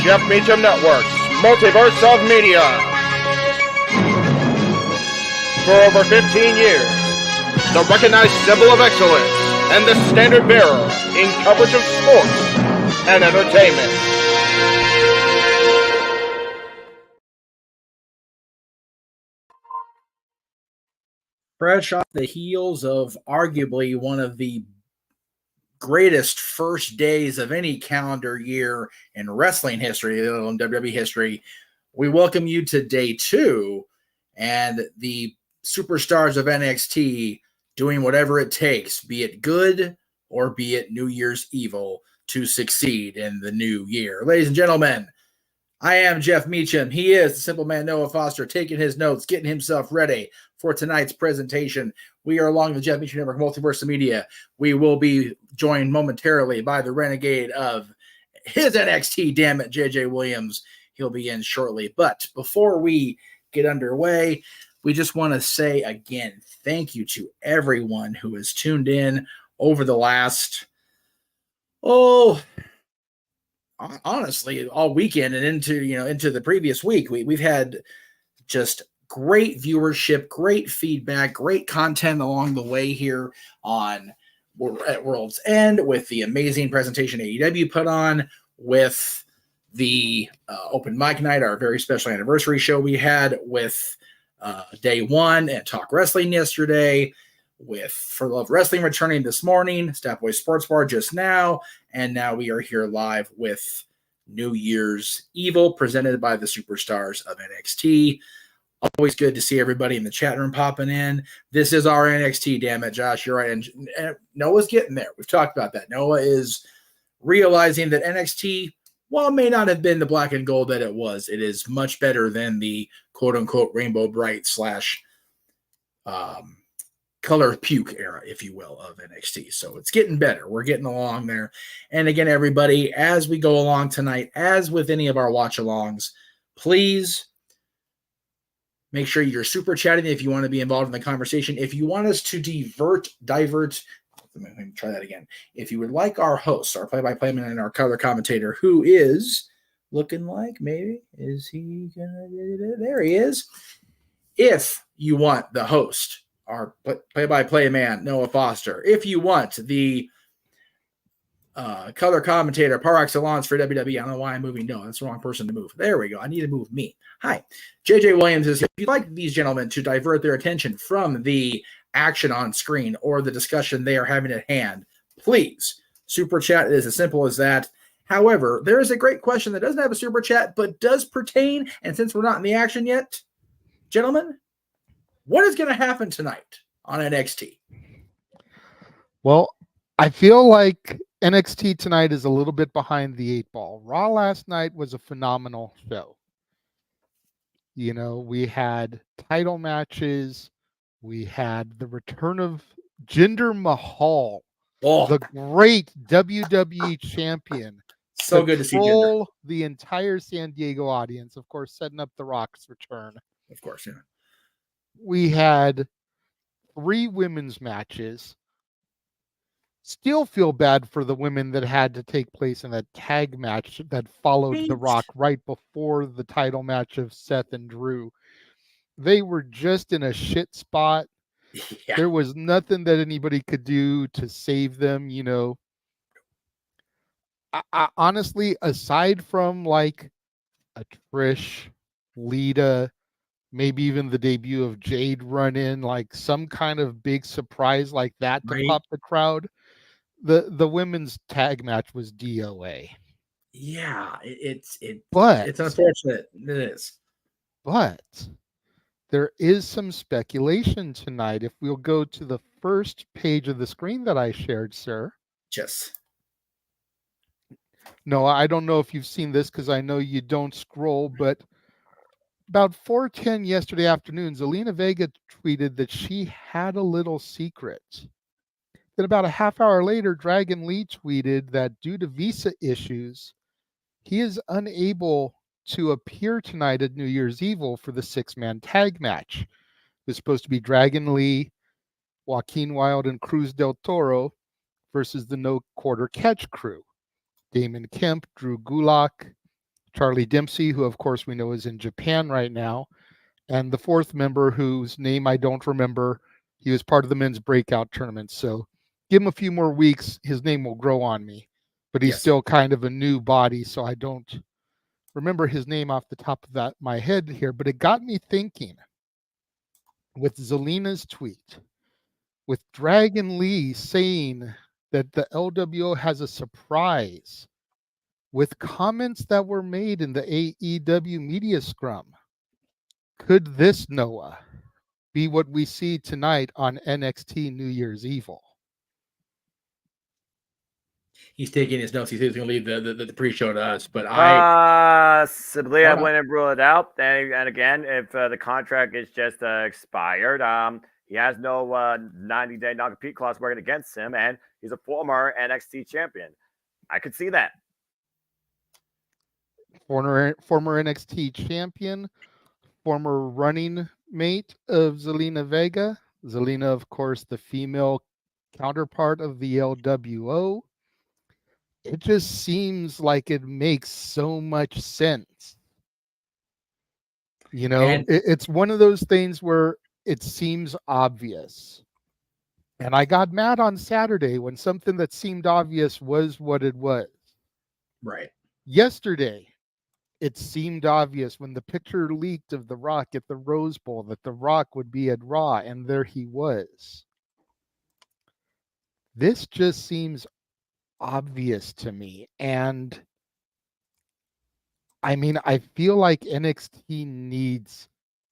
Jeff Meacham Network's Multiverse of Media. For over 15 years, the recognized symbol of excellence and the standard bearer in coverage of sports and entertainment. Fresh off the heels of arguably one of the greatest first days of any calendar year in wrestling history, in WWE history, we welcome you to day 2 and the superstars of NXT doing whatever it takes, be it good or be it New Year's evil, to succeed in the new year. Ladies and gentlemen, I am Jeff Meacham. He is the simple man Noah Foster, taking his notes, getting himself ready for tonight's presentation. We are along the Jeff Meacham Network Multiverse of Media. We will be joined momentarily by the renegade of his NXT, damn it, JJ Williams. He'll be in shortly. But before we get underway, we just want to say again, thank you to everyone who has tuned in over the last, honestly, all weekend and into the previous week. We've had just great viewership, great feedback, great content along the way here at World's End with the amazing presentation AEW put on, with the open mic night, our very special anniversary show we had with day 1 and Talk Wrestling yesterday, with For Love Wrestling returning this morning, Stat Boy Sports Bar just now, and now we are here live with New Year's Evil presented by the superstars of NXT. Always good to see everybody in the chat room popping in. This is our NXT, damn it, Josh. You're right. And Noah's getting there. We've talked about that. Noah is realizing that NXT, while it may not have been the black and gold that it is much better than the quote-unquote Rainbow Bright / color puke era, if you will, of NXT. So it's getting better. We're getting along there. And again, everybody, as we go along tonight, as with any of our watch-alongs, please make sure you're super chatting if you want to be involved in the conversation. If you want us to divert, let me try that again. If you would like our host, our play-by-play man and our color commentator, who is looking like maybe, is he gonna get it? There he is. If you want the host, our play-by-play man, Noah Foster, if you want the color commentator par excellence for WWE. I don't know why I'm moving. No, that's the wrong person to move. There we go. I need to move me. Hi. JJ Williams is here. If you'd like these gentlemen to divert their attention from the action on screen or the discussion they are having at hand, please super chat. It is as simple as that. However, there is a great question that doesn't have a super chat but does pertain, and since we're not in the action yet, gentlemen, what is going to happen tonight on NXT? Well, I feel like NXT tonight is a little bit behind the 8 ball. Raw last night was a phenomenal show. You know, we had title matches. We had the return of Jinder Mahal, the great WWE champion. So good to see Jinder. The entire San Diego audience, of course, setting up The Rock's return. Of course, yeah. We had 3 women's matches. Still feel bad for the women that had to take place in that tag match that followed The Rock right before the title match of Seth and Drew. They were just in a shit spot. Yeah. There was nothing that anybody could do to save them, you know. I honestly, aside from like a Trish, Lita, maybe even the debut of Jade run in, like some kind of big surprise like that to pop the crowd, the women's tag match was DOA. Yeah, it's unfortunate. It is. But there is some speculation tonight. If we'll go to the first page of the screen that I shared, sir. Yes. No, I don't know if you've seen this because I know you don't scroll, but about 4:10 yesterday afternoon, Zelina Vega tweeted that she had a little secret. Then about a half hour later, Dragon Lee tweeted that due to visa issues, he is unable to appear tonight at New Year's Evil for the 6-man tag match. It was supposed to be Dragon Lee, Joaquin Wilde, and Cruz del Toro versus the No Quarter Catch crew. Damon Kemp, Drew Gulak, Charlie Dempsey, who of course we know is in Japan right now, and the fourth member whose name I don't remember. He was part of the men's breakout tournament. So give him a few more weeks, his name will grow on me. But he's still kind of a new body, so I don't remember his name off the top of my head here. But it got me thinking with Zelina's tweet, with Dragon Lee saying that the LWO has a surprise, with comments that were made in the AEW media scrum. Could this, Noah, be what we see tonight on NXT New Year's Evil? He's taking his notes. He's going to leave the pre-show to us, but simply I wouldn't rule it out. And again, if the contract is just expired, he has no 90-day non-compete clause working against him, and he's a former NXT champion. I could see that. Former NXT champion, former running mate of Zelina Vega. Zelina, of course, the female counterpart of the LWO. It just seems like it makes so much sense. You know, it's one of those things where it seems obvious. And I got mad on Saturday when something that seemed obvious was what it was. Right. Yesterday, it seemed obvious when the picture leaked of The Rock at the Rose Bowl that The Rock would be at Raw, and there he was. This just seems obvious to me. And I mean, I feel like NXT needs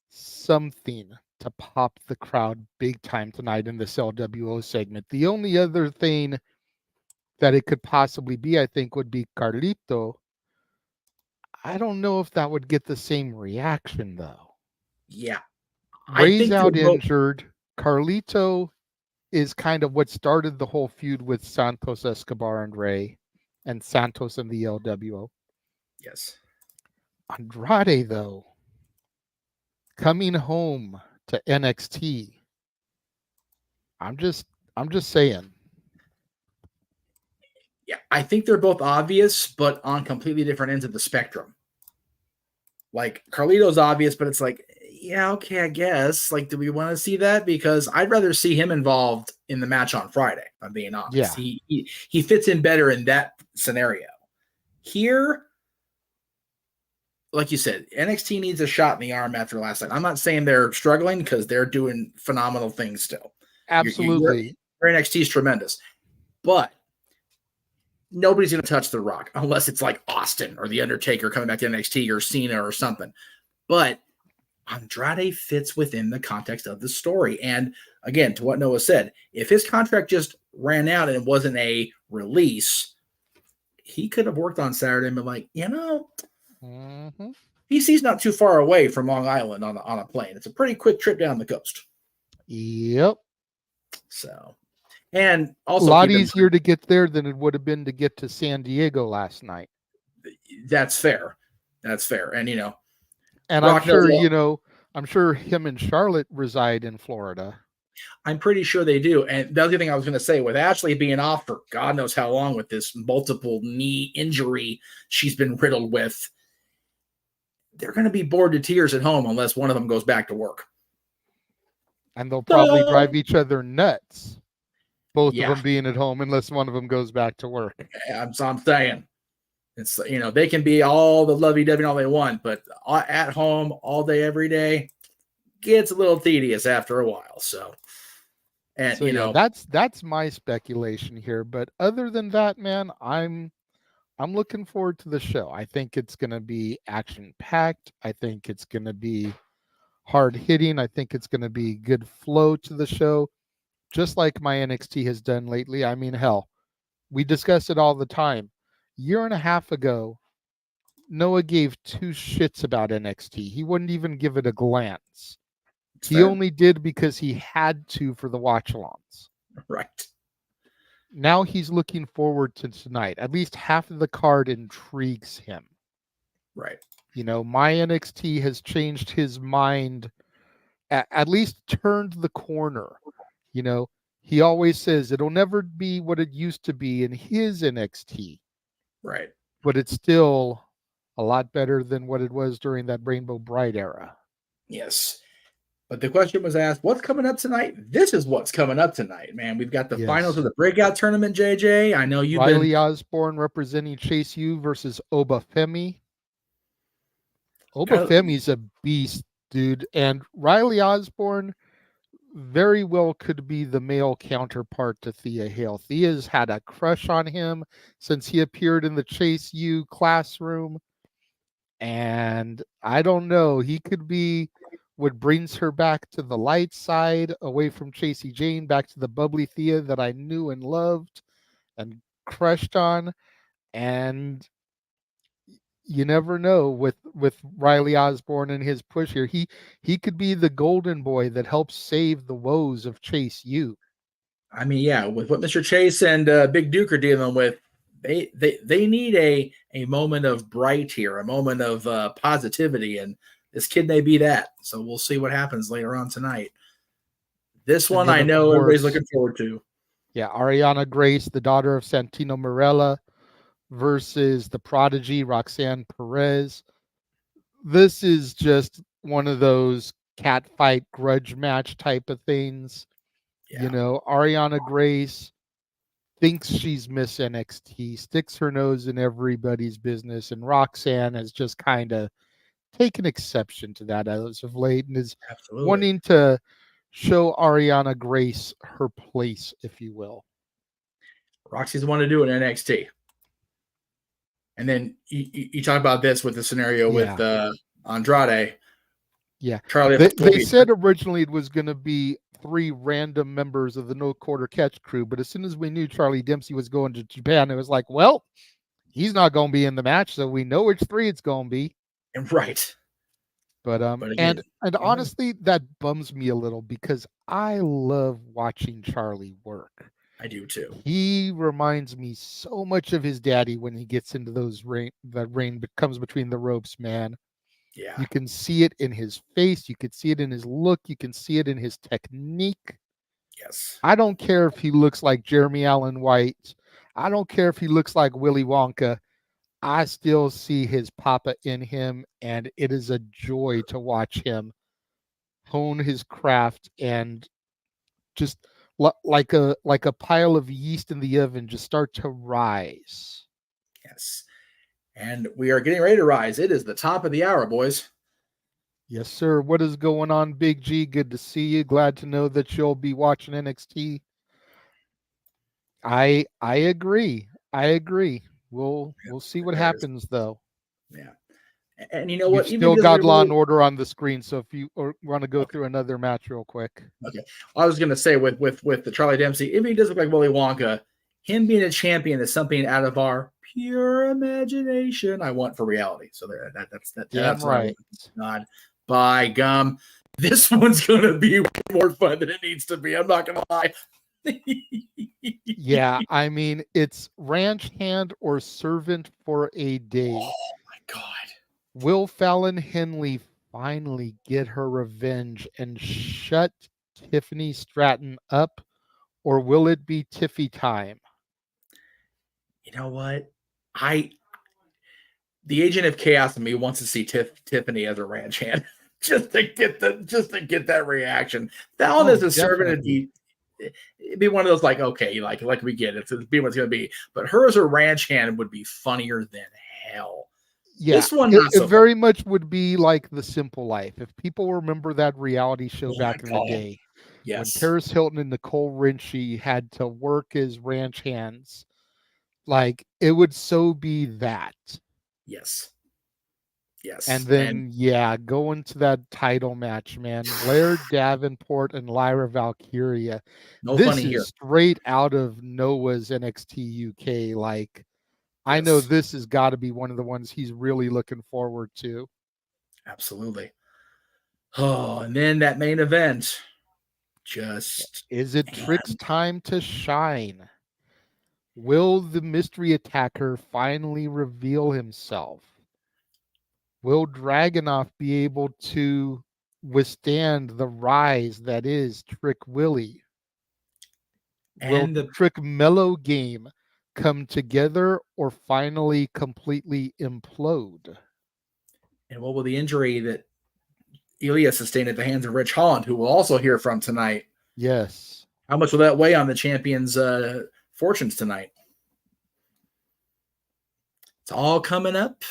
something to pop the crowd big time tonight in this LWO segment. The only other thing that it could possibly be, I think, would be Carlito. I don't know if that would get the same reaction, though. Yeah. Ray's out injured. Carlito is kind of what started the whole feud with Santos Escobar and Ray, and Santos and the LWO. Yes. Andrade, though, coming home to NXT. I'm just saying. Yeah, I think they're both obvious, but on completely different ends of the spectrum. Like, Carlito's obvious, but it's like, yeah, okay, I guess. Like, do we want to see that? Because I'd rather see him involved in the match on Friday, I'm being honest. Yeah. He fits in better in that scenario. Here, like you said, NXT needs a shot in the arm after last night. I'm not saying they're struggling because they're doing phenomenal things still. Absolutely. Your NXT is tremendous. But nobody's going to touch The Rock unless it's like Austin or The Undertaker coming back to NXT or Cena or something. But Andrade fits within the context of the story. And again, to what Noah said, if his contract just ran out and it wasn't a release, he could have worked on Saturday and been like, PC's not too far away from Long Island on a plane. It's a pretty quick trip down the coast. Yep. So, and also a lot easier to get there than it would have been to get to San Diego last night. That's fair. And and Rock I'm sure him and Charlotte reside in Florida. I'm pretty sure they do. And the other thing I was going to say, with Ashley being off for God knows how long with this multiple knee injury she's been riddled with, they're going to be bored to tears at home unless one of them goes back to work. And they'll probably drive each other nuts, both of them being at home, unless one of them goes back to work. I'm saying. It's, they can be all the lovey-dovey and all they want, but at home all day, every day, gets a little tedious after a while. So, and that's my speculation here. But other than that, man, I'm looking forward to the show. I think it's going to be action-packed. I think it's going to be hard-hitting. I think it's going to be good flow to the show, just like my NXT has done lately. I mean, hell, we discuss it all the time. Year and a half ago, Noah gave two shits about NXT. He wouldn't even give it a glance. He only did because he had to for the watch-alongs. Right. Now he's looking forward to tonight. At least half of the card intrigues him. Right. My NXT has changed his mind, at least turned the corner. He always says it'll never be what it used to be in his NXT. Right. But it's still a lot better than what it was during that Rainbow Bride era. Yes. But the question was asked, what's coming up tonight? This is what's coming up tonight, man. We've got the finals of the breakout tournament, JJ. I know you've Riley Osborne representing Chase U versus Obafemi. Obafemi's a beast, dude. And Riley Osborne very well could be the male counterpart to Thea Hale. Thea's had a crush on him since he appeared in the Chase U classroom. And I don't know, he could be what brings her back to the light side, away from Chasey Jane, back to the bubbly Thea that I knew and loved and crushed on. And you never know with Riley Osborne and his push here. He could be the golden boy that helps save the woes of Chase U. I mean, yeah, with what Mr. Chase and Big Duke are dealing with, they need a moment of bright here, a moment of positivity, and this kid may be that. So we'll see what happens later on tonight. This one I know everybody's looking forward to. Yeah, Ariana Grace, the daughter of Santino Marella, versus the prodigy Roxanne Perez. This is just one of those cat fight grudge match type of things. Yeah. You know, Ariana Grace thinks she's Miss NXT, sticks her nose in everybody's business, and Roxanne has just kind of taken exception to that as of late and is wanting to show Ariana Grace her place, if you will. Roxy's the one to do it in NXT. And then you talk about this with the scenario with Andrade. Yeah. Charlie. They said originally it was going to be 3 random members of the No Quarter Catch crew, but as soon as we knew Charlie Dempsey was going to Japan, it was like, well, he's not going to be in the match, so we know which 3 it's going to be. Right. But again, and honestly, that bums me a little because I love watching Charlie work. I do too. He reminds me so much of his daddy when he gets into that rain comes between the ropes, man. Yeah. You can see it in his face. You can see it in his look. You can see it in his technique. Yes. I don't care if he looks like Jeremy Allen White. I don't care if he looks like Willy Wonka. I still see his papa in him, and it is a joy to watch him hone his craft and just like a pile of yeast in the oven just start to rise. Yes. And we are getting ready to rise. It is the top of the hour, boys. Yes, sir. What is going on, Big G? Good to see you. Glad to know that you'll be watching NXT. I agree. We'll see what happens, though. Yeah. And you know what? You've still got Law and Order on the screen, so if you want to go through another match real quick. Okay. I was going to say with the Charlie Dempsey, if he does look like Willy Wonka, him being a champion is something out of our pure imagination I want for reality. So that's right. God, by gum. This one's going to be more fun than it needs to be. I'm not going to lie. Yeah, I mean, it's ranch hand or servant for a day. Oh, my God. Will Fallon Henley finally get her revenge and shut Tiffany Stratton up, or will it be Tiffy time? You know what? The agent of chaos in me wants to see Tiffany as a ranch hand just to get that reaction. Fallon as a servant it'd be one of those like, okay, like we get it. It'd be what it's going to be. But her as a ranch hand would be funnier than hell. Yeah, this one it very much would be like The Simple Life. If people remember that reality show back in the day, when Paris Hilton and Nicole Richie had to work as ranch hands, like it would so be that. Yes. And then, go into that title match, man. Blair Davenport and Lyra Valkyria. This is straight out of Noah's NXT UK. Like, I know this has got to be one of the ones he's really looking forward to. Absolutely. Oh, and then that main event. Is it Trick's time to shine? Will the mystery attacker finally reveal himself? Will Dragunov be able to withstand the rise that is Trick Willie? Will the Trick Mellow game come together or finally completely implode? And what will the injury that Ilya sustained at the hands of Rich Holland, who we'll also hear from tonight? Yes. How much will that weigh on the champion's fortunes tonight? It's all coming up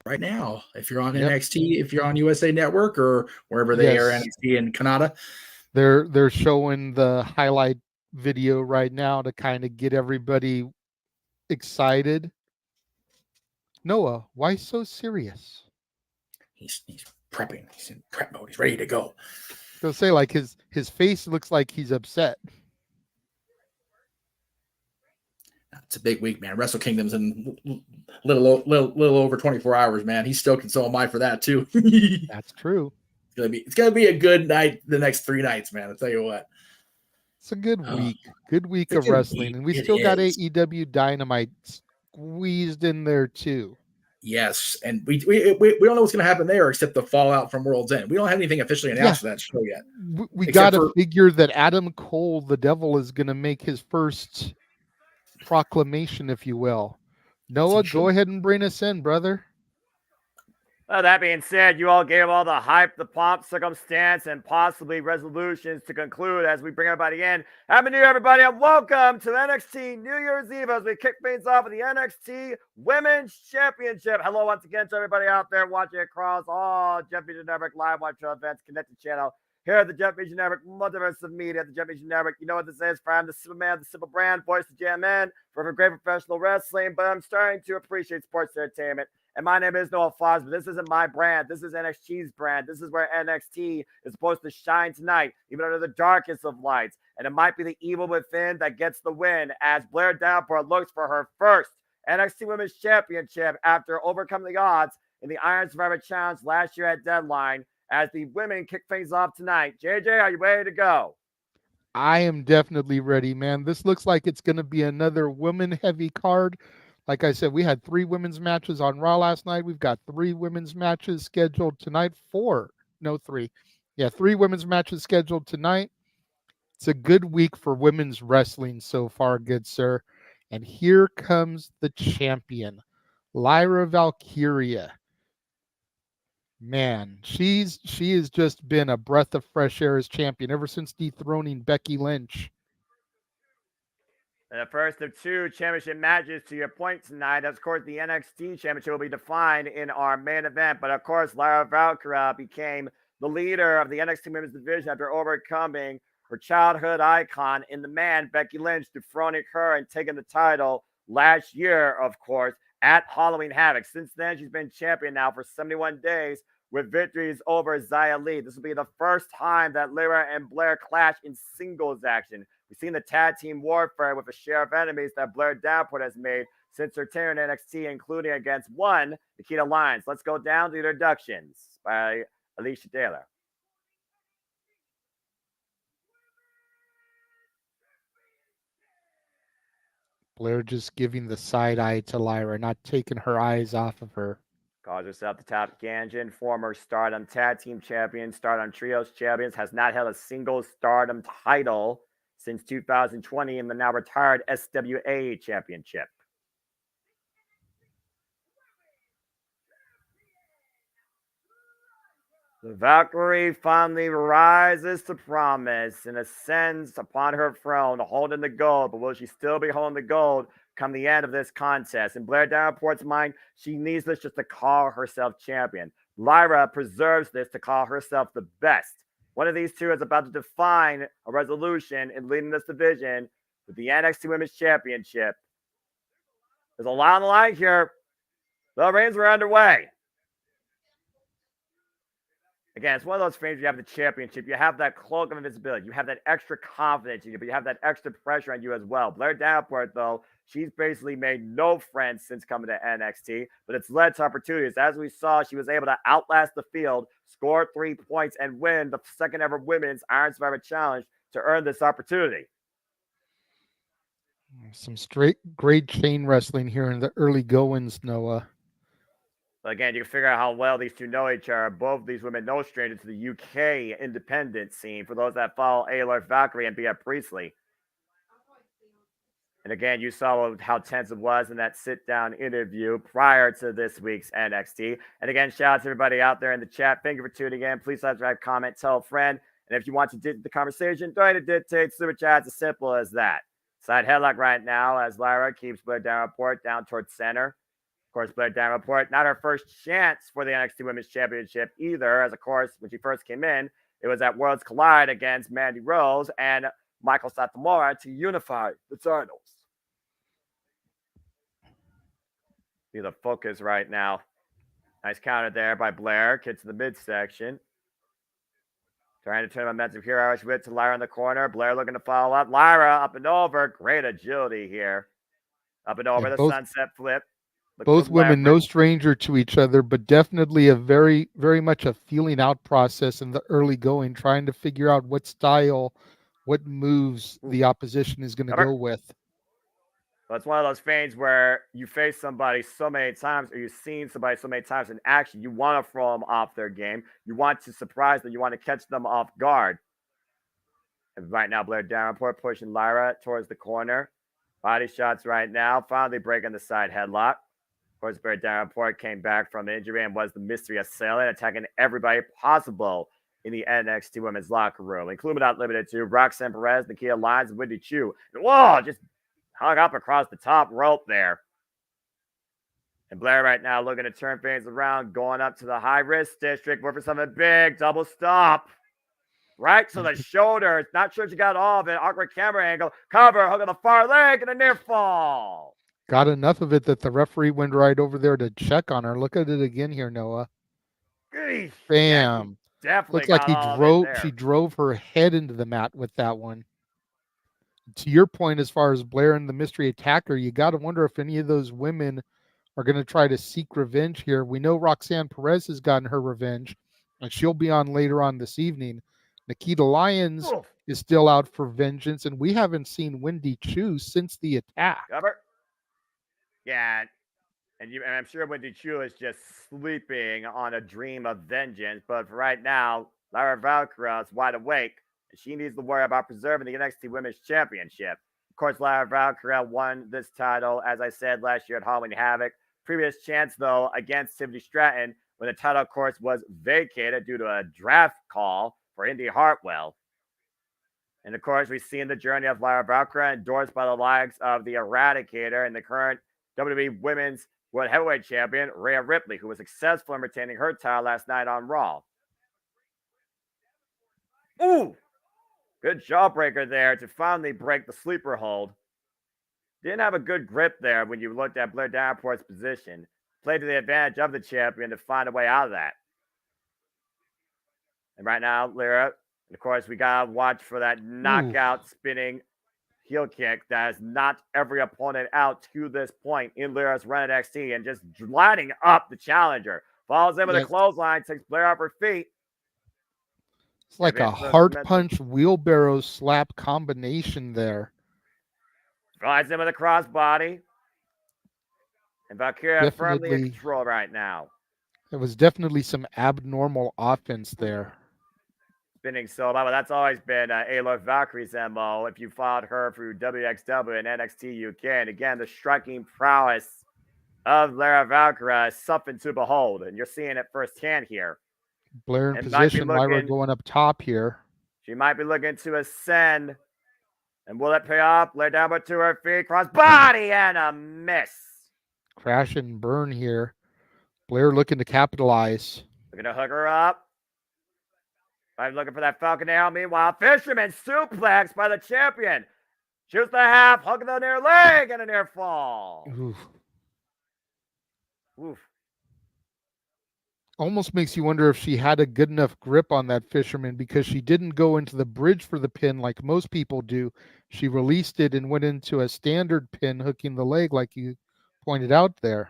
right now. If you're on NXT, if you're on USA Network or wherever they air NXT in Canada. They're showing the highlight video right now to kind of get everybody excited. Noah, why so serious? He's prepping. He's in prep mode. He's ready to go. I'll say, like, his face looks like he's upset. It's a big week, man. Wrestle Kingdom's in little over 24 hours, man. He's stoked, and so am I for that too. That's true. It's gonna be a good night. The next 3 nights, man. I'll tell you what. It's a good week. Good week of wrestling, and we still got AEW Dynamite squeezed in there too. Yes, and we don't know what's going to happen there except the fallout from World's End. We don't have anything officially announced for that show yet. We got to figure that Adam Cole, the Devil, is going to make his first proclamation, if you will. Noah, go ahead and bring us in, brother. Well, that being said, you all gave all the hype, the pomp, circumstance, and possibly resolutions to conclude as we bring everybody in. Happy New Year, everybody, and welcome to NXT New Year's Eve as we kick things off with the NXT Women's Championship. Hello once again to everybody out there watching across all JMN Network live watch events, connected channel here at the JMN Network Multiverse of Media, the JMN Network. You know what this is, I'm the Simple Man, the Simple Brand, voice of JMN, for great professional wrestling, but I'm starting to appreciate sports entertainment. And my name is Noah Foz, but this isn't my brand. This is NXT's brand. This is where NXT is supposed to shine tonight, even under the darkest of lights. And it might be the evil within that gets the win as Blair Davenport looks for her first NXT Women's Championship after overcoming the odds in the Iron Survivor Challenge last year at Deadline. As the women kick things off tonight. JJ, are you ready to go? I am definitely ready, man. This looks like it's going to be another women-heavy card. Like I said, we had 3 women's matches on Raw last night. We've got 3 women's matches scheduled tonight. 3. Yeah, 3 women's matches scheduled tonight. It's a good week for women's wrestling so far, good sir. And here comes the champion, Lyra Valkyria. Man, she has just been a breath of fresh air as champion ever since dethroning Becky Lynch. The first of 2 championship matches to your point tonight. Of course, the NXT championship will be defined in our main event. But of course, Lyra Valkyria became the leader of the NXT Women's Division after overcoming her childhood icon in the man, Becky Lynch, dethroning her and taking the title last year, of course, at Halloween Havoc. Since then, she's been champion now for 71 days with victories over Xia Li. This will be the first time that Lyra and Blair clash in singles action. We've seen the tag team warfare with a share of enemies that Blair Davenport has made since her tenure in NXT, including against one, Nikita Lyons. Let's go down to the introductions by Alicia Taylor. Blair just giving the side eye to Lyra, not taking her eyes off of her. Calls herself the Top Ganjin, former Stardom Tag Team Champion, Stardom Trios Champions, has not held a single Stardom title since 2020 in the now retired SWA Championship. The Valkyrie finally rises to promise and ascends upon her throne, holding the gold. But will she still be holding the gold come the end of this contest? In Blair Davenport's mind, she needs this just to call herself champion. Lyra preserves this to call herself the best. One of these two is about to define a resolution in leading this division with the NXT Women's Championship. There's a lot on the line here. The reigns were underway. Again, it's one of those things. You have the championship. You have that cloak of invisibility. You have that extra confidence in you, but you have that extra pressure on you as well. Blair Davenport, though, she's basically made no friends since coming to NXT, but it's led to opportunities. As we saw, she was able to outlast the field, score 3 points, and win the second ever Women's Iron Survivor Challenge to earn this opportunity. Some great chain wrestling here in the early goings, Noah. But again, you can figure out how well these two know each other. Both of these women no stranger to the UK independent scene for those that follow Ayla Valkyrie and Bea Priestley. And again, you saw how tense it was in that sit-down interview prior to this week's NXT. And again, shout out to everybody out there in the chat. Thank you for tuning in. Please subscribe, comment, tell a friend. And if you want to dictate the conversation, don't to dictate super chat. It's as simple as that. Side headlock right now as Lyra keeps Blair Davenport down towards center. Of course, Blair Davenport, not her first chance for the NXT Women's Championship either, as of course, when she first came in, it was at Worlds Collide against Mandy Rose and Michael Satomura to unify the titles. Be the focus right now. Nice counter there by Blair. Gets to the midsection. Trying to turn momentum here. Irish whip to Lyra in the corner. Blair looking to follow up. Lyra up and over. Great agility here. Up and over the sunset flip. Both women, no stranger to each other, but definitely a very, very much a feeling out process in the early going, trying to figure out what style, what moves the opposition is going to go with. Well, it's one of those things where you face somebody so many times, or you've seen somebody so many times in action, you want to throw them off their game. You want to surprise them. You want to catch them off guard. And right now, Blair Davenport pushing Lyra towards the corner. Body shots right now. Finally breaking the side headlock. Of course, Blair Davenport came back from injury and was the mystery assailant, attacking everybody possible in the NXT Women's locker room, including but not limited to Roxanne Perez, Nikita Lyons, and Wendy Chu. And whoa, just hung up across the top rope there. And Blair right now looking to turn things around, going up to the high-risk district, working for something big, double stop. Right to the shoulders. Not sure she got all of it. Awkward camera angle. Cover, hook on the far leg, and a near fall. Got enough of it that the referee went right over there to check on her. Look at it again here, Noah. Eesh. Bam. Yeah, definitely looks like she drove her head into the mat with that one. To your point, as far as Blair and the mystery attacker, you got to wonder if any of those women are going to try to seek revenge here. We know Roxanne Perez has gotten her revenge, and she'll be on later on this evening. Nikita Lyons is still out for vengeance, and we haven't seen Wendy Chu since the attack. Cover. Yeah, and I'm sure Wendy Chu is just sleeping on a dream of vengeance, but for right now, Lyra Valkyria is wide awake, and she needs to worry about preserving the NXT Women's Championship. Of course, Lyra Valkyria won this title, as I said, last year at Halloween Havoc. Previous chance, though, against Tiffany Stratton, when the title, of course, was vacated due to a draft call for Indy Hartwell. And, of course, we've seen the journey of Lyra Valkyria endorsed by the likes of the Eradicator and the current WWE Women's World Heavyweight Champion, Rhea Ripley, who was successful in retaining her title last night on Raw. Ooh! Good jawbreaker there to finally break the sleeper hold. Didn't have a good grip there when you looked at Blair Davenport's position. Played to the advantage of the champion to find a way out of that. And right now, Lyra, and of course, we got to watch for that knockout spinning heel kick that has knocked every opponent out to this point in Lyra's run at NXT and just lining up the challenger. Follows in with a clothesline, takes Blair off her feet. It's like a heart punch wheelbarrow slap combination there. Flies in with a crossbody. And Valkyria firmly in control right now. It was definitely some abnormal offense there. Spinning solo, but that's always been Aloy Valkyrie's MO. If you followed her through WXW and NXT UK, and again, the striking prowess of Lyra Valkyria is something to behold, and you're seeing it firsthand here. Blair in position, Lyra going up top here. She might be looking to ascend, and will it pay off? Blair down to her feet, cross body, and a miss. Crash and burn here. Blair looking to capitalize. Looking to hook her up. I'm looking for that Falcon Arrow. Meanwhile, Fisherman suplex by the champion. Shoots the half, hooking the near leg, and a near fall. Oof. Oof. Almost makes you wonder if she had a good enough grip on that Fisherman, because she didn't go into the bridge for the pin like most people do. She released it and went into a standard pin, hooking the leg like you pointed out there.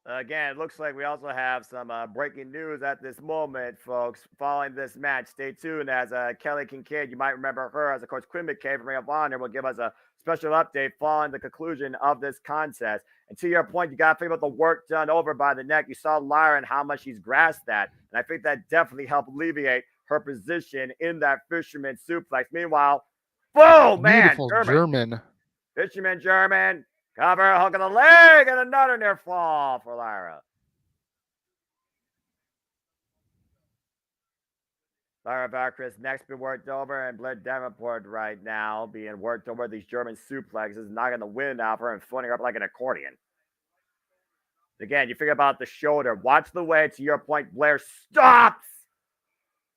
Again, it looks like we also have some breaking news at this moment, folks. Following this match, stay tuned as Kelly Kincaid, you might remember her as, of course, Quinn McKay from Ring of Honor, will give us a special update following the conclusion of this contest. And to your point, you got to think about the work done over by the neck. You saw Lyra and how much she's grasped that. And I think that definitely helped alleviate her position in that Fisherman suplex. Meanwhile, boom, man. Beautiful German. Fisherman German. Cover, hook of the leg, and another near fall for Lyra. Lyra Valkyrie's next been worked over, and Blair Davenport right now being worked over. These German suplexes, knocking the wind out of her and floating her up like an accordion. Again, you figure about the shoulder. Watch the way, to your point, Blair stops.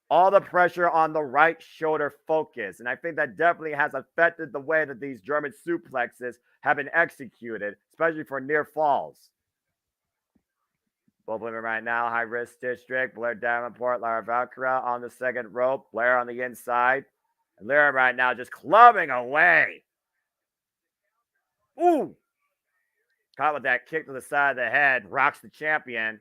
All the pressure on the right shoulder focus. And I think that definitely has affected the way that these German suplexes have been executed, especially for near falls. Both women right now, high risk district. Blair Davenport, Lyra Valkyrie on the second rope. Blair on the inside. And Lyra right now just clubbing away. Ooh. Caught with that kick to the side of the head. Rocks the champion.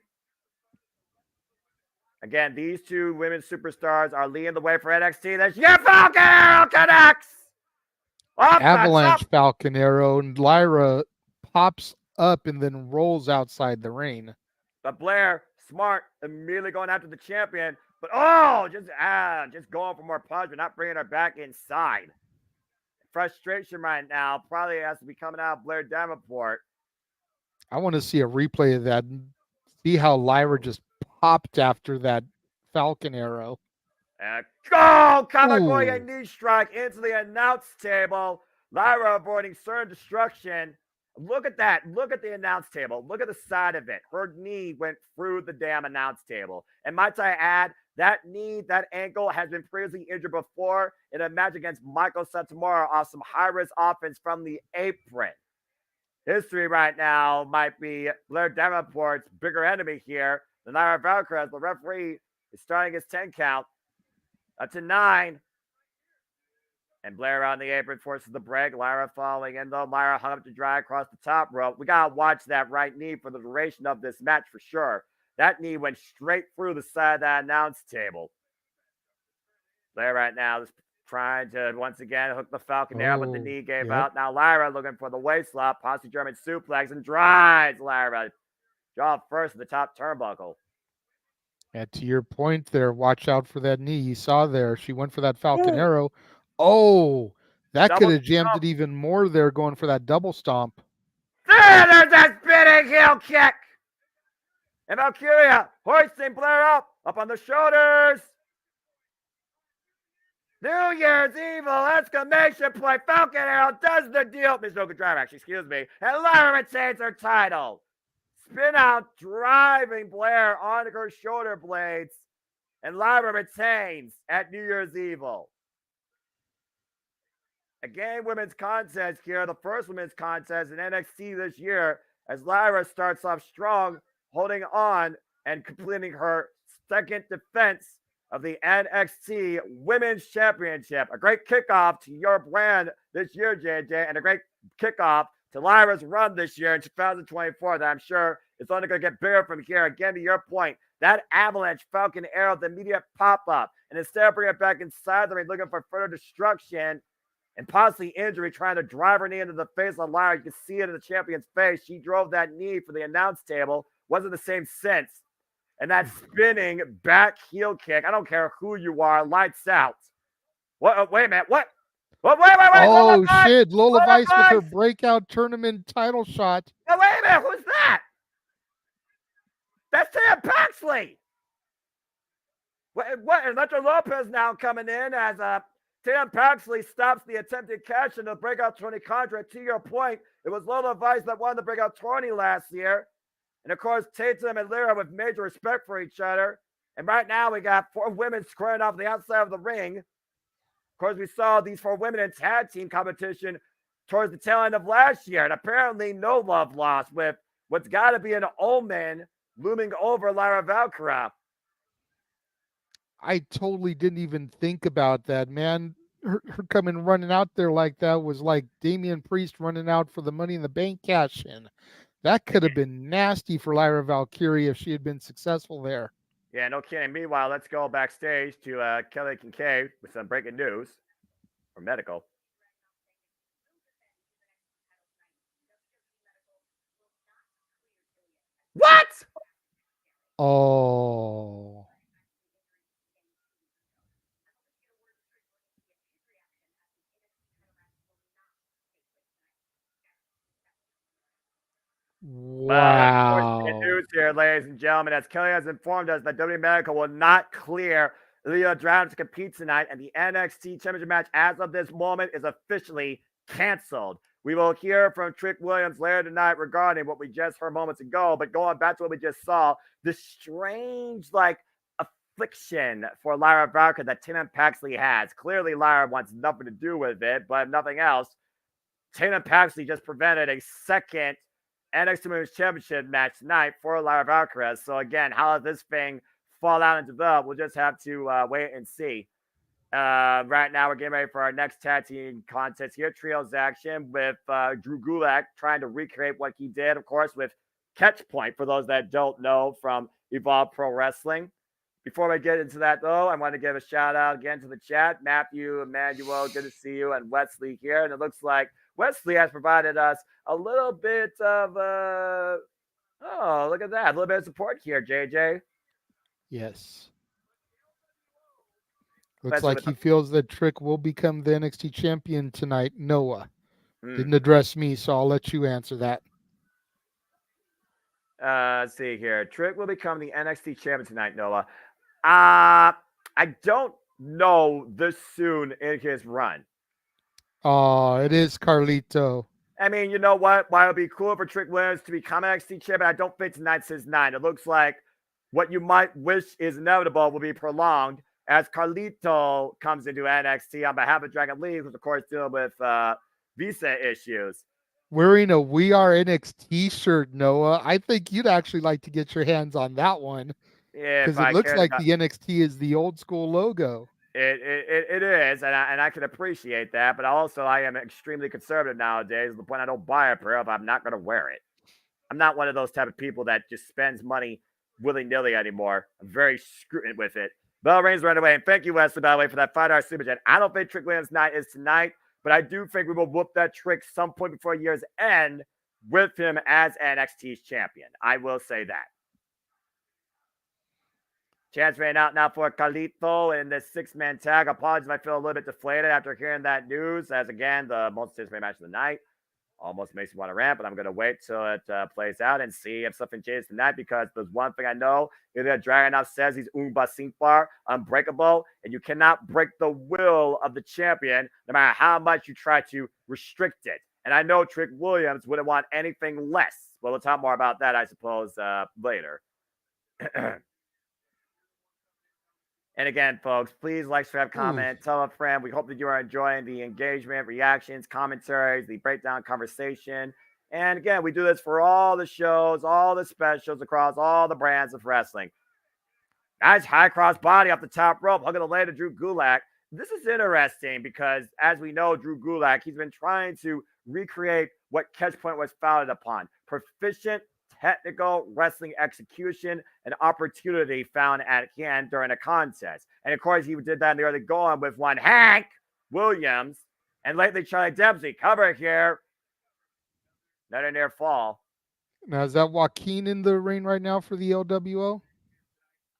Again, these two women superstars are leading the way for NXT. There's your Falcon Arrow connects. Avalanche Falcon Arrow, and Lyra pops up and then rolls outside the ring. But Blair, smart, immediately going after the champion. But just going for more punishment, not bringing her back inside. Frustration right now probably has to be coming out of Blair Davenport. I want to see a replay of that and see how Lyra just popped after that Falcon Arrow. Kamagoya knee strike into the announce table. Lyra avoiding certain destruction. Look at that. Look at the announce table. Look at the side of it. Her knee went through the damn announce table. And might I add, that knee, that ankle has been previously injured before in a match against Michael Satomura off some high-risk offense from the apron. History right now might be Blair Davenport's bigger enemy here than Lyra Valkyrie, as the referee is starting his 10 count. That's a 9. And Blair on the apron forces the break. Lyra following in, though. Lyra hung up to dry across the top rope. We got to watch that right knee for the duration of this match for sure. That knee went straight through the side of that announce table. Blair right now is trying to, once again, hook the Falcon Arrow, but the knee gave out. Now Lyra looking for the waist slap, posse German suplex, and drives Lyra. Jaw first at the top turnbuckle. And to your point there, watch out for that knee. You saw there, she went for that Falcon Arrow. Oh, that could have jammed it even more there, going for that double stomp. There's that spinning heel kick. And Valkyria hoisting Blair up on the shoulders. New Year's Evil exclamation point. Falcon Arrow does the deal. Mizoka Driver, actually, excuse me. And Lyra retains her title. Spin out, driving Blair onto her shoulder blades. And Lyra retains at New Year's Evil. Again, women's contest here. The first women's contest in NXT this year. As Lyra starts off strong, holding on and completing her second defense of the NXT Women's Championship. A great kickoff to your brand this year, JJ, and a great kickoff to Lyra's run this year in 2024 that I'm sure is only going to get bigger from here. Again, to your point, that Avalanche Falcon Arrow, the immediate pop-up, and instead of bringing it back inside the ring, looking for further destruction and possibly injury, trying to drive her knee into the face of Lyra. You can see it in the champion's face. She drove that knee for the announce table. Wasn't the same sense. And that spinning back heel kick, I don't care who you are, lights out. What? Wait a minute. What? Wait. Oh, shit. Lola Vice with her breakout tournament title shot. Oh, wait a minute. Who's that? That's Tam Paxley. What? Electra Lopez now coming in as Tam Paxley stops the attempted cash in the breakout tourney contract. To your point, it was Lola Vice that won the breakout tourney last year. And, of course, Tatum and Lyra with major respect for each other. And right now we got 4 women squaring off the outside of the ring. Of course, we saw these 4 women in tag team competition towards the tail end of last year. And apparently no love lost with what's got to be an omen looming over Lyra Valkyrie. I totally didn't even think about that, man. Her coming running out there like that was like Damian Priest running out for the Money in the Bank cash in. That could have been nasty for Lyra Valkyrie if she had been successful there. Yeah, no kidding. Meanwhile, let's go backstage to Kelly Kincaid with some breaking news or medical. What? Oh. Wow. Unfortunate news here, ladies and gentlemen, as Kelly has informed us that WWE Medical will not clear Leah Drown to compete tonight, and the NXT Championship match, as of this moment, is officially canceled. We will hear from Trick Williams later tonight regarding what we just heard moments ago, but going back to what we just saw, this strange, affliction for Lyra Valkyrie that Tatum Paxley has. Clearly, Lyra wants nothing to do with it, but if nothing else, Tatum Paxley just prevented a second NXT Women's Championship match tonight for Lyra Valkyrie. So again, how does this thing fall out and develop? We'll just have to wait and see. Right now, we're getting ready for our next tag team contest here, Trios Action, with Drew Gulak trying to recreate what he did, of course, with Catch Point, for those that don't know, from Evolve Pro Wrestling. Before we get into that, though, I want to give a shout-out again to the chat. Matthew, Emmanuel, good to see you, and Wesley here. And it looks like Wesley has provided us a little bit of, oh, look at that, a little bit of support here, JJ. Yes. Looks like he feels that Trick will become the NXT champion tonight. Noah didn't address me, so I'll let you answer that. Let's see here. Trick will become the NXT champion tonight, Noah. I don't know this soon in his run. Oh, it is Carlito. I mean, you know what? While it would be cool for Trick Williams to become NXT champion, I don't think tonight's his night. It looks like what you might wish is inevitable will be prolonged as Carlito comes into NXT on behalf of Dragon Lee, who's, of course, dealing with visa issues. Wearing a We Are NXT shirt, Noah. I think you'd actually like to get your hands on that one. Yeah, because it looks like the NXT is the old school logo. It is, and I can appreciate that, but also I am extremely conservative nowadays to the point I don't buy a pair if I'm not going to wear it. I'm not one of those type of people that just spends money willy-nilly anymore. I'm very scrupulous with it. Bell rings right away, and thank you, Wesley, by the way, for that $5 super chat. I don't think Trick Williams' night is tonight, but I do think we will whoop that Trick some point before year's end with him as NXT's champion. I will say that. Chance ran out now for Carlito in this six-man tag. Apologies if I feel a little bit deflated after hearing that news, as again, the most anticipated match of the night. Almost makes me want to rant, but I'm going to wait till it plays out and see if something changes tonight, because there's one thing I know. Ilya Dragunov says he's Umba Sinfar, unbreakable, and you cannot break the will of the champion no matter how much you try to restrict it. And I know Trick Williams wouldn't want anything less. Well, we'll talk more about that, I suppose, later. And again, folks, please like, subscribe, comment, tell a friend. We hope that you are enjoying the engagement, reactions, commentaries, the breakdown conversation. And again, we do this for all the shows, all the specials across all the brands of wrestling. Nice high cross body off the top rope. Look at the leg of Drew Gulak. This is interesting because, as we know, Drew Gulak, he's been trying to recreate what Catchpoint was founded upon. Proficient technical wrestling execution and opportunity found at hand during a contest. And of course, he did that in the early going with one Hank Williams and lately Charlie Dempsey. Cover here. Another near fall. Now, is that Joaquin in the ring right now for the LWO?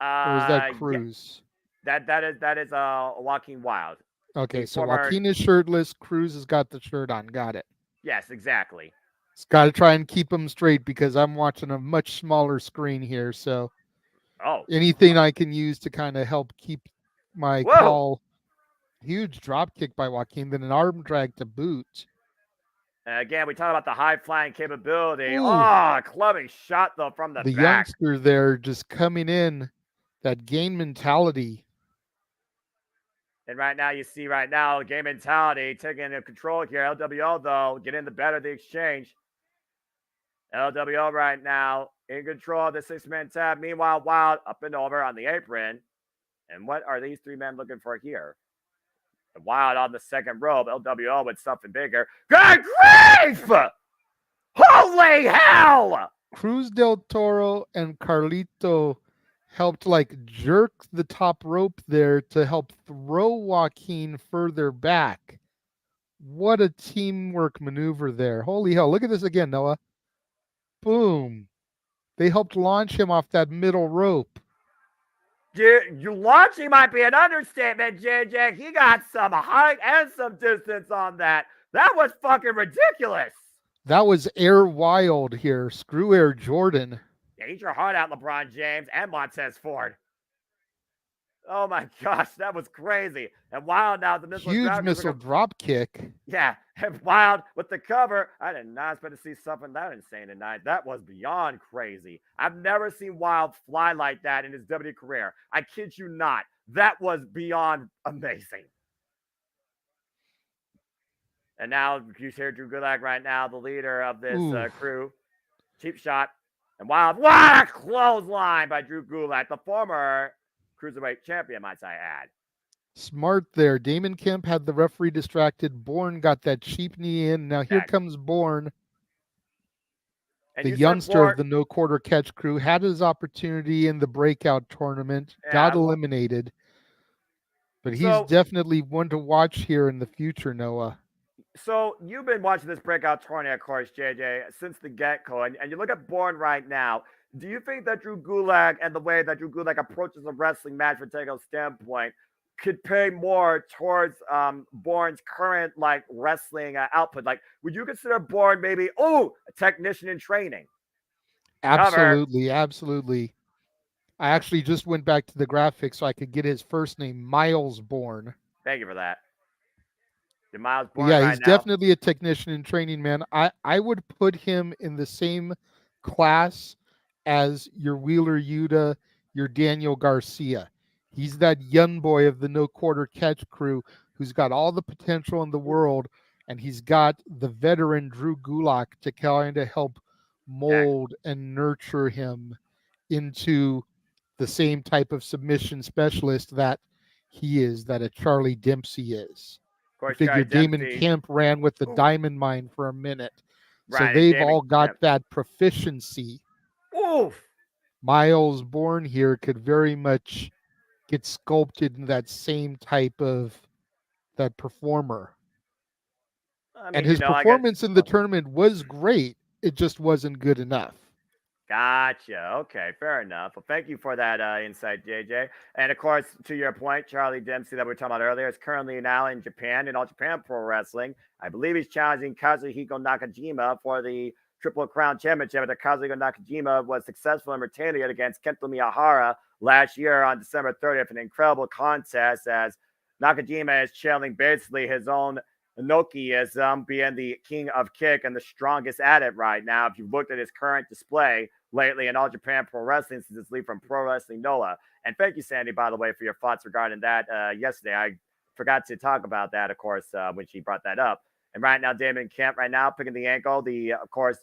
Or is that Cruz? Yeah. That is Joaquin Wilde. Okay, so Joaquin is shirtless. Cruz has got the shirt on. Got it. Yes, exactly. It's got to try and keep them straight because I'm watching a much smaller screen here. So anything I can use to kind of help keep my call. Huge drop kick by Joaquin, then an arm drag to boot. Again, we talk about the high flying capability. Oh, clubbing shot though from the back. The youngster there just coming in, that game mentality. And right now, you see game mentality taking control here. LWO, though, getting the better of the exchange. LWO right now in control of the six-man tag. Meanwhile, Wild up and over on the apron. And what are these three men looking for here? Wild on the second rope. LWO with something bigger. Good grief! Holy hell! Cruz del Toro and Carlito helped jerk the top rope there to help throw Joaquin further back. What a teamwork maneuver there. Holy hell. Look at this again, Noah. Boom. They helped launch him off that middle rope. You launching might be an understatement, JJ. He got some height and some distance on that. That was fucking ridiculous. That was Air Wild here. Screw Air Jordan. Yeah, eat your heart out, LeBron James and Montez Ford. Oh my gosh, that was crazy. And Wild now, the missile Huge missile drop kick. Yeah, and Wild with the cover. I did not expect to see something that insane tonight. That was beyond crazy. I've never seen Wild fly like that in his WWE career. I kid you not. That was beyond amazing. And now you hear Drew Gulak right now, the leader of this crew. Cheap shot. And Wild, what a clothesline by Drew Gulak, the former Cruiserweight champion, might I add. Smart there. Damon Kemp had the referee distracted. Bourne got that cheap knee in. Now here comes Bourne. The youngster of the no quarter catch crew had his opportunity in the breakout tournament, got eliminated. But he's definitely one to watch here in the future, Noah. So you've been watching this breakout tournament, of course, JJ, since the get-go, and you look at Bourne right now. Do you think that Drew Gulak and the way that Drew Gulak approaches a wrestling match from a standpoint could pay more towards Bourne's current wrestling output? Like, would you consider Bourne maybe a technician in training? Absolutely, absolutely. I actually just went back to the graphics so I could get his first name, Miles Bourne. Thank you for that. Miles Bourne yeah, he's definitely a technician in training, man. I would put him in the same class as your Wheeler Yuta, your Daniel Garcia. He's that young boy of the no quarter catch crew who's got all the potential in the world, and he's got the veteran Drew Gulak to kind of help mold and nurture him into the same type of submission specialist that he is, that a Charlie Dempsey is. I figure Damon Kemp ran with the Diamond Mine for a minute. So they've all got that proficiency. Oof. Miles Bourne here could very much get sculpted in that same type of that performer. And his performance in the tournament was great. It just wasn't good enough. Gotcha. Okay, fair enough. Well, thank you for that insight, JJ. And of course, to your point, Charlie Dempsey that we were talking about earlier is currently now in Japan, in All Japan Pro Wrestling. I believe he's challenging Kazuhiko Nakajima for the Triple Crown Championship. But Kazuhiko Nakajima was successful in retaining it against Kento Miyahara last year on December 30th. An incredible contest as Nakajima is channeling basically his own Inoki as being the king of kick and the strongest at it right now. If you've looked at his current display lately in All Japan Pro Wrestling since his leave from Pro Wrestling Noah. And thank you, Sandy, by the way, for your thoughts regarding that yesterday. I forgot to talk about that, of course, when she brought that up. And right now, Damon Kemp right now picking the ankle, of course,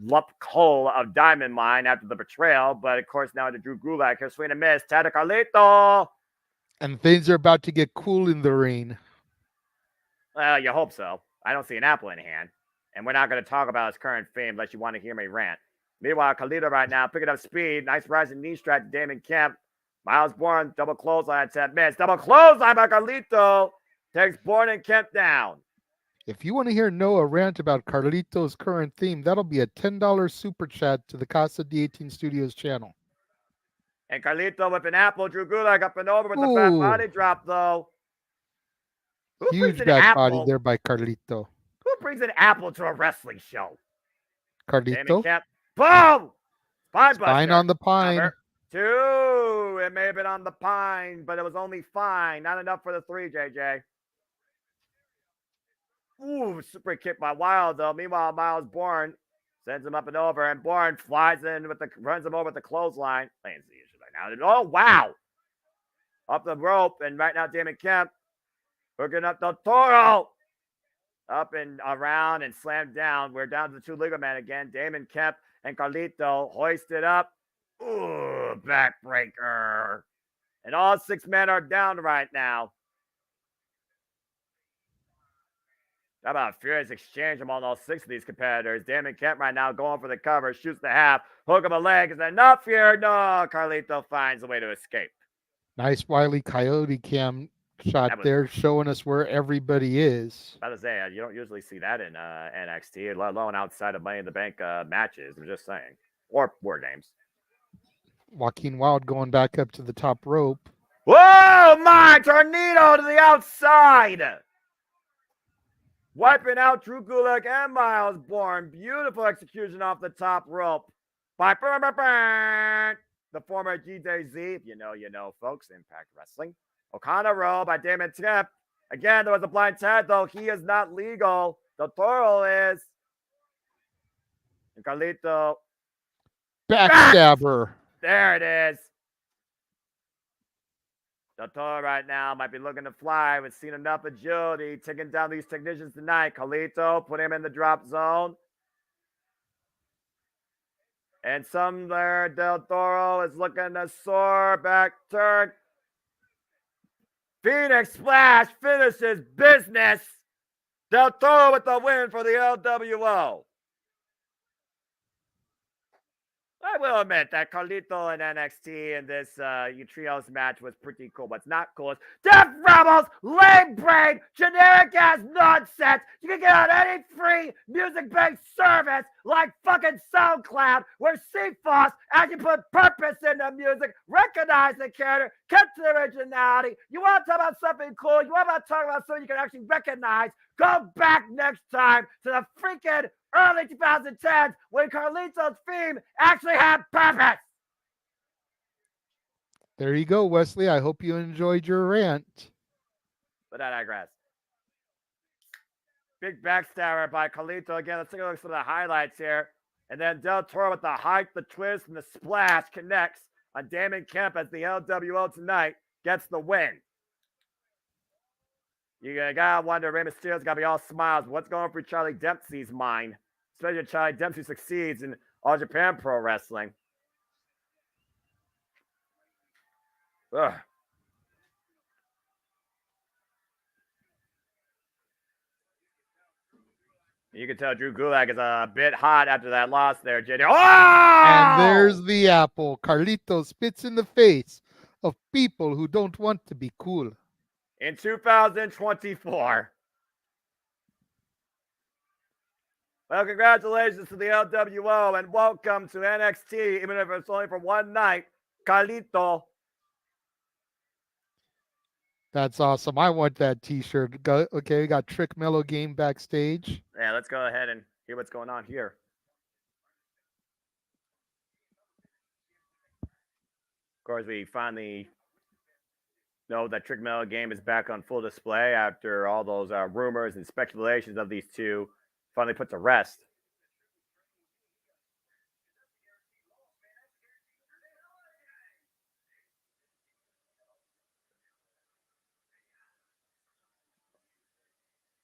lump hole of Diamond Mine after the betrayal. But, of course, now to Drew Gulak here, swing and miss. Tata Carlito. And things are about to get cool in the ring. Well, you hope so. I don't see an apple in hand. And we're not going to talk about his current fame unless you want to hear me rant. Meanwhile, Carlito right now picking up speed. Nice rising knee strike to Damon Kemp. Miles Bourne, double clothesline at miss. Double clothesline by Carlito. Takes Bourne and Kemp down. If you want to hear Noah rant about Carlito's current theme, that'll be a $10 super chat to the Casa D18 Studios channel. And Carlito with an apple. Drew Gulak up and over with the fat body drop, though. Huge back body there by Carlito. Who brings an apple to a wrestling show? Carlito. Boom! Spine on the pine. Number 2. It may have been on the pine, but it was only fine. Not enough for the 3, JJ. Ooh, super kick by Wild, though. Meanwhile, Miles Bourne sends him up and over, and Bourne flies in runs him over with the clothesline. Playing the issue right now. Oh, wow! Up the rope, and right now, Damon Kemp hooking up the Toro. Up and around and slammed down. We're down to the 2 legal men again. Damon Kemp and Carlito hoisted up. Ooh, backbreaker. And all 6 men are down right now. How about a furious exchange among all 6 of these competitors? Damon Kemp right now going for the cover, shoots the half, hook him a leg. Is enough here? No, Carlito finds a way to escape. Nice Wile E. Coyote cam shot there showing us where everybody is. I was about to say, you don't usually see that in NXT, let alone outside of Money in the Bank matches. I'm just saying. Or War Games. Joaquin Wilde going back up to the top rope. Whoa, my tornado to the outside. Wiping out Drew Gulak and Miles Bourne. Beautiful execution off the top rope by the former GJZ. If you know, you know, folks. Impact Wrestling. Okada roll by Damon Tipp. Again, there was a blind tag, though. He is not legal. Del Toro is. And Carlito. Backstabber. There it is. Del Toro right now might be looking to fly. We've seen enough agility taking down these technicians tonight. Carlito put him in the drop zone. And somewhere Del Toro is looking to soar back turn. Phoenix Splash finishes business. Del Toro with the win for the LWO. I will admit that Carlito and NXT in this trios match was pretty cool. What's not cool is Death Rebels, lame brain, generic ass nonsense. You can get on any free music based service like fucking SoundCloud, where CFOS actually put purpose in the music, recognize the character, kept the originality. You want to talk about something cool? You want to talk about something you can actually recognize? Go back next time to the freaking early 2010s when Carlito's theme actually had purpose. There you go, Wesley. I hope you enjoyed your rant. But I digress. Big backstabber by Carlito. Again, let's take a look at some of the highlights here. And then Del Toro with the hike, the twist, and the splash connects on Damon Kemp as the LWO tonight gets the win. You gotta wonder, Rey Mysterio's gotta be all smiles. What's going on for Charlie Dempsey's mind? Especially if Charlie Dempsey succeeds in All Japan Pro Wrestling. Ugh. You can tell Drew Gulak is a bit hot after that loss there, JD. Oh! And there's the apple. Carlito spits in the face of people who don't want to be cool. In 2024. Well, congratulations to the LWO and welcome to NXT, even if it's only for one night. Carlito. That's awesome. I want that t-shirt. Okay, we got Trick Mellow Game backstage. Yeah, let's go ahead and hear what's going on here. Of course, we finally know that Trick Mellow Game is back on full display after all those rumors and speculations of these two finally put to rest.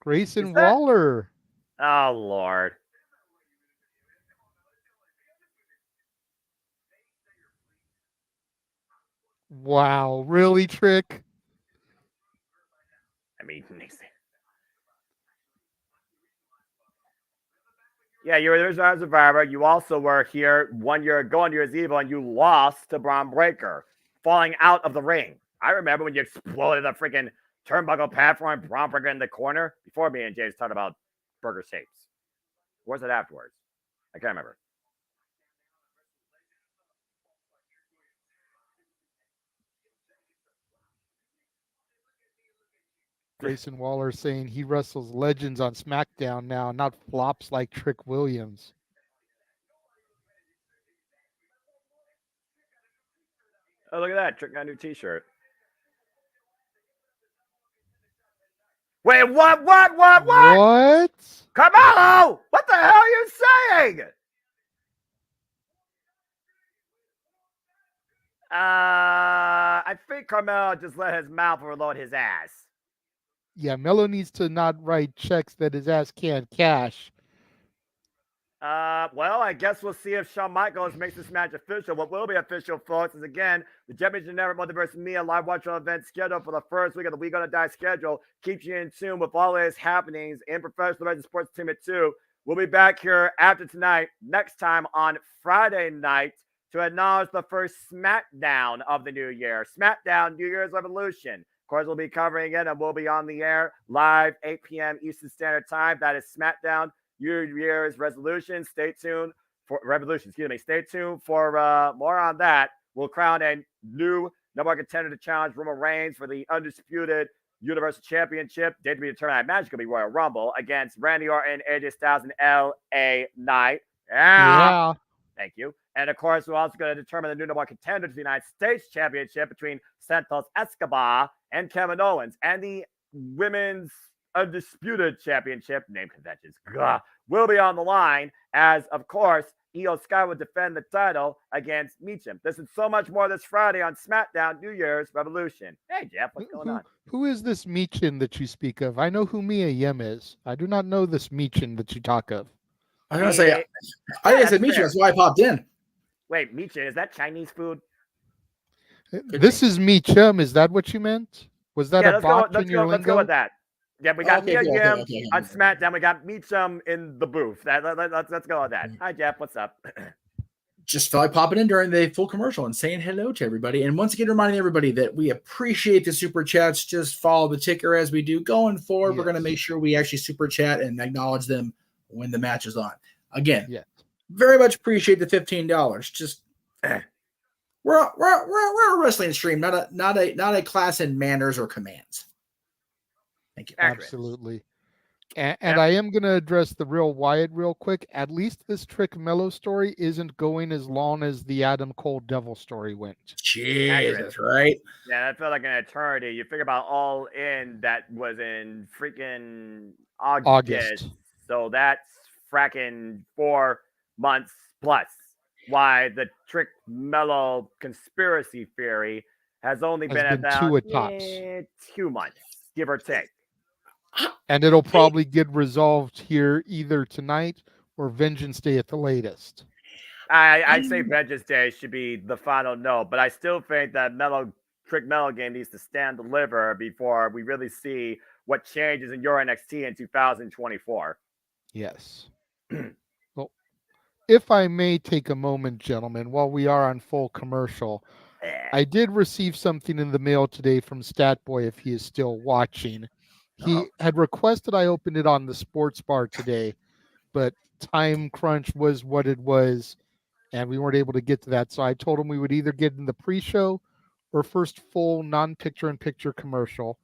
Grayson Waller. Oh, Lord. Wow, really, Trick? I mean, yeah, you were there as a survivor. You also were here 1 year ago on New Year's Eve, and you lost to Braun Breaker, falling out of the ring. I remember when you exploded the freaking turnbuckle platform, Braun Breaker in the corner. Before me and James talked about burger shapes. What was it afterwards? I can't remember. Grayson Waller saying he wrestles legends on SmackDown now, not flops like Trick Williams. Oh, look at that. Trick got a new t-shirt. Wait, what? What? Carmelo! What the hell are you saying? I think Carmelo just let his mouth overload his ass. Yeah, Melo needs to not write checks that his ass can't cash. Well, I guess we'll see if Shawn Michaels makes this match official. What will be official, folks, is again, the JMN Multiverse of Media live watch event scheduled for the first week of the We Gonna Die schedule. Keeps you in tune with all its happenings in professional wrestling sports team at 2. We'll be back here after tonight, next time on Friday night, to acknowledge the first SmackDown of the new year. SmackDown New Year's Revolution. Of course, we'll be covering it, and we'll be on the air live 8 p.m. Eastern Standard Time. That is SmackDown New Year's Resolution. Stay tuned for Revolution. Stay tuned for more on that. We'll crown a new number one contender to challenge Roman Reigns for the undisputed Universal Championship. Date to be determined. I imagine it's going to be Royal Rumble against Randy Orton, AJ Styles, and LA Knight. Yeah. Thank you. And of course, we're also going to determine the new number one contender to the United States Championship between Santos Escobar and Kevin Owens. And the Women's Undisputed Championship, name conventions, will be on the line as, of course, Io Sky will defend the title against Meacham. This and so much more this Friday on SmackDown New Year's Revolution. Hey, Jeff, what's going on? Who is this Meechin that you speak of? I know who Mia Yim is. I do not know this Meechin that you talk of. I was going to say, I said Meechin. That's why I popped in. Wait, Meechin, is that Chinese food? This is Meechum. Is that what you meant? Was that a bot in your lingo? Let's go with that. Yeah, we got Mia Yim on SmackDown. We got Meechum in the booth. Let's go with that. Hi, Jeff. What's up? Just felt like popping in during the full commercial and saying hello to everybody. And once again, reminding everybody that we appreciate the super chats. Just follow the ticker as we do going forward. Yes. We're going to make sure we actually super chat and acknowledge them when the match is on. Again, very much appreciate the $15. Just we're a wrestling stream, not a class in manners or commands. Thank you. Absolutely. And I am going to address the real Wyatt real quick. At least this Trick Mello story isn't going as long as the Adam Cole Devil story went. Jesus, right? Yeah, that felt like an eternity. You figure about All In, that was in freaking August. So that's fracking 4 months plus. Why the Trick Mello conspiracy theory has only been about 2 months, give or take. And it'll probably get resolved here either tonight or Vengeance Day at the latest. I'd say Vengeance Day should be the final note, but I still think that Trick Mello game needs to stand deliver before we really see what changes in your NXT in 2024. Yes. Well, if I may take a moment, gentlemen, while we are on full commercial, I did receive something in the mail today from Statboy, if he is still watching. He had requested I open it on the sports bar today, but time crunch was what it was, and we weren't able to get to that. So I told him we would either get in the pre-show or first full non-picture-in-picture commercial.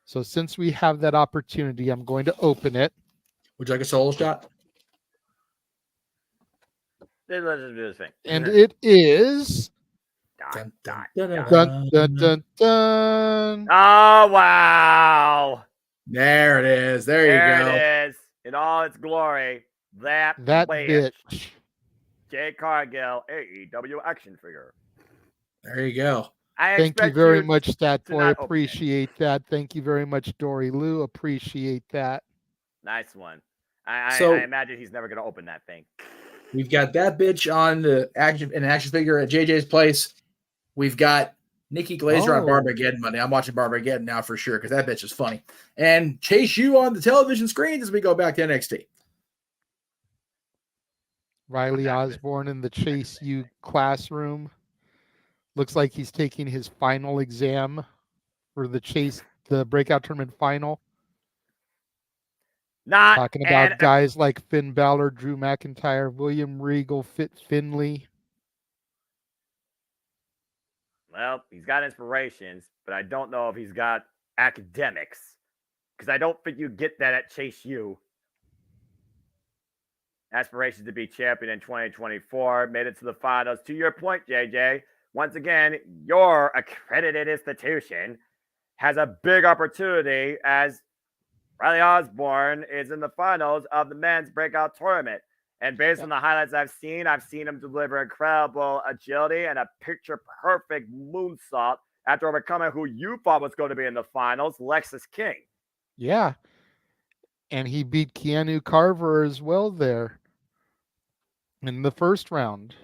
So since we have that opportunity, I'm going to open it. Would you like a solo shot? Let's just do this thing. And it is... Dun, dun, dun, dun, dun. Oh, wow. There it is. There you go. There it is. In all its glory. That bitch. Jade Cargill, AEW action figure. There you go. Thank you very much, Statboy. Appreciate that. Thank you very much, Dory Lou. Appreciate that. Nice one. I imagine he's never going to open that thing. We've got that bitch on the action figure at JJ's place. We've got Nikki Glazer on Barbageddon Monday. I'm watching Barbageddon now for sure because that bitch is funny. And Chase U on the television screens as we go back to NXT. Riley Osborne in the Chase U classroom. Looks like he's taking his final exam for the breakout tournament final. Talking about guys like Finn Balor, Drew McIntyre, William Regal, Fit Finley. Well, he's got inspirations, but I don't know if he's got academics because I don't think you get that at Chase U. Aspirations to be champion in 2024, made it to the finals. To your point, JJ, once again, your accredited institution has a big opportunity as Riley Osborne is in the finals of the men's breakout tournament. And based on the highlights I've seen him deliver incredible agility and a picture-perfect moonsault after overcoming who you thought was going to be in the finals, Lexus King. Yeah. And he beat Keanu Carver as well there in the first round.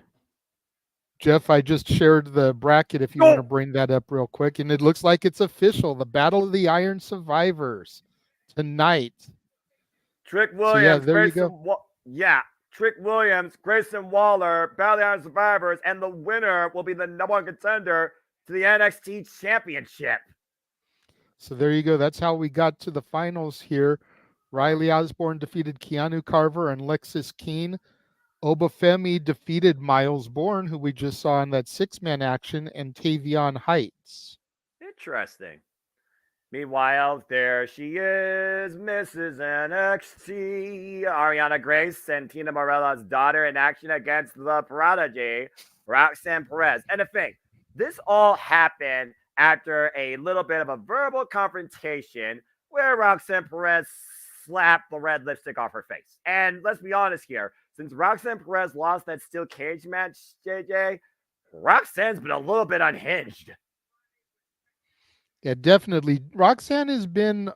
Jeff, I just shared the bracket if you want to bring that up real quick. And it looks like it's official. The Battle of the Iron Survivors tonight. Trick Williams, there you go. Trick Williams, Grayson Waller, Battle of the Iron Survivors, and the winner will be the number one contender to the NXT Championship. So there you go. That's how we got to the finals here. Riley Osborne defeated Keanu Carver and Lexus Keene. Obafemi defeated Miles Bourne, who we just saw in that 6-man action, and Tavion Heights. Interesting. Meanwhile, there she is, Mrs. NXT, Ariana Grace, Santina Morella's daughter, in action against the prodigy, Roxanne Perez. And the thing, this all happened after a little bit of a verbal confrontation where Roxanne Perez slapped the red lipstick off her face. And let's be honest here, since Roxanne Perez lost that steel cage match, JJ, Roxanne's been a little bit unhinged. Yeah, definitely. Roxanne has been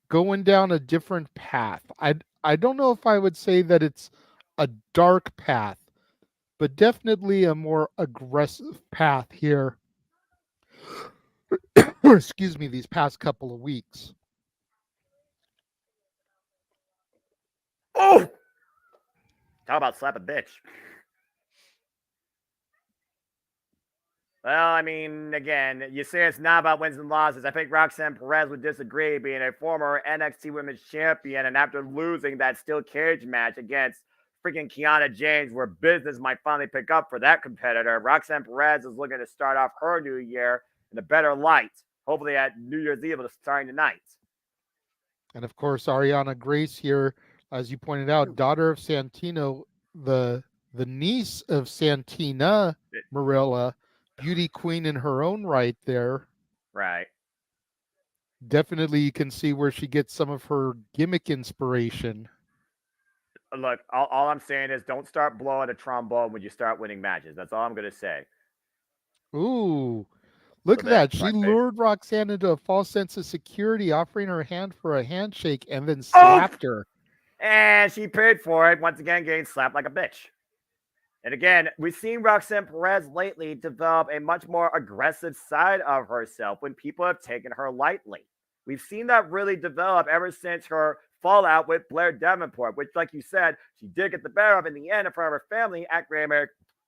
going down a different path. I don't know if I would say that it's a dark path, but definitely a more aggressive path here. Excuse me, these past couple of weeks. Oh! Talk about slap a bitch. Well, I mean, again, you say it's not about wins and losses. I think Roxanne Perez would disagree, being a former NXT Women's Champion, and after losing that steel cage match against freaking Kiana James, where business might finally pick up for that competitor, Roxanne Perez is looking to start off her new year in a better light. Hopefully at New Year's Eve, starting tonight. And of course, Ariana Grace here, as you pointed out, daughter of Santino, the niece of Santina Marella, beauty queen in her own right there. Right. Definitely you can see where she gets some of her gimmick inspiration. Look, all I'm saying is don't start blowing a trombone when you start winning matches. That's all I'm going to say. Ooh, look at that. She lured Roxanne into a false sense of security, offering her hand for a handshake, and then slapped her. And she paid for it, once again getting slapped like a bitch. And again, we've seen Roxanne Perez lately develop a much more aggressive side of herself when people have taken her lightly. We've seen that really develop ever since her fallout with Blair Davenport, which, like you said, she did get the better of in the end in front of her family at Great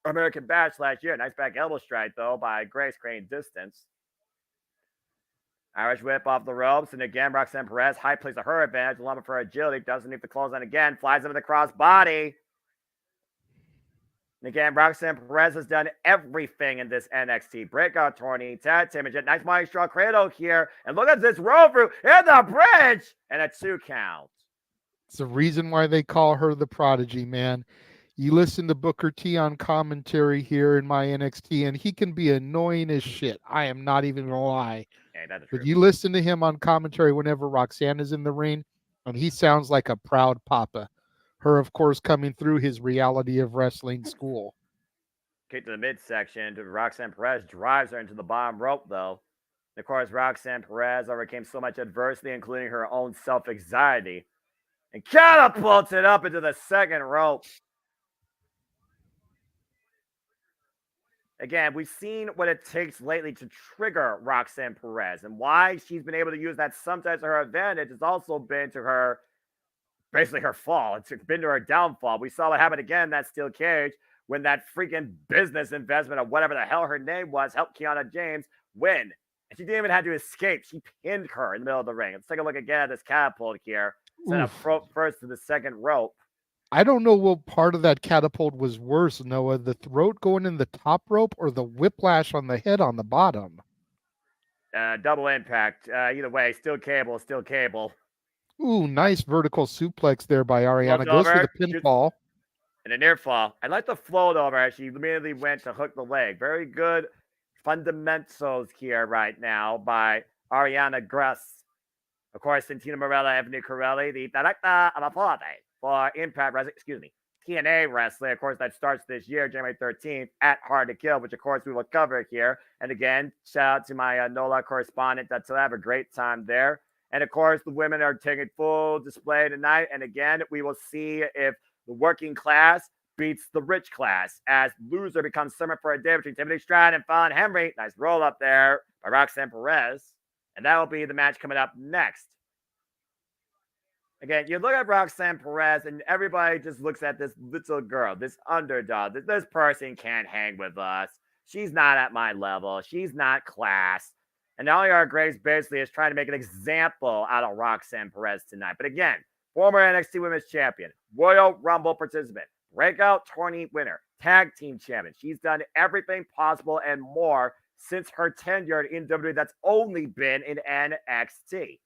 American Bash last year. Nice back elbow strike, though, by Grace creating distance. Irish whip off the ropes, and again, Roxanne Perez, high place of her advantage, along with her agility, doesn't need the clothesline again, flies into the cross body. And again, Roxanne Perez has done everything in this NXT breakout tourney. Tag team, nice Money Straw Cradle here. And look at this roll through in the bridge. And a 2 count. It's the reason why they call her the prodigy, man. You listen to Booker T on commentary here in my NXT, and he can be annoying as shit. I am not even going to lie. Hey, that's but true. You listen to him on commentary whenever Roxanne is in the ring, and he sounds like a proud papa. Her, of course, coming through his reality of wrestling school. Kick to the midsection. Roxanne Perez drives her into the bottom rope, though. And of course, Roxanne Perez overcame so much adversity, including her own self-anxiety, and catapulted up into the second rope. Again, we've seen what it takes lately to trigger Roxanne Perez, and why she's been able to use that sometimes to her advantage has also been to her, basically her fall. It's been to her downfall. We saw what happened again in that steel cage when that freaking business investment of whatever the hell her name was helped Kiana James win. And she didn't even have to escape. She pinned her in the middle of the ring. Let's take a look again at this catapult here. Sent up first to the second rope. I don't know what part of that catapult was worse, Noah, the throat going in the top rope or the whiplash on the head on the bottom. Double impact. Either way, still cable. Ooh, nice vertical suplex there by Ariana. Goes for the pinfall. And a near fall. I like the float over. She immediately went to hook the leg. Very good fundamentals here right now by Ariana Grace. Of course, Santina Marella, Ebony Corelli, the director of Applaud for Impact Wrestling, TNA Wrestling. Of course, that starts this year, January 13th, at Hard to Kill, which, of course, we will cover here. And again, shout out to my NOLA correspondent. That's to have a great time there. And, of course, the women are taking full display tonight. And, again, we will see if the working class beats the rich class as loser becomes summer for a day between Timothy Stratton and Fallon Henry. Nice roll up there by Roxanne Perez. And that will be the match coming up next. Again, you look at Roxanne Perez and everybody just looks at this little girl, this underdog. This person can't hang with us. She's not at my level. She's not class. And Ariana Grace basically is trying to make an example out of Roxanne Perez tonight. But again, former NXT Women's Champion, Royal Rumble participant, breakout tourney winner, tag team champion. She's done everything possible and more since her tenure in WWE that's only been in NXT.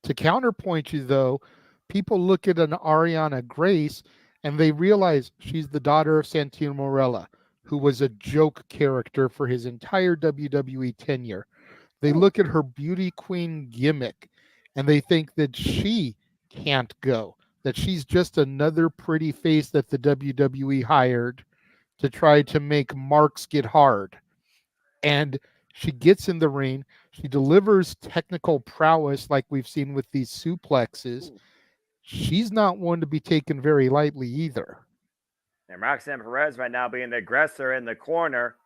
To counterpoint you, though, people look at an Ariana Grace and they realize she's the daughter of Santino Marella, who was a joke character for his entire WWE tenure. They look at her beauty queen gimmick and they think that she can't go, that she's just another pretty face that the WWE hired to try to make marks get hard. And she gets in the ring. She delivers technical prowess like we've seen with these suplexes. She's not one to be taken very lightly either. And Roxanne Perez right now being the aggressor in the corner.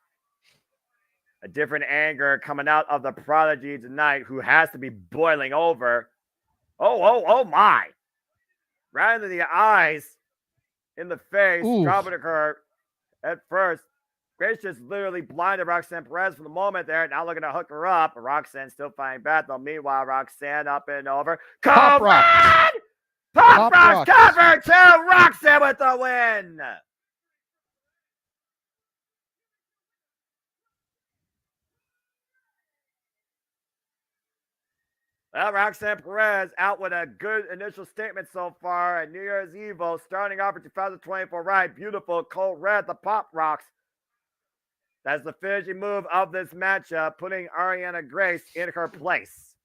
A different anger coming out of the Prodigy tonight, who has to be boiling over. Oh my. Right into the eyes, in the face, dropping her at first. Grace just literally blinded Roxanne Perez for the moment there. Now looking to hook her up. Roxanne still fighting back, though. Meanwhile, Roxanne up and over. Pop Rock! Pop Rock cover to Roxanne with the win! Well, Roxanne Perez out with a good initial statement so far at New Year's Evil, starting off for 2024 right. Beautiful, cold red, the Pop Rocks. That's the finishing move of this matchup, putting Ariana Grace in her place.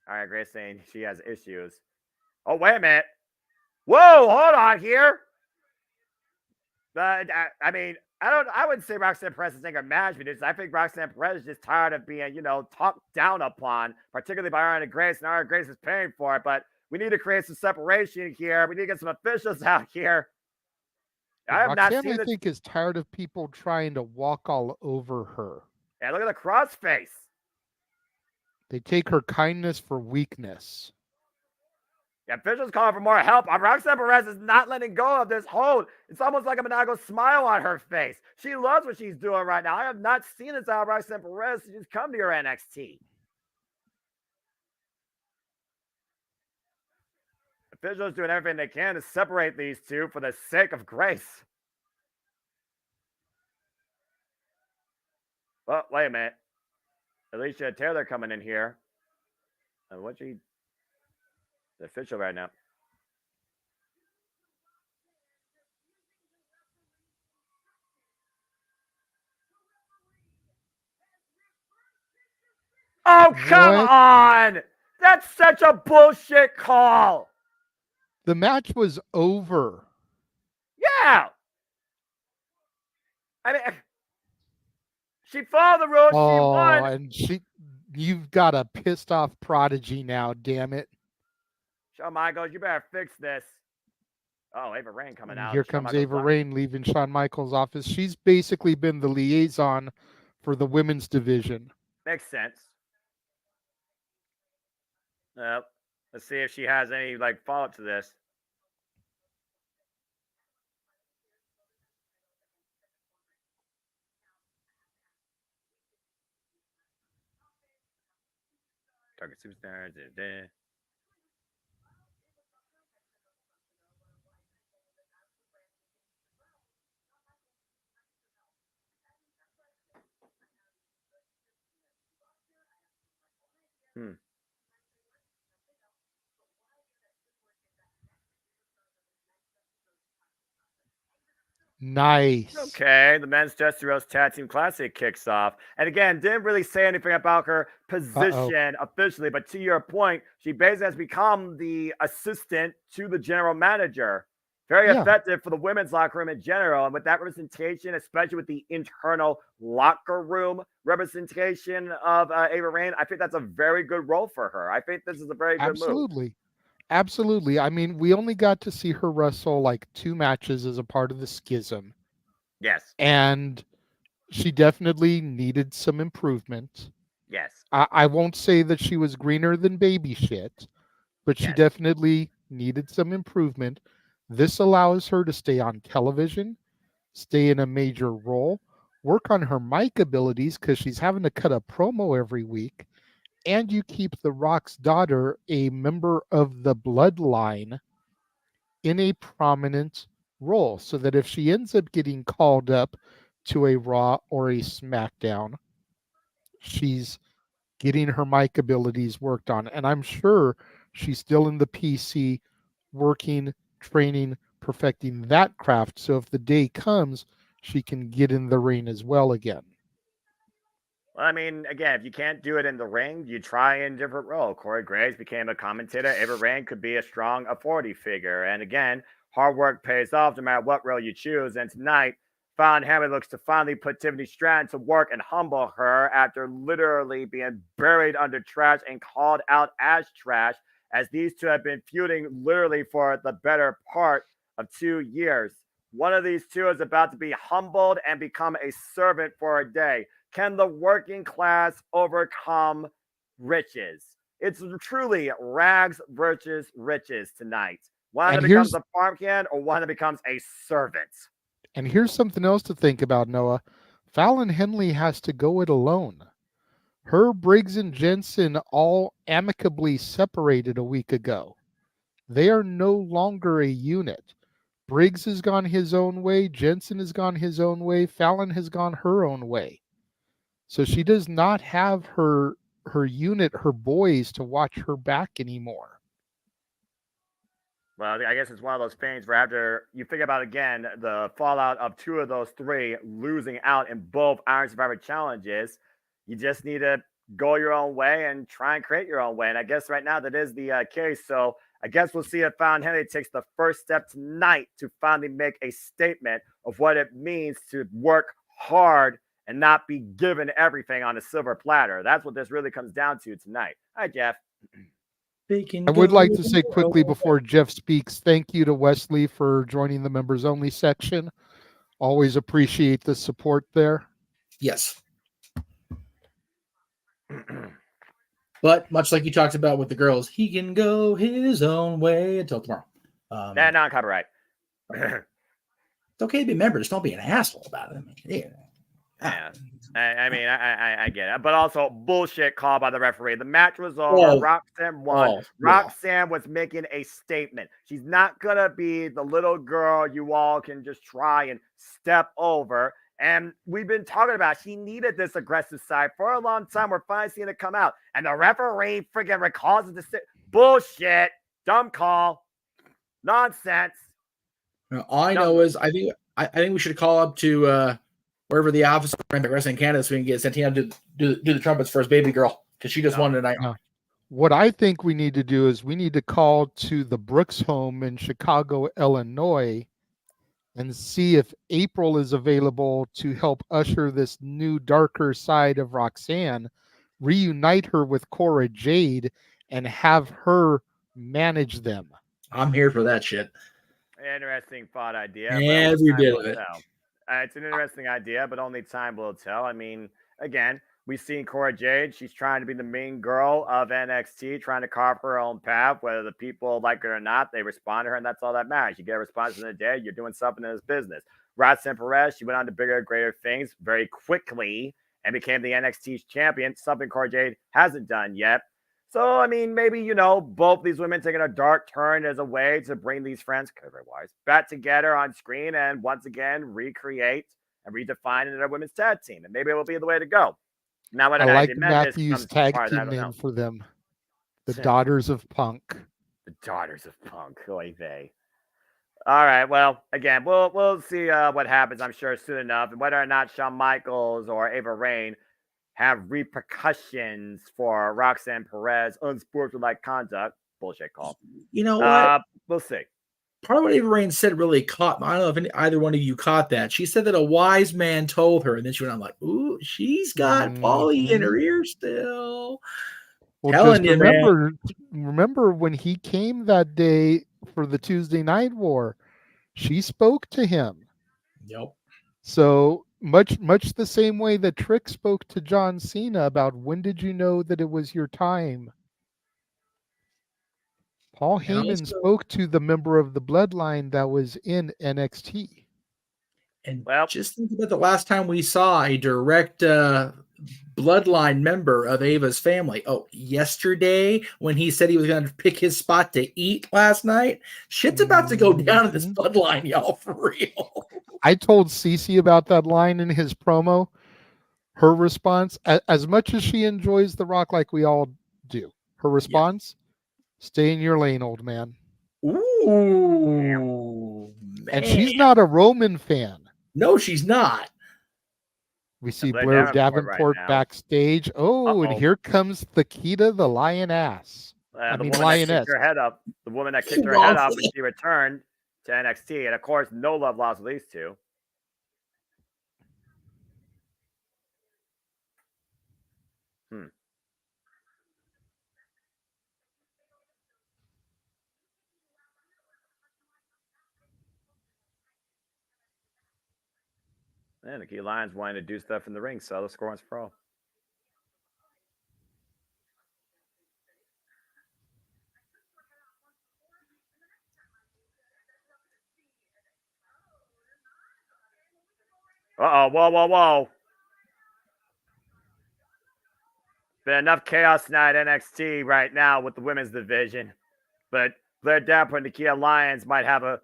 Ariana Grace saying she has issues. Oh, wait a minute. Whoa, hold on here. I wouldn't say Roxanne Perez is anger management. I think Roxanne Perez is just tired of being, talked down upon, particularly by Ariana Grace, and Ariana Grace is paying for it. But we need to create some separation here. We need to get some officials out here. Roxanne, I think, is tired of people trying to walk all over her. Yeah, look at the crossface. They take her kindness for weakness. Yeah, officials calling for more help. Roxanne Perez is not letting go of this hold. It's almost like a maniacal smile on her face. She loves what she's doing right now. I have not seen this out of Roxanne Perez since she's come to your NXT. Officials doing everything they can to separate these two for the sake of Grace. Well, wait a minute. Alicia Taylor coming in here. And the official right now. Oh, come on! That's such a bullshit call! The match was over. Yeah! I mean, she followed the rules, she won. And you've got a pissed off Prodigy now, damn it. Shawn Michaels, you better fix this. Oh, Ava Raine coming out. Here comes Ava Raine leaving Shawn Michaels' office. She's basically been the liaison for the women's division. Makes sense. Let's see if she has any follow-up to this. Target Superstar. Nice. Okay, the Men's Dusty Rose Tag Team Classic kicks off. And again, didn't really say anything about her position officially, but to your point, she basically has become the assistant to the general manager. Very effective for the women's locker room in general. And with that representation, especially with the internal locker room representation of Ava Raine, I think that's a very good role for her. I think this is a very good move. Absolutely. I mean, we only got to see her wrestle 2 matches as a part of the schism. Yes. And she definitely needed some improvement. Yes. I won't say that she was greener than baby shit, but she definitely needed some improvement. This allows her to stay on television, stay in a major role, work on her mic abilities because she's having to cut a promo every week. And you keep The Rock's daughter, a member of the bloodline, in a prominent role, so that if she ends up getting called up to a Raw or a SmackDown, she's getting her mic abilities worked on. And I'm sure she's still in the PC working, training, perfecting that craft. So if the day comes, she can get in the ring as well again. Well, I mean, again, if you can't do it in the ring, you try in a different role. Corey Graves became a commentator. Ava Rain could be a strong authority figure. And again, hard work pays off no matter what role you choose. And tonight, Fallon Henley looks to finally put Tiffany Stratton to work and humble her after literally being buried under trash and called out as trash, as these two have been feuding literally for the better part of 2 years. One of these two is about to be humbled and become a servant for a day. Can the working class overcome riches? It's truly rags versus riches tonight. One that becomes a farm hand or one that becomes a servant. And here's something else to think about, Noah. Fallon Henley has to go it alone. Her, Briggs, and Jensen all amicably separated a week ago. They are no longer a unit. Briggs has gone his own way. Jensen has gone his own way. Fallon has gone her own way. So she does not have her unit, her boys, to watch her back anymore. Well, I guess it's one of those things where after you think about, again, the fallout of 2 of those 3 losing out in both Iron Survivor challenges, you just need to go your own way and try and create your own way. And I guess right now that is the case. So I guess we'll see if Fallon Henley takes the first step tonight to finally make a statement of what it means to work hard and not be given everything on a silver platter. That's what this really comes down to tonight. Hi, Jeff. I would like to say quickly before Jeff speaks, thank you to Wesley for joining the members only section. Always appreciate the support there. Yes. But much like you talked about with the girls, he can go his own way until tomorrow. Non-copyright. It's okay to be members. Don't be an asshole about it. Yeah. I mean, I get it. But also, bullshit call by the referee. The match was over. Roxanne won. Roxanne was making a statement. She's not going to be the little girl you all can just try and step over. And we've been talking about she needed this aggressive side for a long time. We're finally seeing it come out. And the referee freaking recalls it to bullshit. Dumb call. Nonsense. All I know is I think we should call up to wherever the office is in Wrestling Canada so we can get Santina to do the trumpets for his baby girl because she just won tonight. What I think we need to do is we need to call to the Brooks home in Chicago, Illinois, and see if April is available to help usher this new darker side of Roxanne, reunite her with Cora Jade, and have her manage them. I'm here for that shit. Interesting thought idea. Every bit of it. It's an interesting idea, but only time will tell. I mean, again, we've seen Cora Jade. She's trying to be the main girl of NXT, trying to carve her own path. Whether the people like it or not, they respond to her, and that's all that matters. You get a response in the day, you're doing something in this business. Roxanne Perez, she went on to bigger and greater things very quickly and became the NXT champion, something Cora Jade hasn't done yet. So, I mean, maybe, both these women taking a dark turn as a way to bring these friends, career-wise, back together on screen and once again recreate and redefine another women's tag team. And maybe it will be the way to go. Now, I like Matthew's tag team name for them. The Daughters of Punk. The Daughters of Punk. Oy vey. All right. Well, again, we'll see what happens, I'm sure, soon enough. And whether or not Shawn Michaels or Ava Rain have repercussions for Roxanne Perez, unsportsmanlike conduct. Bullshit call. You know what? We'll see. Part of what Ava Rain said really caught me. I don't know if either one of you caught that. She said that a wise man told her, and then she went on like, ooh, she's got Paulie in her ear still. Well, just remember when he came that day for the Tuesday Night War, she spoke to him. Yep. So much the same way that Trick spoke to John Cena about when did you know that it was your time. Paul Heyman spoke to the member of the bloodline that was in NXT. And just think about the last time we saw a direct bloodline member of Ava's family. Oh, yesterday when he said he was going to pick his spot to eat last night, shit's about to go down in this bloodline, y'all, for real. I told Cece about that line in his promo. Her response, as much as she enjoys The Rock like we all do, her response, stay in your lane, old man. Ooh, man. And she's not a Roman fan. No, she's not. We see Blair Davenport backstage. Oh, and here comes Thakita the Lioness. The woman that kicked her head up. The woman that kicked her head up when she returned to NXT. And, of course, no love lost with these two. And the key Lions wanting to do stuff in the ring, so the score once for all. Whoa. Been enough chaos tonight at NXT right now with the women's division. But Blair Davenport and the Kia Lions might have a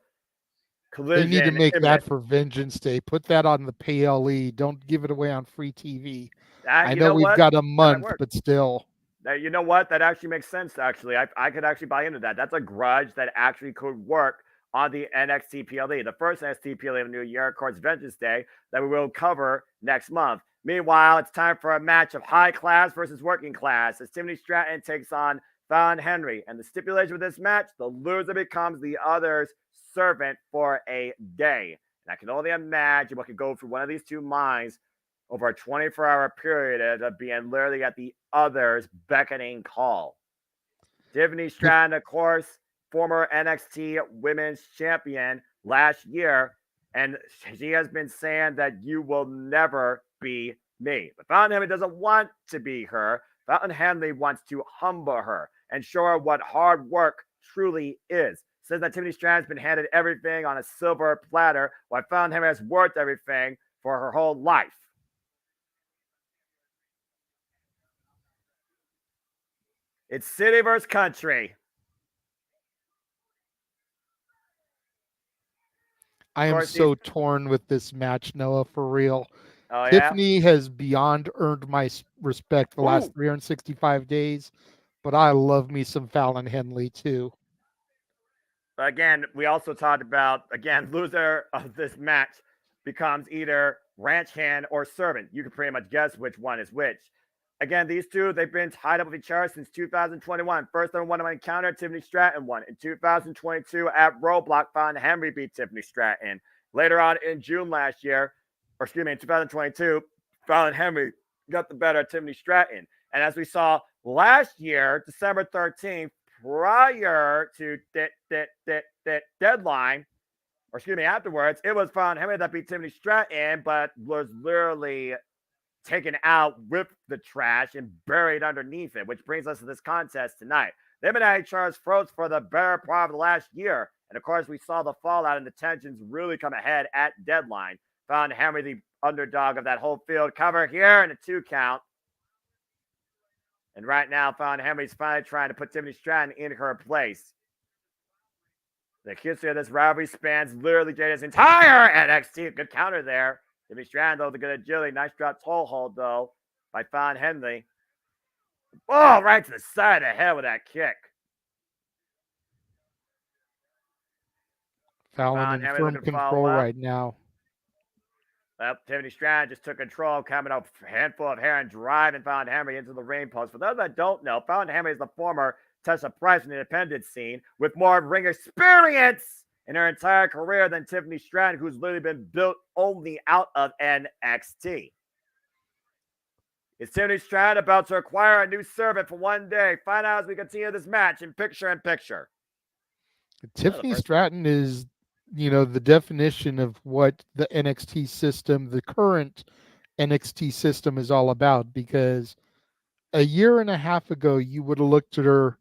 collision. They need to make that for Vengeance Day. Put that on the PLE. Don't give it away on free TV. I know we've got a month, but still. You know what? That actually makes sense, actually. I could actually buy into that. That's a grudge that actually could work on the NXT PLE. The first NXT PLE of the new year, of course, Vengeance Day, that we will cover next month. Meanwhile, it's time for a match of high class versus working class as Tiffany Stratton takes on Fallon Henry. And the stipulation with this match, the loser becomes the other's servant for a day. And I can only imagine what could go through one of these two minds over a 24-hour period of being literally at the other's beckoning call. Tiffany Stratton, of course, former NXT Women's Champion last year, and she has been saying that you will never be me. But Fallon Henry doesn't want to be her. Fallon Henry wants to humble her and show her what hard work truly is. Says that Tiffany Stratton's been handed everything on a silver platter, while Fallon Henry has worked everything for her whole life. It's city versus country. I am so torn with this match, Noah, for real. Oh, Tiffany has beyond earned my respect the last 365 days, but I love me some Fallon Henley too. Again, we also talked about, loser of this match becomes either ranch hand or servant. You can pretty much guess which one is which. Again, these two, they've been tied up with each other since 2021. First time one encounter, Tiffany Stratton won. In 2022, at Roadblock, Fallon Henry beat Tiffany Stratton. Later on in June last year, in 2022, Fallon Henry got the better of Tiffany Stratton. And as we saw last year, December 13th, prior to deadline, afterwards, it was Fallon Henry that beat Tiffany Stratton, but was literally taken out with the trash and buried underneath it, which brings us to this contest tonight. They've been at each other's throats for the better part of the last year. And of course, we saw the fallout and the tensions really come ahead at deadline. Fallon Henry, the underdog of that whole field, cover here and a 2 count. And right now, Fallon Henry's finally trying to put Tiffany Stratton in her place. The history of this rivalry spans literally Jada's entire NXT. Good counter there. Tiffany Stratton, though, the good agility. Nice drop toe hold, though, by Fallon Henry. Oh, right to the side of the head with that kick. Fallon in firm control right now. Well, Tiffany Stratton just took control, coming up a handful of hair and driving Fallon Henry into the ring post. For those that don't know, Fallon Henry is the former Tessa Price in the independent scene with more ring experience in her entire career than Tiffany Stratton, who's literally been built only out of NXT. Is Tiffany Stratton about to acquire a new servant for one day? Find out as we continue this match in picture-in-picture. Tiffany Stratton is, the definition of what the NXT system, the current NXT system is all about, because a year and a half ago, you would have looked at her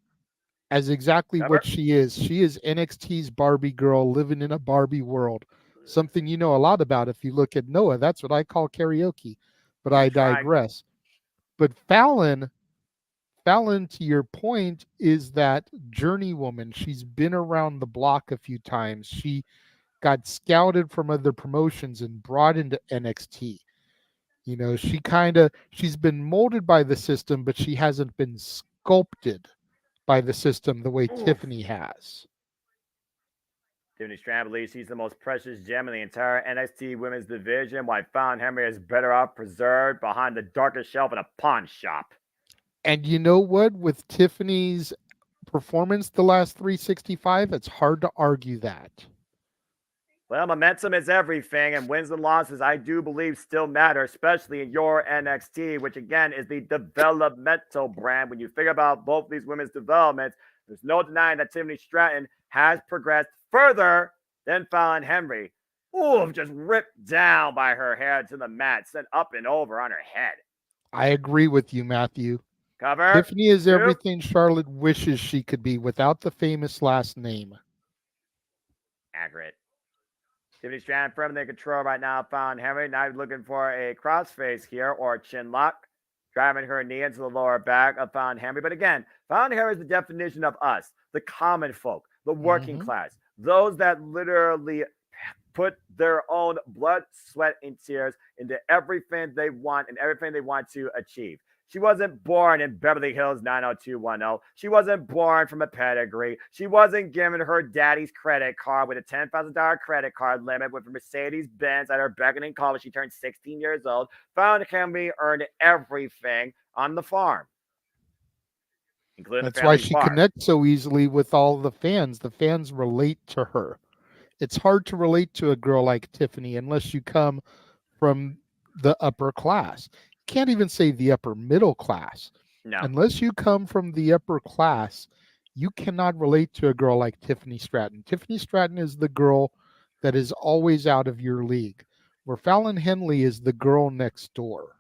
as exactly what she is. She is NXT's Barbie girl living in a Barbie world. Something you know a lot about if you look at Noah. That's what I call karaoke, but I digress. But Fallon, to your point, is that journeywoman. She's been around the block a few times. She got scouted from other promotions and brought into NXT. You know, she's been molded by the system, but she hasn't been sculpted by the system the way Tiffany has. Tiffany Stratton believes she's the most precious gem in the entire NXT women's division, while Fallon Henry is better off preserved behind the darkest shelf in a pawn shop. And you know what? With Tiffany's performance the last 365, it's hard to argue that. Well, momentum is everything, and wins and losses, I do believe, still matter, especially in your NXT, which again is the developmental brand. When you figure about both these women's developments, there's no denying that Tiffany Stratton has progressed further than Fallon Henry. Ooh, just ripped down by her hair to the mat, sent up and over on her head. I agree with you, Matthew. Cover. Tiffany is everything Charlotte wishes she could be without the famous last name. Accurate. Tiffany Stratton firmly in control right now. Fallon Henry now looking for a crossface here or a chin lock, driving her knee into the lower back of Fallon Henry. But again, Fallon Henry is the definition of us, the common folk, the working class, those that literally put their own blood, sweat, and tears into everything they want and everything they want to achieve. She wasn't born in Beverly Hills 90210. She wasn't born from a pedigree. She wasn't given her daddy's credit card with a $10,000 credit card limit with a Mercedes-Benz at her beckoning call when she turned 16 years old. Fallon Henry earned everything on the farm, including That's why she connects so easily with all the fans. The fans relate to her. It's hard to relate to a girl like Tiffany unless you come from the upper class. Can't even say the upper middle class. No. Unless you come from the upper class, you cannot relate to a girl like Tiffany Stratton. Tiffany Stratton is the girl that is always out of your league, where Fallon Henley is the girl next door.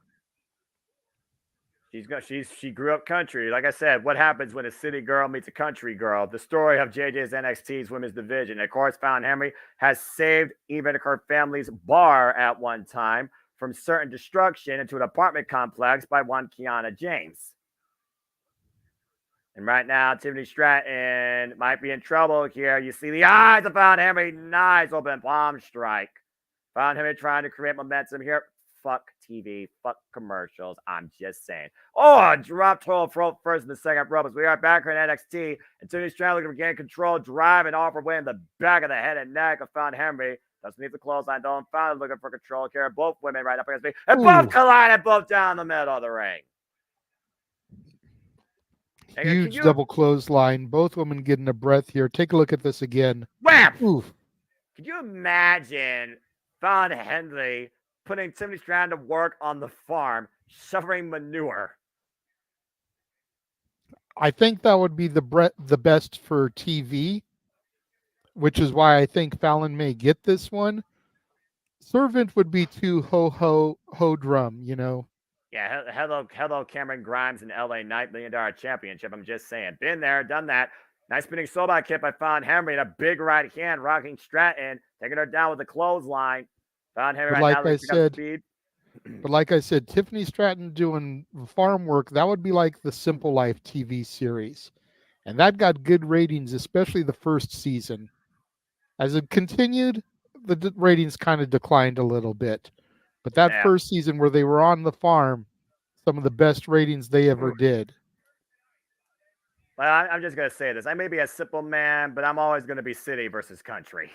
She grew up country. Like I said, what happens when a city girl meets a country girl? The story of JJ's NXT's women's division. Of course, Fallon Henry has saved even her family's bar at one time from certain destruction into an apartment complex by one Kiana James. And right now, Tiffany Stratton might be in trouble here. You see the eyes of Fallon Henry. Nice open palm strike. Fallon Henry trying to create momentum here. Fuck TV. Fuck commercials. I'm just saying. Oh, dropped her first in the second rope as we are back here in NXT. And Tiffany Stratton looking to regain control, drive, and offer way in the back of the head and neck of Fallon Henry. Doesn't need the clothesline, though. Fallon looking for control here. Both women right up against me. And both collide and both down the middle of the ring. Huge double clothesline. Both women getting a breath here. Take a look at this again. Wham! Oof. Could you imagine Fallon Henry putting Tiffany Stratton to work on the farm, shoveling manure? I think that would be the best for TV, which is why I think Fallon may get this one. Servant would be too ho drum, you know. Yeah, hello, Cameron Grimes and LA Knight $1 Million Championship. I'm just saying. Been there, done that. Nice spinning soulback kick by Fallon Henry and a big right hand rocking Stratton, taking her down with a clothesline. Fallon Henry but like I said, Tiffany Stratton doing farm work, that would be like the Simple Life TV series. And that got good ratings, especially the first season. As it continued, the ratings kind of declined a little bit. But that first season where they were on the farm, some of the best ratings they ever did. Well, I'm just going to say this. I may be a simple man, but I'm always going to be city versus country.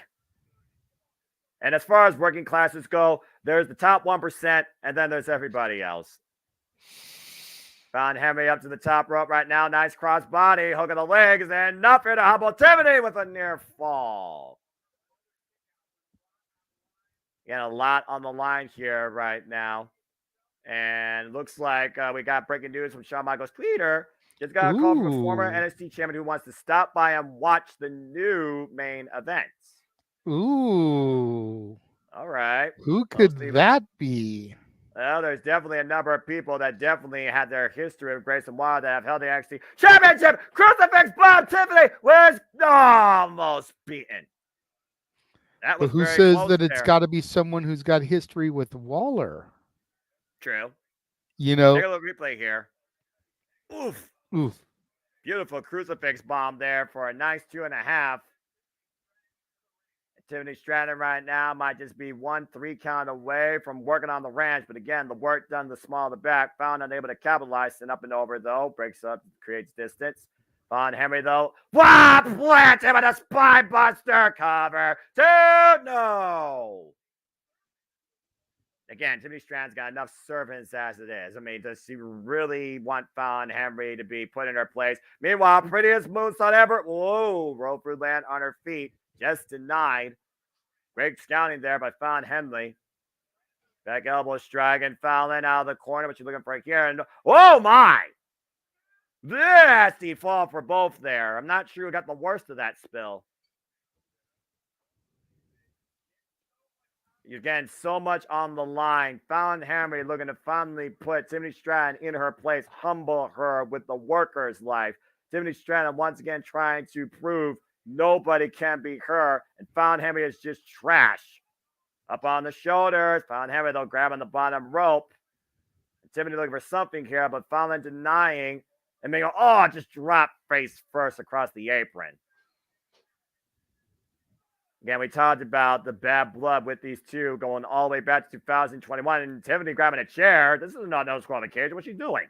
And as far as working classes go, there's the top 1%, and then there's everybody else. Fallon Henry up to the top rope right now. Nice cross body, hook of the legs, and not fair to humble Tiffany with a near fall. Again, a lot on the line here right now. And looks like we got breaking news from Shawn Michaels' Twitter. Just got a call from a former NXT champion who wants to stop by and watch the new main event. Ooh. All right. Who could that be? Well, there's definitely a number of people that definitely had their history of Grayson Waller that have held the NXT Championship. Crucifix Bob Tiffany was almost beaten. That was who says that it's got to be someone who's got history with Waller? True. You know, take a little replay here. Oof. Beautiful crucifix bomb there for a nice 2.5. Tiffany Stratton right now might just be 1-3 count away from working on the ranch. But again, the work done the small of the back. Found unable to capitalize. And up and over, though. Breaks up, creates distance. Von Henry, though. Whop! Plant him with a spine buster. Cover. 2. No. Again, Tiffany Stratton's got enough servants as it is. I mean, does she really want Fallon Henry to be put in her place? Meanwhile, prettiest moonsault ever. Whoa, roll through land on her feet. Just denied. Great scouting there by Fallon Henry. Back elbow strike and Fallon out of the corner, but she's looking for here. And oh my! Nasty fall for both there. I'm not sure who got the worst of that spill. Again, so much on the line. Fallon Henry looking to finally put Tiffany Stratton in her place, humble her with the worker's life. Tiffany Stratton once again trying to prove nobody can beat her, and Fallon Henry is just trash. Up on the shoulders. Fallon Henry, though, grabbing the bottom rope. And Tiffany looking for something here, but Fallon denying. And they go, oh, just drop face first across the apron. Again, we talked about the bad blood with these two going all the way back to 2021. And Tiffany grabbing a chair. This is not no disqualification. What's she doing?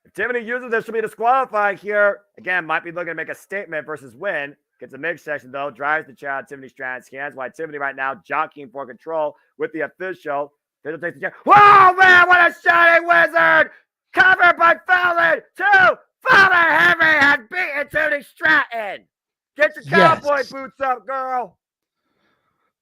If Tiffany uses this, she'll be disqualified here. Again, might be looking to make a statement versus win. Gets a midsection, though. Drives the chair out of Tiffany Stratton's hands. While Tiffany right now jockeying for control with the official. Official takes the chair. Oh, man, what a shining wizard! Covered by Fallon. 2. Fallon Henry has beaten Tiffany Stratton. Get your cowboy boots up, girl.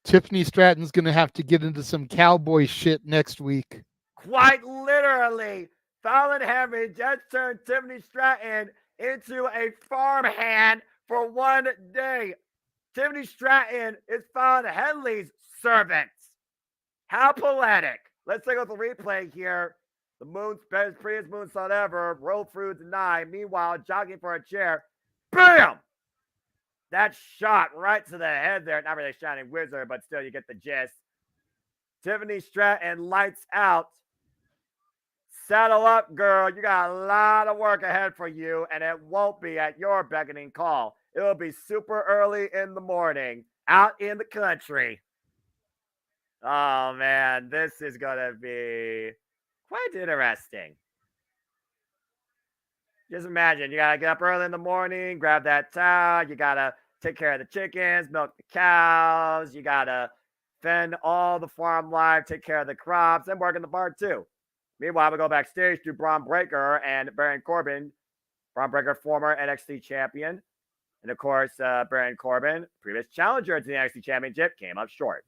Tiffany Stratton's going to have to get into some cowboy shit next week. Quite literally. Fallon Henry just turned Tiffany Stratton into a farmhand for one day. Tiffany Stratton is Fallon Henley's servant. How poetic. Let's take a look at the replay here. The prettiest moonsault ever. Roll through denied. Meanwhile, jogging for a chair. Bam! That shot right to the head there. Not really shining wizard, but still you get the gist. Tiffany Stratton lights out. Saddle up, girl. You got a lot of work ahead for you, and it won't be at your beckoning call. It will be super early in the morning out in the country. Oh, man, this is going to be quite interesting. Just imagine, you got to get up early in the morning, grab that towel. You got to take care of the chickens, milk the cows. You got to fend all the farm life, take care of the crops, and work in the barn, too. Meanwhile, we go backstage to Braun Breaker and Baron Corbin. Braun Breaker, former NXT champion. And, of course, Baron Corbin, previous challenger to the NXT championship, came up short.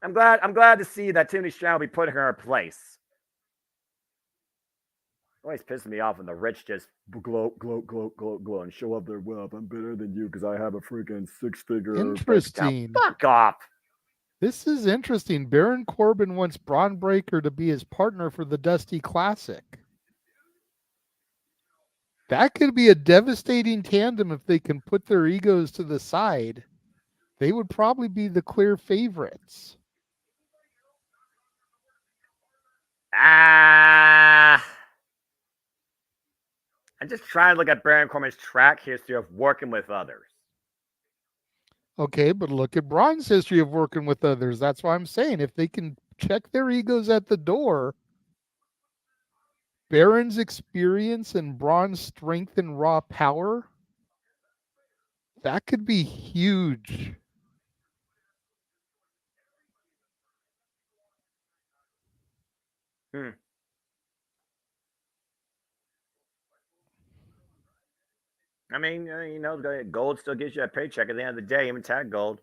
I'm glad to see that Tiffany Stratton will be putting her in her place. Always pisses me off when the rich just gloat, and show up their wealth. I'm better than you because I have a freaking 6-figure. Interesting. Fuck off. This is interesting. Baron Corbin wants Braun Breaker to be his partner for the Dusty Classic. That could be a devastating tandem if they can put their egos to the side. They would probably be the clear favorites. I'm just trying to look at Baron Corbin's track history of working with others. Okay, but look at Braun's history of working with others. That's why I'm saying if they can check their egos at the door, Baron's experience and Braun's strength and raw power, that could be huge. I mean, gold still gives you a paycheck at the end of the day, even tag gold.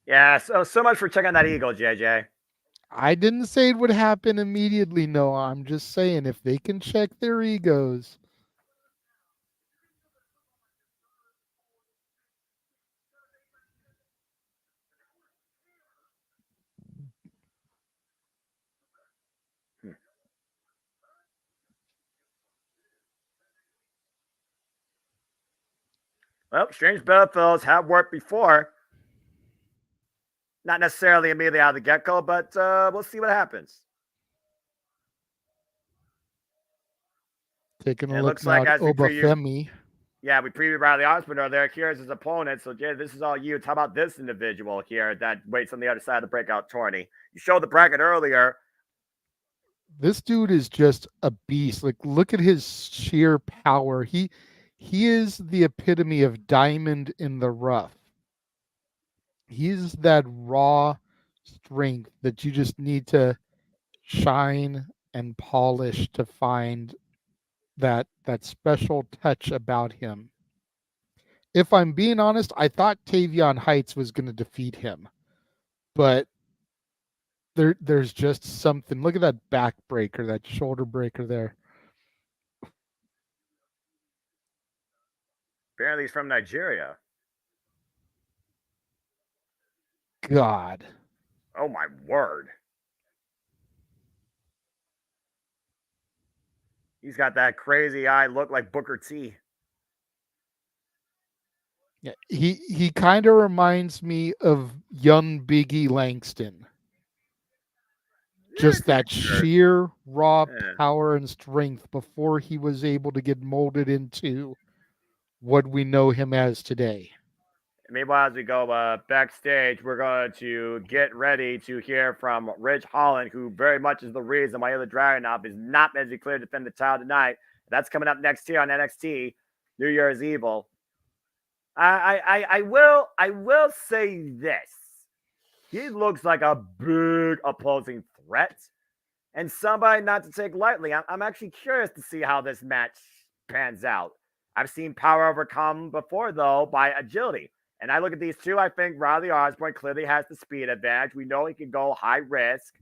Yeah, so much for checking that eagle, JJ. I didn't say it would happen immediately, Noah. I'm just saying if they can check their egos. Well, strange bedfellows have worked before. Not necessarily immediately out of the get-go, but we'll see what happens. Taking a It look looks now like at as we preview, Obafemi. yeah, we previewed Riley Osborne there. Here's his opponent. So, Jay, this is all you. How about this individual here that waits on the other side of the breakout tourney? You showed the bracket earlier. This dude is just a beast. Like, look at his sheer power. He is the epitome of diamond in the rough. He's that raw strength that you just need to shine and polish to find that special touch about him. If I'm being honest, I thought Tavion Heights was going to defeat him, but there's just something. Look at that back breaker, that shoulder breaker there. Apparently, he's from Nigeria. God. Oh, my word. He's got that crazy eye look like Booker T. Yeah, he kind of reminds me of young Biggie Langston. Just that sheer raw power and strength before he was able to get molded into what we know him as today. Meanwhile, as we go backstage, we're going to get ready to hear from Ridge Holland, who very much is the reason why the Dragon is not medically cleared to defend the title tonight. That's coming up next here on NXT New Year's Evil. I will say this. He looks like a big opposing threat and somebody not to take lightly. I'm actually curious to see how this match pans out. I've seen power overcome before, though, by agility. And I look at these two, I think Riley Osborne clearly has the speed advantage. We know he can go high risk.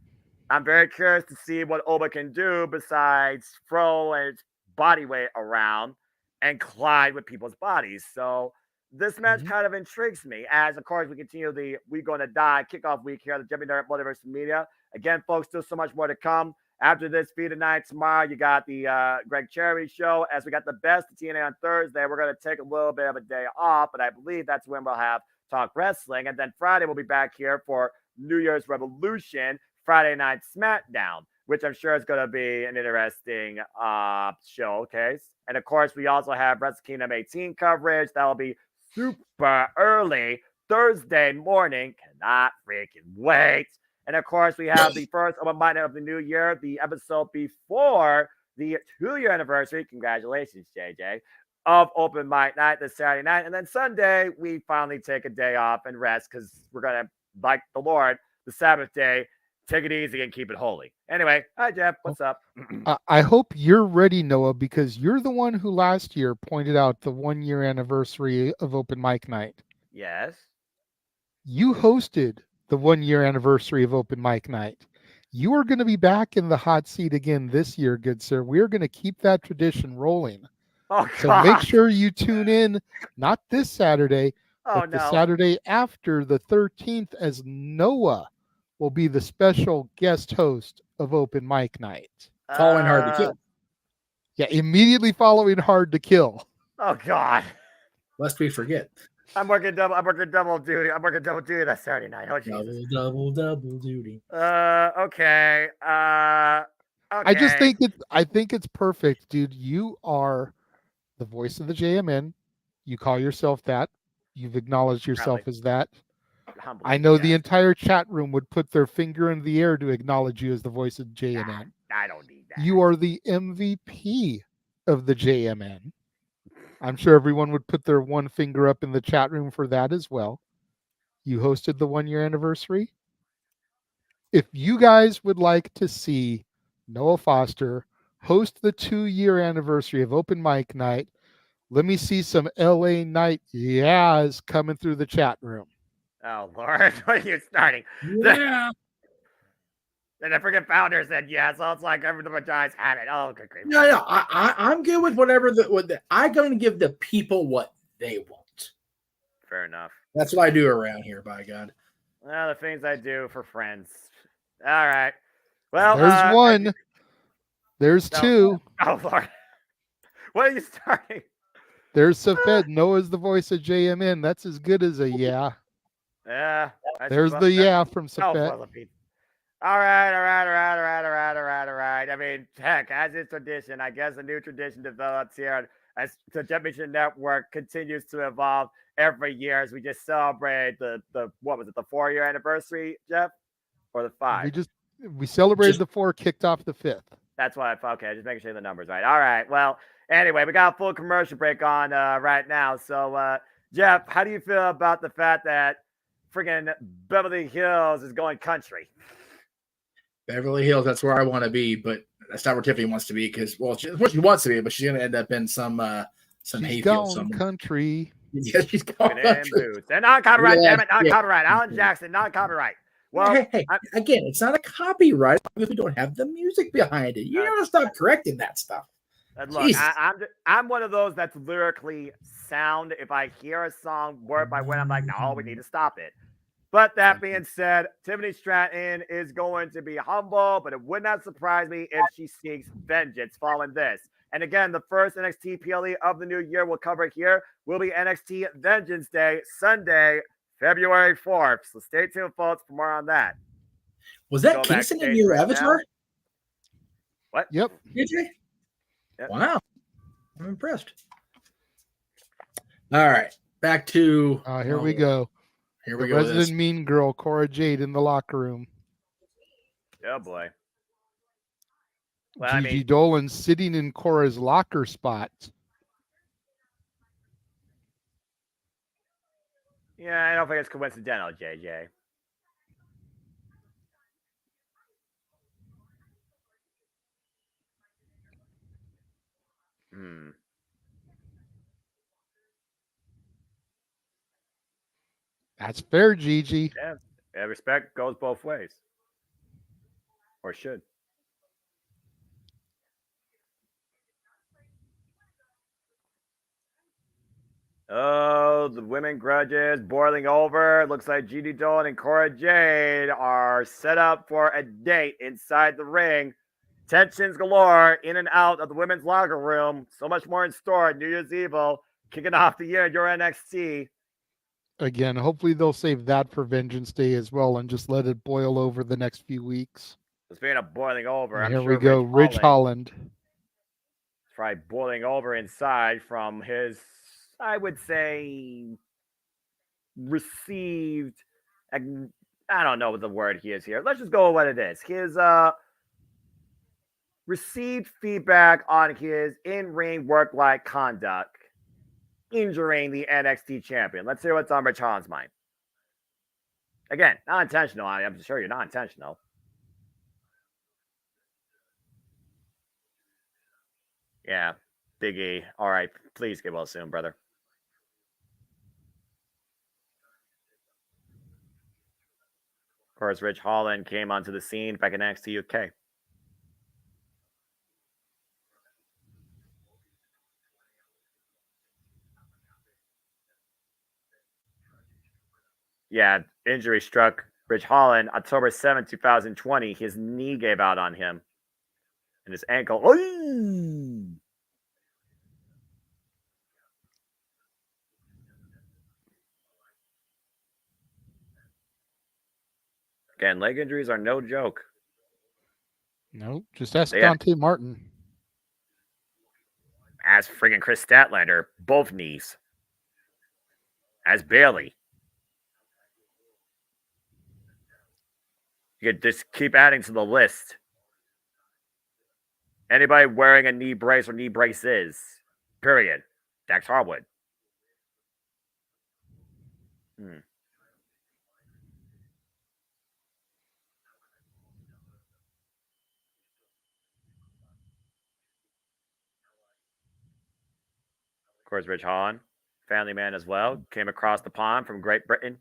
I'm very curious to see what Oba can do besides throw his body weight around and collide with people's bodies. So this match kind of intrigues me as, of course, we continue the We Gonna Die kickoff week here at the JMN Multiverse of Media. Again, folks, still so much more to come. After this feed tonight, tomorrow, you got the Greg Cherry show. As we got the best of TNA on Thursday, we're going to take a little bit of a day off, but I believe that's when we'll have Talk Wrestling. And then Friday, we'll be back here for New Year's Revolution, Friday Night SmackDown, which I'm sure is going to be an interesting showcase. And, of course, we also have Wrestle Kingdom 18 coverage. That'll be super early Thursday morning. Cannot freaking wait. And, of course, we have the first Open Mic Night of the new year, the episode before the 2-year anniversary. Congratulations, JJ, of Open Mic Night this Saturday night. And then Sunday, we finally take a day off and rest because we're going to, like the Lord, the Sabbath day, take it easy and keep it holy. Anyway, hi, Jeff. What's up? I hope you're ready, Noah, because you're the one who last year pointed out the 1-year anniversary of Open Mic Night. Yes. You hosted the 1-year anniversary of Open Mic Night. You are going to be back in the hot seat again this year, good sir. We're going to keep that tradition rolling. Oh, so God. make sure you tune in, not this Saturday, but no. the Saturday after the 13th, as Noah will be the special guest host of Open Mic Night. Following Hard to Kill. Yeah, immediately following Hard to Kill. Oh, God. Lest we forget. I'm working double duty. I'm working double duty that Saturday night. Oh, Jesus. Double duty. Okay. Okay. I think it's perfect, dude. You are the voice of the JMN. You call yourself that. You've acknowledged yourself as that. I know the entire chat room would put their finger in the air to acknowledge you as the voice of JMN. I don't need that. You are the MVP of the JMN. I'm sure everyone would put their one finger up in the chat room for that as well. You hosted the 1-year anniversary. If you guys would like to see Noah Foster host the 2-year anniversary of Open Mic Night, let me see some LA Night yeahs coming through the chat room. Oh, Lord. What are you starting? Yeah. And the freaking founder said yes. So it's like every guy's had it. Oh, good grief. No. I'm good with whatever I'm going to give the people what they want. Fair enough. That's what I do around here, by God. Well, the things I do for friends. All right. Well, there's one. There's two. Oh, Lord. What are you starting? There's Safed. Noah's the voice of JMN. That's as good as a yeah. Yeah. There's the yeah from Safed. All right. I mean, heck, as is tradition, I guess a new tradition develops here as the Championship Network continues to evolve every year as we just celebrate the what was it, the 4-year anniversary, Jeff? Or the 5? We celebrated the 4, kicked off the 5th. That's what I thought. Okay, just making sure the number's right. All right. Well, anyway, we got a full commercial break on right now. So, Jeff, how do you feel about the fact that friggin' Beverly Hills is going country? Beverly Hills, that's where I want to be, but that's not where Tiffany wants to be because, well, she wants to be, but she's going to end up in some hayfield somewhere. Country. Yeah, she's going country. They're not copyright, damn it, not copyright. Alan Jackson, not copyright. Well, hey, again, it's not a copyright if we don't have the music behind it. You gotta stop correcting that stuff. Look, I'm one of those that's lyrically sound. If I hear a song word by word, I'm like, no, we need to stop it. But that being said, Tiffany Stratton is going to be humble, but it would not surprise me if she seeks vengeance following this. And again, the first NXT PLE of the new year we'll cover here will be NXT Vengeance Day, Sunday, February 4th. So stay tuned, folks, for more on that. Was that Kingston in your avatar? What? Yep. DJ? Yep. Wow. I'm impressed. All right. Back to... here we go. Here we go. Resident Mean Girl, Cora Jade, in the locker room. Oh, boy. Well, Gigi Dolan sitting in Cora's locker spot. Yeah, I don't think it's coincidental, JJ. That's fair, Gigi. Yeah, respect goes both ways. Or should. Oh, the women grudges boiling over. Looks like Gigi Dolan and Cora Jade are set up for a date inside the ring. Tensions galore in and out of the women's locker room. So much more in store. New Year's Evil kicking off the year at your NXT. Again, hopefully they'll save that for Vengeance Day as well and just let it boil over the next few weeks. Speaking of boiling over, here we go. Ridge Holland. It's probably boiling over inside from his, I would say, received, I don't know what the word he is here. Let's just go with what it is. His received feedback on his in-ring work-like conduct, injuring the NXT champion. Let's hear what's on Rich Holland's mind. Again, not intentional. I'm sure you're not intentional. Yeah, Big E. All right, please get well soon, brother. Of course, Rich Holland came onto the scene back in NXT UK. Yeah, injury struck Rich Holland October 7th, 2020. His knee gave out on him. And his ankle. Oy! Again, leg injuries are no joke. No, just ask Dante Martin. As friggin' Chris Statlander, both knees. As Bailey. You could just keep adding to the list. Anybody wearing a knee brace or knee braces. Period. Dax Harwood. Of course, Rich Holland, family man as well, came across the pond from Great Britain.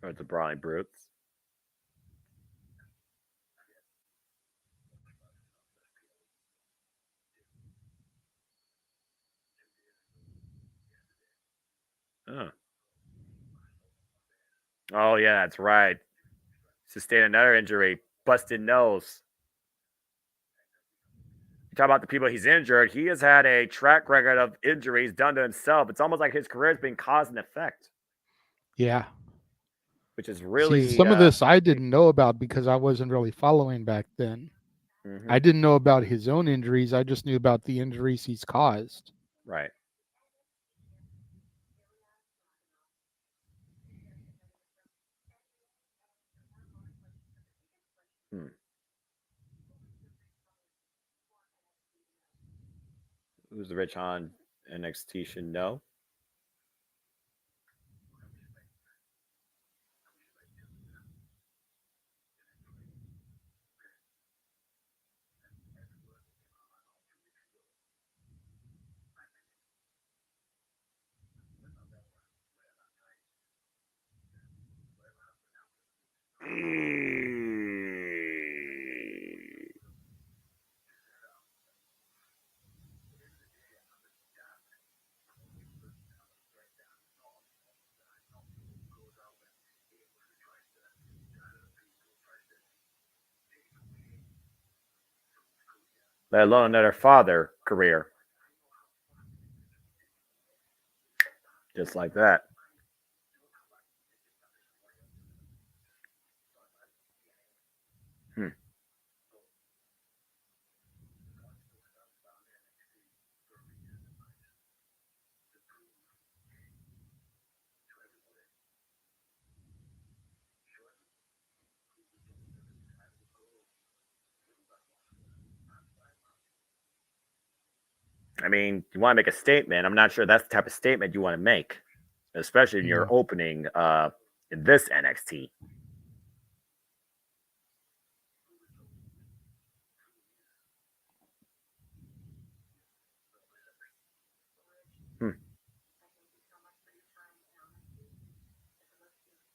Or the Brawling Brutes. Oh, yeah, that's right. Sustained another injury. Busted nose. You talk about the people he's injured. He has had a track record of injuries done to himself. It's almost like his career is being cause and effect. Yeah. Which is really... See, some of this I didn't know about because I wasn't really following back then. Mm-hmm. I didn't know about his own injuries. I just knew about the injuries he's caused. Right. Who's the Rich on NXT should know? Let alone another father career. Just like that. I mean, you want to make a statement. I'm not sure that's the type of statement you want to make, especially in your opening in this NXT.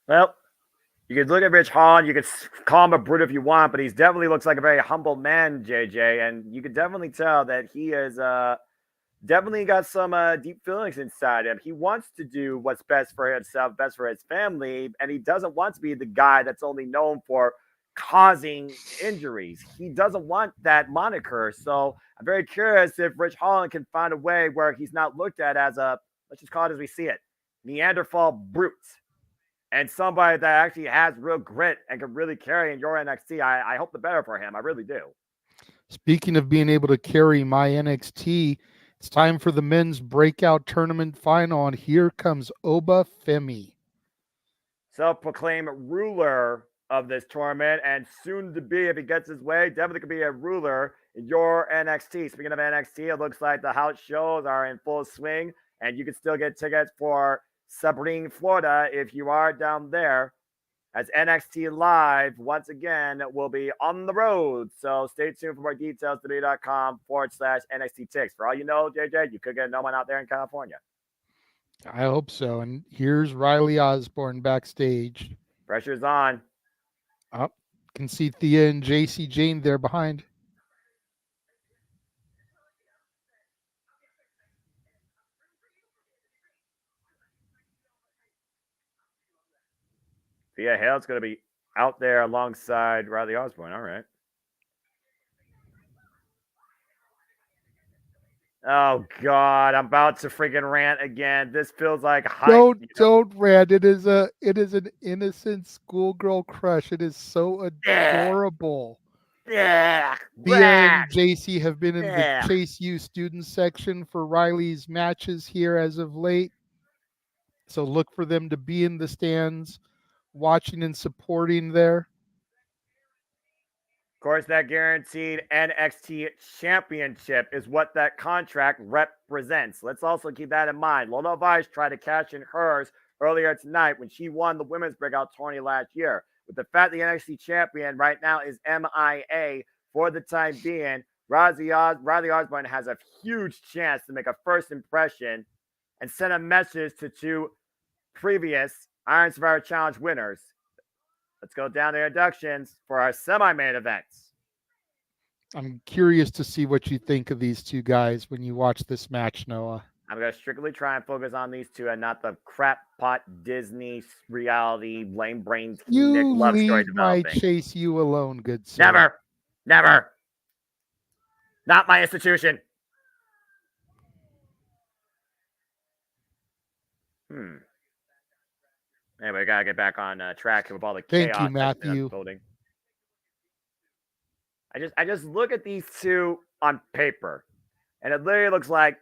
Well, you could look at Rich Holland. You could call him a brute if you want, but he definitely looks like a very humble man, JJ. And you could definitely tell that he is definitely got some deep feelings inside him. He wants to do what's best for himself, best for his family, and he doesn't want to be the guy that's only known for causing injuries. He doesn't want that moniker. So I'm very curious if Rich Holland can find a way where he's not looked at as a, let's just call it as we see it, Neanderthal brute. And somebody that actually has real grit and can really carry in your NXT. I hope the better for him. I really do. Speaking of being able to carry my NXT, it's time for the men's breakout tournament final, and here comes Oba Femi. Self-proclaimed ruler of this tournament, and soon to be, if he gets his way, definitely could be a ruler in your NXT. Speaking of NXT, it looks like the house shows are in full swing, and you can still get tickets for Sabine, Florida, if you are down there, as NXT Live, once again, will be on the road. So stay tuned for more details, WWE.com/NXT Ticks. For all you know, JJ, you could get no one out there in California. I hope so. And here's Riley Osborne backstage. Pressure's on. Oh, can see Thea and JC Jane there behind. Thea Hale's going to be out there alongside Riley Osborne. All right. Oh God, I'm about to freaking rant again. This feels like Don't rant. It is an innocent schoolgirl crush. It is so adorable. Yeah. Thea and JC have been in the Chase U student section for Riley's matches here as of late. So look for them to be in the stands, watching and supporting there. Of course, that guaranteed NXT championship is what that contract represents. Let's also keep that in mind. Lola Vice tried to cash in hers earlier tonight when she won the women's breakout tourney last year. With the fact the NXT champion right now is MIA for the time being, Riley Osborne has a huge chance to make a first impression and send a message to two previous Iron Survivor Challenge winners. Let's go down the introductions for our semi-main events. I'm curious to see what you think of these two guys when you watch this match, Noah. I'm going to strictly try and focus on these two and not the crap pot Disney reality lame brain Nick You love story leave my developing. Chase U alone, good sir. Never. Never. Not my institution. Anyway, we gotta get back on track with all the chaos. Thank you, Matthew. Building. I just look at these two on paper, and it literally looks like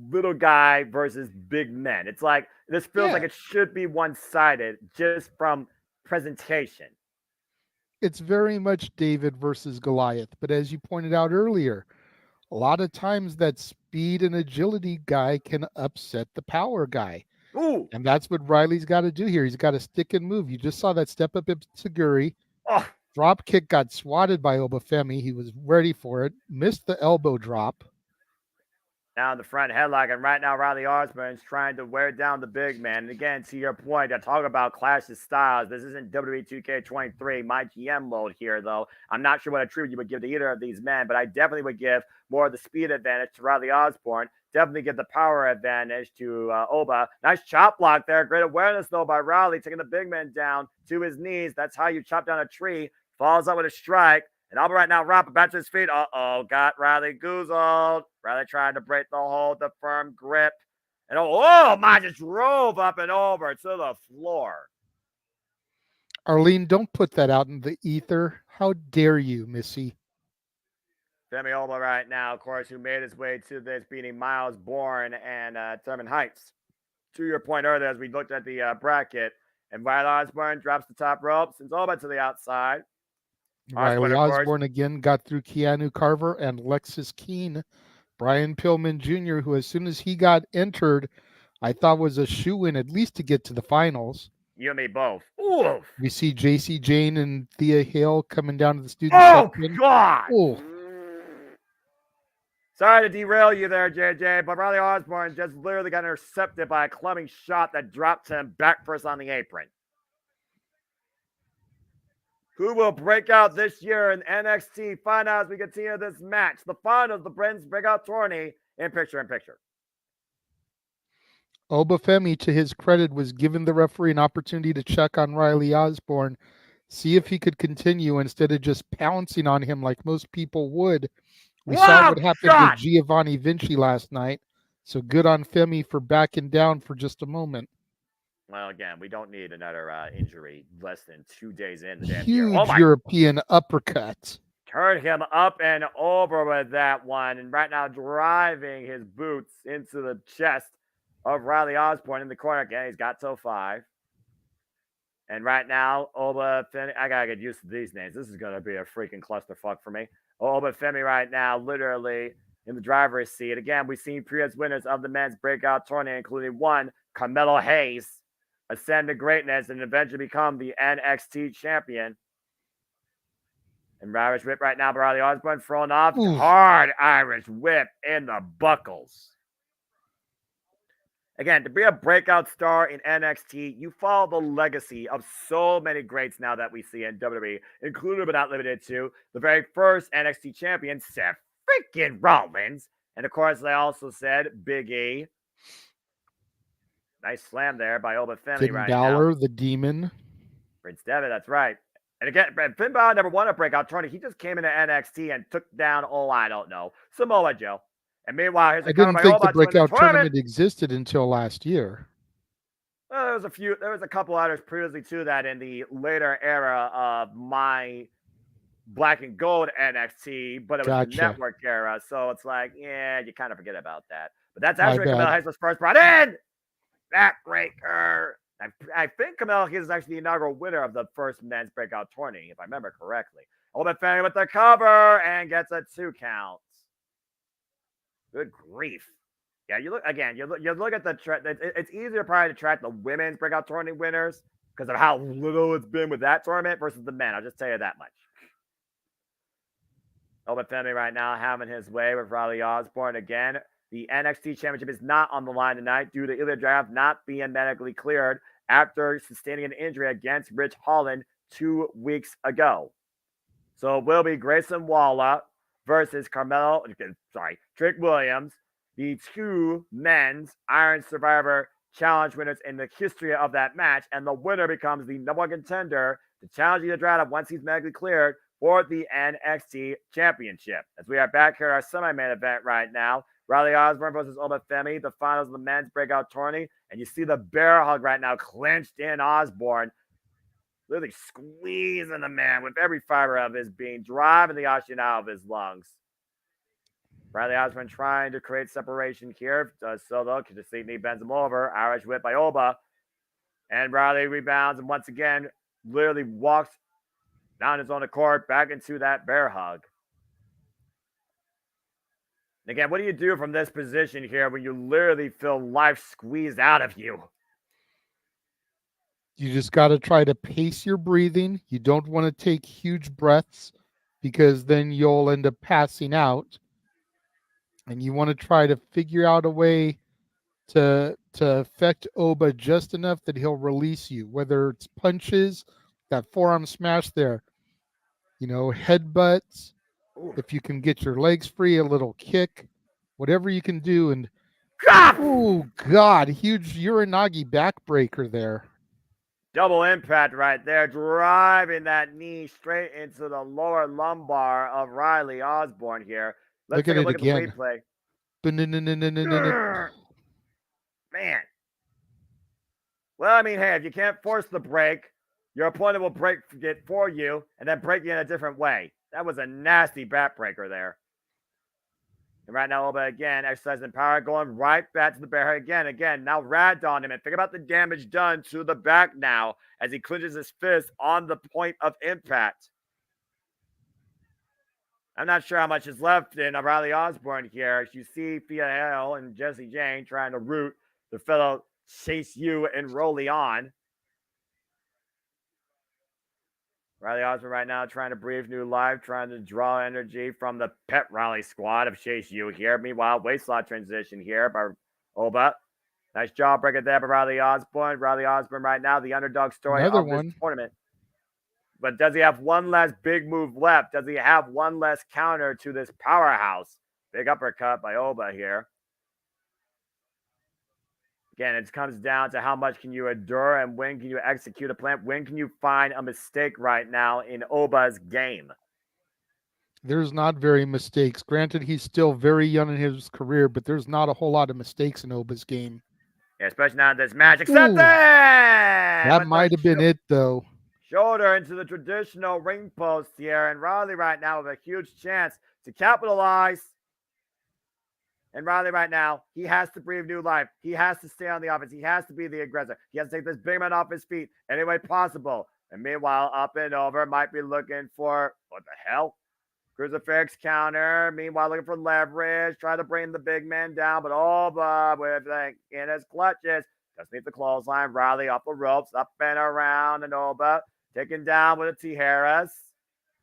little guy versus big men. It's like this feels like it should be one-sided just from presentation. It's very much David versus Goliath, but as you pointed out earlier, a lot of times that speed and agility guy can upset the power guy. Ooh. And that's what Riley's got to do here. He's got to stick and move. You just saw that step up Seguri. Oh. Drop kick got swatted by Obafemi. He was ready for it. Missed the elbow drop. Now in the front headlock, and right now Riley Osborne's trying to wear down the big man. And again, to your point, I talk about clash of styles. This isn't WWE 2K23, my GM mode here, though. I'm not sure what attribute you would give to either of these men, but I definitely would give more of the speed advantage to Riley Osborne. Definitely give the power advantage to Oba. Nice chop block there. Great awareness, though, by Riley, taking the big man down to his knees. That's how you chop down a tree. Follows up with a strike. And Alba right now, Rappa back to his feet. Got Riley goozled. Riley trying to break the hold, the firm grip. And my, just drove up and over to the floor. Arlene, don't put that out in the ether. How dare you, Missy? Femi Oba right now, of course, who made his way to this, beating Miles Bourne and Thurman Heights. To your point earlier, as we looked at the bracket, and Riley Osborne drops the top rope, sends Oba to the outside. Riley Osborne again got through Keanu Carver and Lexus Keene. Brian Pillman Jr., who as soon as he got entered, I thought was a shoo-in at least to get to the finals. You and me both. Oof. We see JC Jane and Thea Hale coming down to the student section. God! Oof. Sorry to derail you there, JJ, but Riley Osborne just literally got intercepted by a clubbing shot that dropped him back first on the apron. Who will break out this year in NXT? Find out as we continue this match. The finals, the Britain's breakout tourney in picture-in-picture. Obafemi, to his credit, was given the referee an opportunity to check on Riley Osborne, see if he could continue instead of just pouncing on him like most people would. We saw what happened to Giovanni Vinci last night, so good on Femi for backing down for just a moment. Well, again, we don't need another injury less than 2 days in. Huge European uppercut. Turned him up and over with that one. And right now driving his boots into the chest of Riley Osborne in the corner. Again, he's got till 5. And right now, Obafemi, I got to get used to these names. This is going to be a freaking clusterfuck for me. Obafemi right now literally in the driver's seat. Again, we've seen previous winners of the men's breakout tournament, including one, Carmelo Hayes, ascend to greatness and eventually become the NXT champion. And Irish whip right now by Riley Osborne, thrown off. Hard Irish whip in the buckles. Again, to be a breakout star in NXT, you follow the legacy of so many greats now that we see in WWE, including but not limited to the very first NXT champion, Seth freaking Rollins. And of course, they also said Big E. Nice slam there by Obafemi right Balor, now. the Demon. Prince Devitt, that's right. And again, Finn Balor never won a breakout tournament. He just came into NXT and took down, I don't know, Samoa Joe. And meanwhile, here's I didn't think the breakout tournament existed until last year. Well, there was a couple others previously to that in the later era of my black and gold NXT, but it was the network era. So it's like, yeah, you kind of forget about that. But that's actually Camille Hayes was first brought in. Backbreaker. I think Camille Hayes is actually the inaugural winner of the first men's breakout tourney, if I remember correctly. Obafemi with the cover and gets a 2 count. Good grief. Yeah, you look at the it's easier probably to track the women's breakout tournament winners because of how little it's been with that tournament versus the men. I'll just tell you that much. Obafemi right now having his way with Riley Osborne again. The NXT Championship is not on the line tonight due to Ilya Dragunov not being medically cleared after sustaining an injury against Rich Holland 2 weeks ago. So it will be Grayson Waller versus Trick Williams. the two men's Iron Survivor Challenge winners in the history of that match, and the winner becomes the number one contender to challenge the Andrade once he's medically cleared for the NXT Championship. As we are back here at our semi-main event right now, Riley Osborne versus Oba Femi, the finals of the men's breakout tourney, and you see the bear hug right now clinched in Osborne, literally squeezing the man with every fiber of his being, driving the oxygen out of his lungs. Riley Osborne trying to create separation here. Does so though. Kasich bends him over. Irish whip by Oba. And Riley rebounds and once again literally walks down his own accord back into that bear hug. Again, what do you do from this position here when you literally feel life squeezed out of you? You just got to try to pace your breathing. You don't want to take huge breaths because then you'll end up passing out. And you want to try to figure out a way to affect Oba just enough that he'll release you, whether it's punches, that forearm smash there, headbutts. Ooh. If you can get your legs free, a little kick, whatever you can do. And oh God, huge Uranagi backbreaker there. Double impact right there, driving that knee straight into the lower lumbar of Riley Osborne here. Let's take a look at the replay. Man. Well, I mean, hey, if you can't force the break, your opponent will break it for you and then break you in a different way. That was a nasty backbreaker there. And right now, Oba again, exercising power, going right back to the bear again. Now rad on him, and think about the damage done to the back now as he clenches his fist on the point of impact. I'm not sure how much is left in Riley Osborne here. As you see Fia Hale and Jesse Jane trying to root the fellow Chase U and Rolly on. Riley Osborne right now trying to breathe new life, trying to draw energy from the pet rally squad of Chase U here. Meanwhile, waist slot transition here by Oba. Nice jawbreaker there by Riley Osborne. Riley Osborne right now, the underdog story of this tournament. But does he have one last big move left? Does he have one less counter to this powerhouse? Big uppercut by Oba here. Again, it comes down to how much can you endure and when can you execute a plan? When can you find a mistake right now in Oba's game? There's not very mistakes. Granted, he's still very young in his career, but there's not a whole lot of mistakes in Oba's game. Yeah, especially not in this match. Except that might have been it, though. Shoulder into the traditional ring post here. And Riley right now with a huge chance to capitalize. And Riley right now, he has to breathe new life. He has to stay on the offense. He has to be the aggressor. He has to take this big man off his feet any way possible. And meanwhile, up and over, might be looking for, what the hell? Crucifix counter. Meanwhile, looking for leverage. Try to bring the big man down. But Oba with in his clutches. Just need the clothesline. Riley up the ropes. Up and around. And Oba taken down with a Tijeras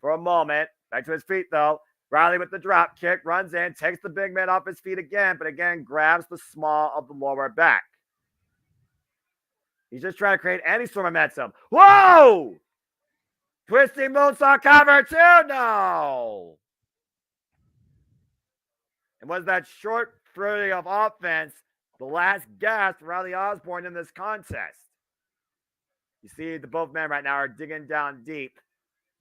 for a moment. Back to his feet, though. Riley with the drop kick, runs in, takes the big man off his feet again, but again, grabs the small of the lower back. He's just trying to create any sort of momentum. Whoa! Twisting moonsault cover too? No! And was that short flurry of offense the last gasp for Riley Osborne in this contest? You see the both men right now are digging down deep.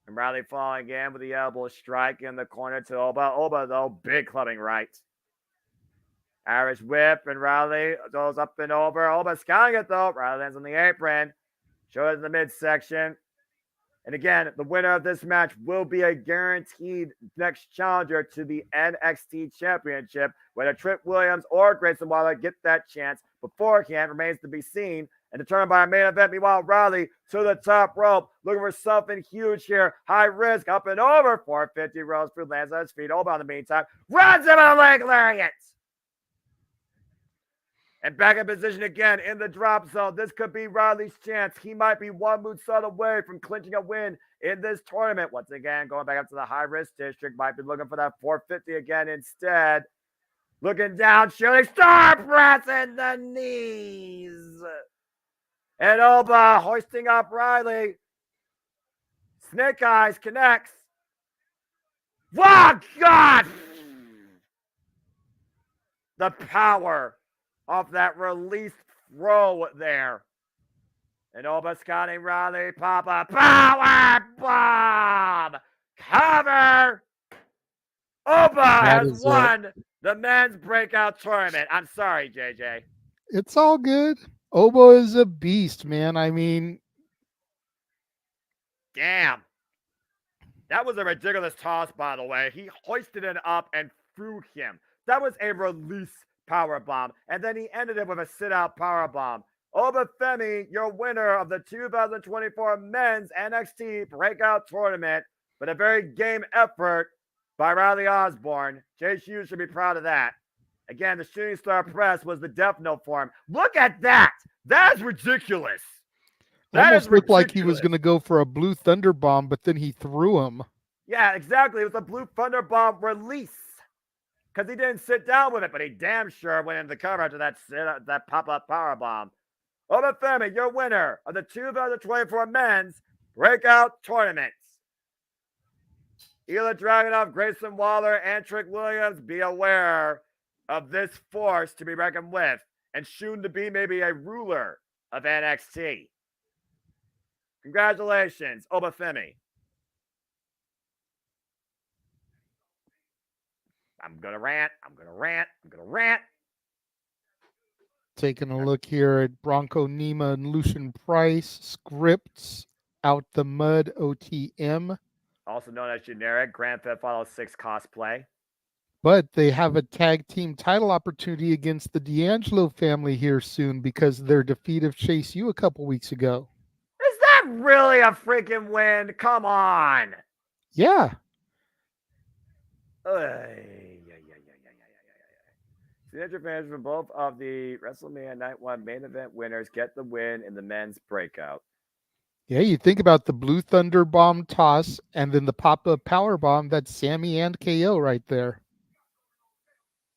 And Riley falling again with the elbow strike in the corner to Oba. Oba, though, big clubbing right. Irish whip, and Riley goes up and over. Oba scouting it, though. Riley lands on the apron. Shows in the midsection. And again, the winner of this match will be a guaranteed next challenger to the NXT Championship. Whether Trent Williams or Grayson Waller get that chance beforehand remains to be seen. And determined by our main event. Meanwhile, Riley to the top rope, looking for something huge here. High risk, up and over. 450 rolls through, lands on his feet. Oba in the meantime runs him a leg lariat. And back in position again in the drop zone. This could be Riley's chance. He might be one moonsault away from clinching a win in this tournament. Once again, going back up to the high risk district. Might be looking for that 450 again instead. Looking down, shooting star press in the knees. And Oba hoisting up Riley. Snake Eyes connects. Oh, God! the power of that released throw there. And Oba Scotty Riley pop a power bomb. Cover. Oba has won the men's breakout tournament. I'm sorry, JJ. It's all good. Oba is a beast, man. I mean, damn. That was a ridiculous toss, by the way. He hoisted it up and threw him. That was a release power bomb. And then he ended it with a sit-out power bomb. Obafemi, your winner of the 2024 Men's NXT Breakout Tournament, but a very game effort by Riley Osborne. Jay Hughes should be proud of that. Again, the Shooting Star Press was the death note for him. Look at that. That is ridiculous. That almost looked like he was going to go for a Blue Thunder Bomb, but then he threw him. Yeah, exactly. It was a Blue Thunder Bomb release. Because he didn't sit down with it, but he damn sure went into the cover after that pop-up power bomb. Obafemi, your winner of the 2024 Men's Breakout Tournament. Ela Dragunov, Grayson Waller, and Trick Williams, be aware of this force to be reckoned with and soon to be maybe a ruler of NXT. Congratulations, Obafemi. I'm going to rant. Taking a look here at Bronco Nima and Lucian Price, scripts out the mud OTM. Also known as generic Grand Theft Auto 6 cosplay. But they have a tag team title opportunity against the D'Angelo family here soon because of their defeat of Chase U a couple weeks ago. Is that really a freaking win? Come on. Yeah. Signature fans from both of the WrestleMania Night 1 main event winners get the win in the men's breakout. Yeah, you think about the Blue Thunder Bomb toss and then the pop-up power bomb. That's Sammy and KO right there.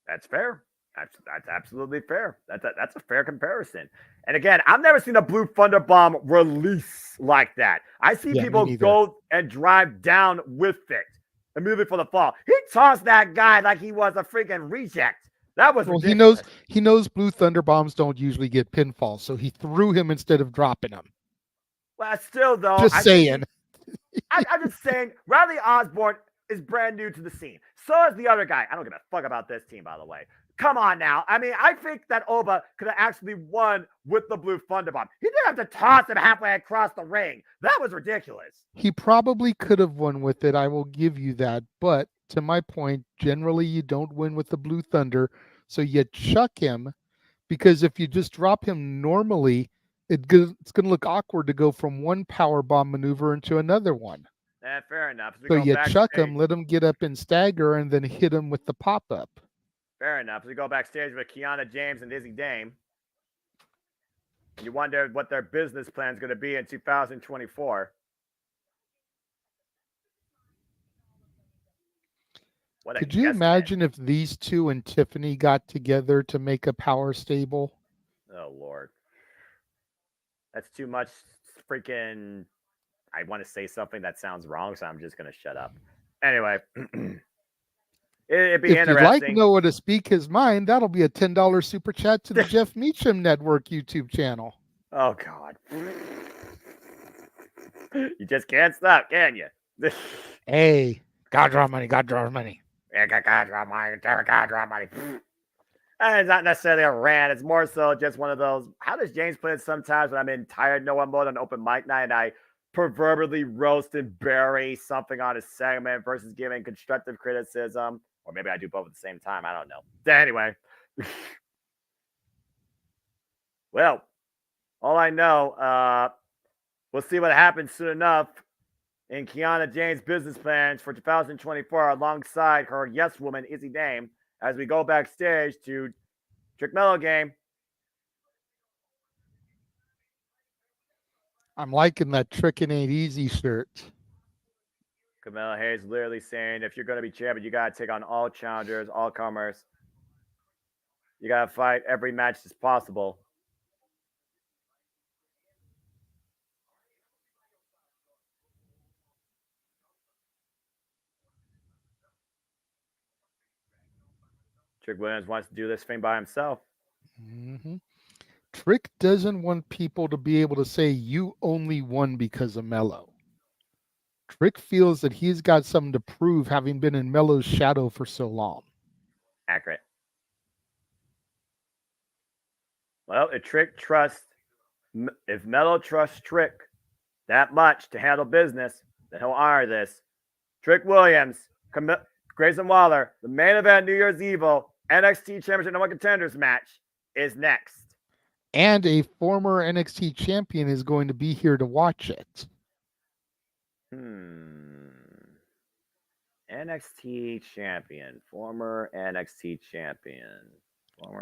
That's fair. That's absolutely fair. That's a fair comparison. And again, I've never seen a Blue Thunder Bomb release like that. I see people go and drive down with it immediately for the fall. He tossed that guy like he was a freaking reject. That was ridiculous. He knows Blue Thunder Bombs don't usually get pinfalls, so he threw him instead of dropping him. Well, still though, I'm just saying, Riley Osborne is brand new to the scene. So is the other guy. I don't give a fuck about this team, by the way. Come on now. I mean, I think that Oba could have actually won with the Blue Thunder Bomb. He didn't have to toss him halfway across the ring. That was ridiculous. He probably could have won with it. I will give you that. But to my point, generally you don't win with the Blue Thunder. So you chuck him, because if you just drop him normally, it's going to look awkward to go from one power bomb maneuver into another one. Fair enough. So you chuck him, let him get up and stagger, and then hit him with the pop-up. Fair enough. As we go backstage with Kiana James and Izzy Dame, you wonder what their business plan is going to be in 2024. Could you imagine if these two and Tiffany got together to make a power stable? Oh, Lord. That's too much freaking... I want to say something that sounds wrong, so I'm just going to shut up. Anyway. It'd be interesting. If you'd like Noah to speak his mind, that'll be a $10 super chat to the Jeff Meacham Network YouTube channel. Oh, God. You just can't stop, can you? Hey, God draw money, God draw money. Yeah, God draw money, God draw money. And it's not necessarily a rant. It's more so just one of those. How does James play it sometimes when I'm in tired Noah mode on open mic night and I proverbially roast and bury something on a segment versus giving constructive criticism? Or maybe I do both at the same time. I don't know. Anyway. Well, all I know, we'll see what happens soon enough in Kiana James' business plans for 2024 alongside her yes woman, Izzy Dame, as we go backstage to Trick Mellow Game. I'm liking that Trickin' Ain't Easy shirt. Camilla Hayes literally saying, if you're going to be champion, you got to take on all challengers, all comers. You got to fight every match as possible. Trick Williams wants to do this thing by himself. Mm-hmm. Trick doesn't want people to be able to say you only won because of Mello. Trick feels that he's got something to prove, having been in Mello's shadow for so long. Accurate. Well, if Mello trusts Trick that much to handle business, then he'll honor this. Trick Williams, Grayson Waller, the main event New Year's Evil NXT Championship No. 1 Contenders match is next. And a former NXT champion is going to be here to watch it. NXT champion, former NXT champion.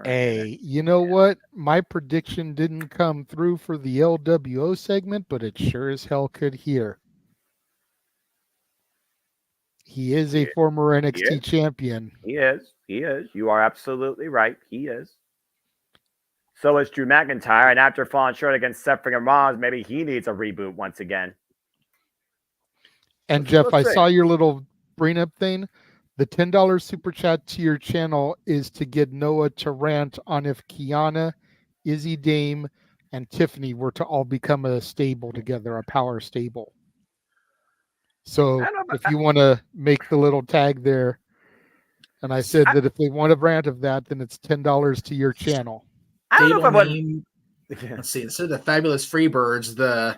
Hey, you know what? My prediction didn't come through for the LWO segment, but it sure as hell could here. He is a former NXT champion. He is. You are absolutely right. He is. So is Drew McIntyre, and after falling short against Seth freaking Rollins, maybe he needs a reboot once again. And Jeff, I saw your little bring up thing. The $10 super chat to your channel is to get Noah to rant on if Kiana, Izzy Dame, and Tiffany were to all become a stable together, a power stable. So if you want to make the little tag there, and I said that if they want a rant of that, then it's $10 to your channel. I don't know if I name, let's see, instead of the Fabulous Freebirds, the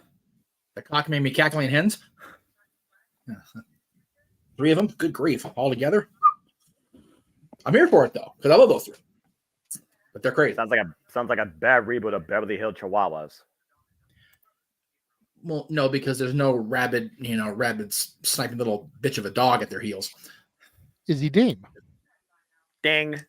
Cockamamie Cackling Hens. 3 of them, good grief, all together. I'm here for it though, because I love those 3. But they're crazy. Sounds like a bad reboot of Beverly Hills Chihuahuas. Well, no, because there's no rabid sniping little bitch of a dog at their heels. Izzy Dame. Ding.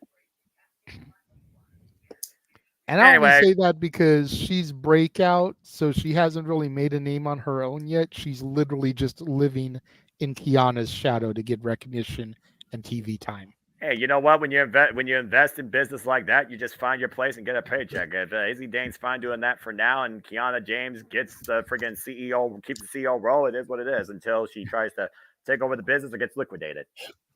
And I only say that because she's breakout, so she hasn't really made a name on her own yet. She's literally just living in Kiana's shadow to get recognition and TV time. Hey, you know what? When you invest in business like that, you just find your place and get a paycheck. If Izzy Dane's fine doing that for now, and Kiana James gets the friggin' CEO, keeps the CEO role, it is what it is until she tries to take over the business or gets liquidated.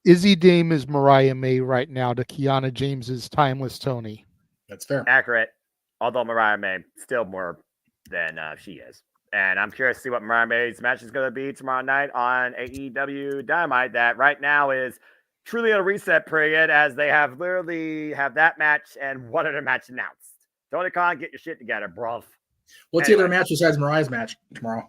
Izzy Dame is Mariah May right now to Kiana James's Timeless Tony. That's fair. Accurate. Although Mariah May still more than she is. And I'm curious to see what Mariah May's match is going to be tomorrow night on AEW Dynamite. That right now is truly a reset period, as they have literally have that match and one other match announced. Tony Khan, get your shit together, bro. What's the other match besides Mariah's match tomorrow?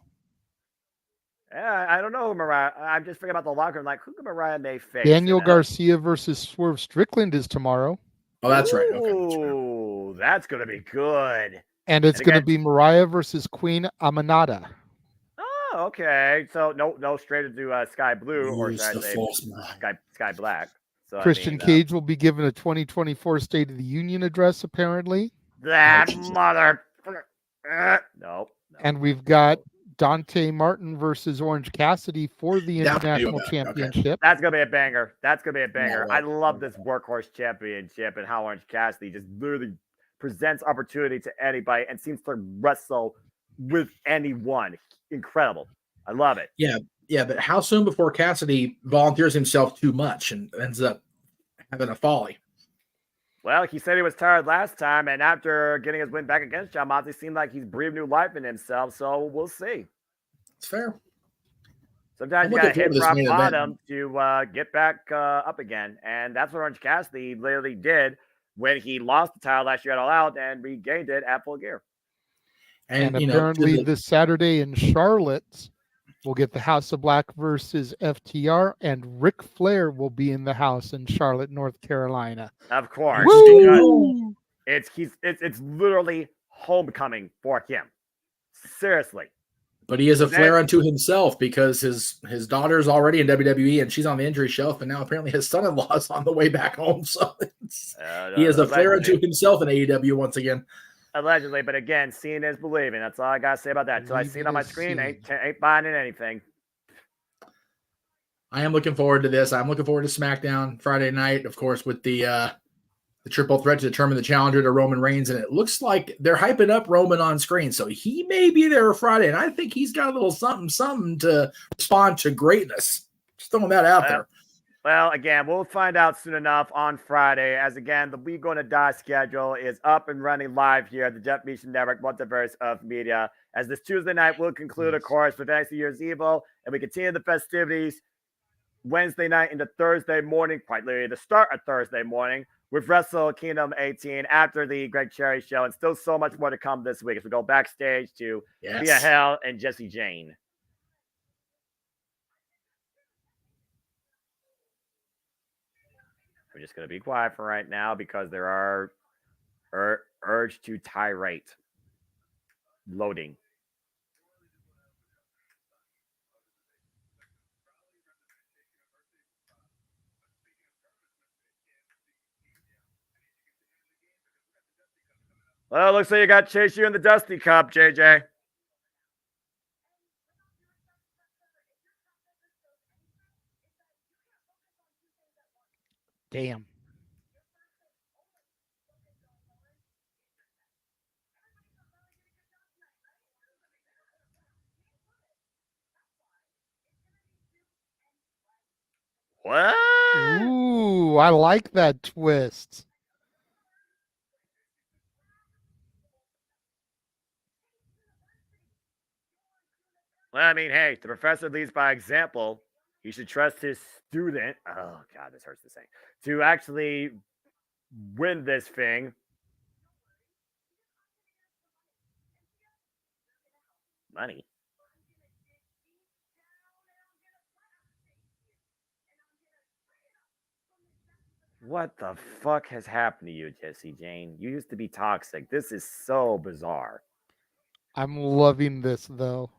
I don't know who Mariah. I'm just thinking about the locker room. Like, who can Mariah May face? Daniel Garcia versus Swerve Strickland is tomorrow. Oh, that's right. Okay, that's going to be good. And it's going to be Mariah versus Queen Aminata. Oh, okay. So no straight into Sky Blue or should I say Sky Black. So Christian Cage will be given a 2024 State of the Union address, apparently. That mother. No. And we've got Dante Martin versus Orange Cassidy for the International Championship. Okay. That's going to be a banger. I love this workhorse championship and how Orange Cassidy just literally presents opportunity to anybody and seems to wrestle with anyone. Incredible. I love it. Yeah, but how soon before Cassidy volunteers himself too much and ends up having a folly? Well, he said he was tired last time, and after getting his win back against John Moxley, it seemed like he's breathed new life in himself, so we'll see. It's fair. Sometimes you got to hit rock bottom to get back up again, and that's what Orange Cassidy literally did when he lost the title last year at All Out and regained it at Full Gear. And apparently this Saturday in Charlotte, we'll get the House of Black versus FTR, and Ric Flair will be in the house in Charlotte, North Carolina. Of course. It's literally homecoming for him. Seriously. But he is a Flair unto himself because his daughter's already in WWE and she's on the injury shelf, and now apparently his son-in-law is on the way back home. So he is a Flair unto himself in AEW once again. Allegedly, but again, seeing is believing. That's all I gotta say about that. Until I see it on my screen, ain't buying in anything. I am looking forward to this. I'm looking forward to SmackDown Friday night, of course, with the triple threat to determine the challenger to Roman Reigns, and it looks like they're hyping up Roman on screen, so he may be there Friday, and I think he's got a little something to respond to greatness. Just throwing that out there. Well, again, we'll find out soon enough on Friday. As again, the We Gonna Die schedule is up and running live here at the WWE Network Multiverse of Media. As this Tuesday night will conclude, of course, with NXT Year's Evil, and we continue the festivities Wednesday night into Thursday morning, quite literally the start of Thursday morning, with Wrestle Kingdom 18 after the Greg Cherry show, and still so much more to come this week as we go backstage to Thea Hell and Jessie Jane. I'm just going to be quiet for right now because there are urge to tirade. Loading. Well, looks like you got Chase U in the Dusty Cup, JJ. Damn. What? Ooh, I like that twist. Well, I mean, hey, the professor leads by example. He should trust his student. Oh, God, this hurts to say. To actually win this thing. Money. What the fuck has happened to you, Jessie Jane? You used to be toxic. This is so bizarre. I'm loving this, though.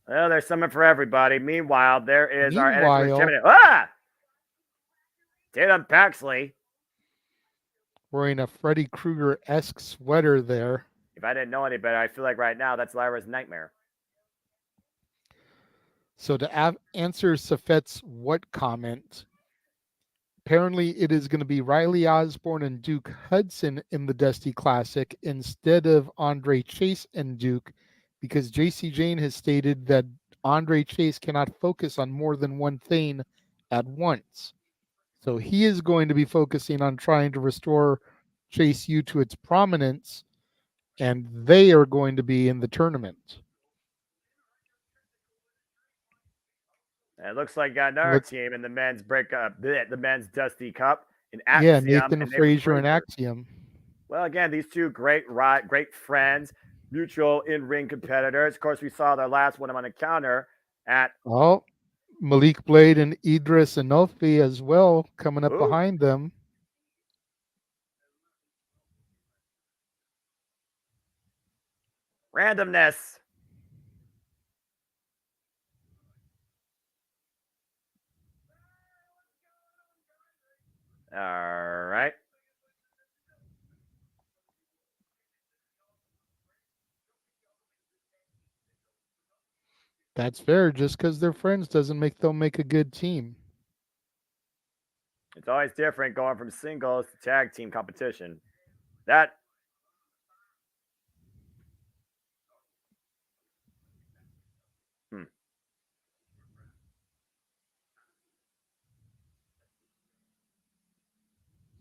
Well, there's something for everybody. Meanwhile, there is our NXT champion. Ah! Tatum Paxley. Wearing a Freddy Krueger-esque sweater there. If I didn't know any better, I feel like right now that's Lyra's nightmare. So to answer Safet's what comment, apparently it is going to be Riley Osborne and Duke Hudson in the Dusty Classic instead of Andre Chase and Duke, because Jessie Jane has stated that Andre Chase cannot focus on more than one thing at once. So he is going to be focusing on trying to restore Chase U to its prominence, and they are going to be in the tournament. It looks like another team in the men's the men's Dusty Cup in Axiom. Yeah, Nathan Frazier and Axiom. Well, again, these two great friends, mutual in-ring competitors. Of course, we saw their last one-on-one encounter at Malik Blade and Idris Anofi as well coming up behind them. Randomness. All right. That's fair. Just because they're friends doesn't make them make a good team. It's always different going from singles to tag team competition.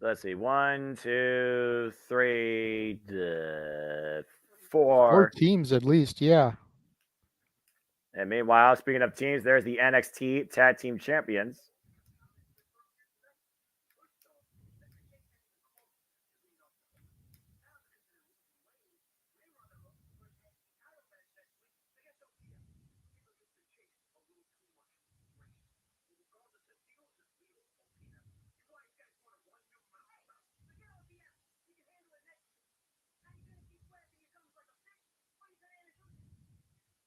Let's see. 1, 2, 3, 4. 4 teams at least, yeah. And meanwhile, speaking of teams, there's the NXT Tag Team Champions.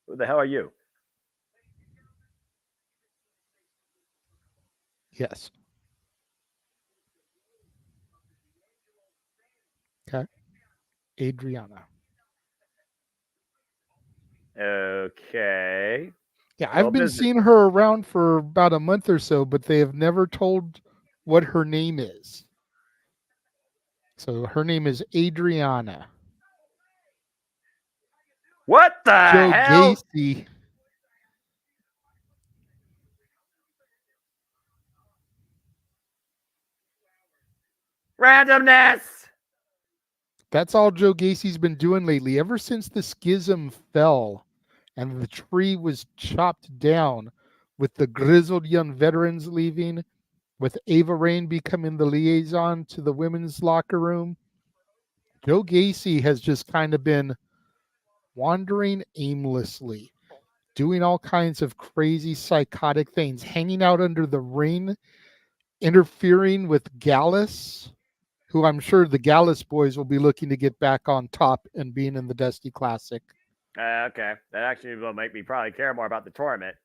Who the hell are you? Yes. Okay. Adriana. Okay. Yeah, I've been seeing her around for about a month or so, but they have never told what her name is. So her name is Adriana. What the hell? Gacy. Randomness. That's all Joe Gacy's been doing lately. Ever since the schism fell and the tree was chopped down, with the grizzled young veterans leaving, with Ava Rain becoming the liaison to the women's locker room, Joe Gacy has just kind of been wandering aimlessly, doing all kinds of crazy psychotic things, hanging out under the ring, interfering with Gallus, who I'm sure the Gallus boys will be looking to get back on top and being in the Dusty Classic. Okay. That actually will make me probably care more about the tournament.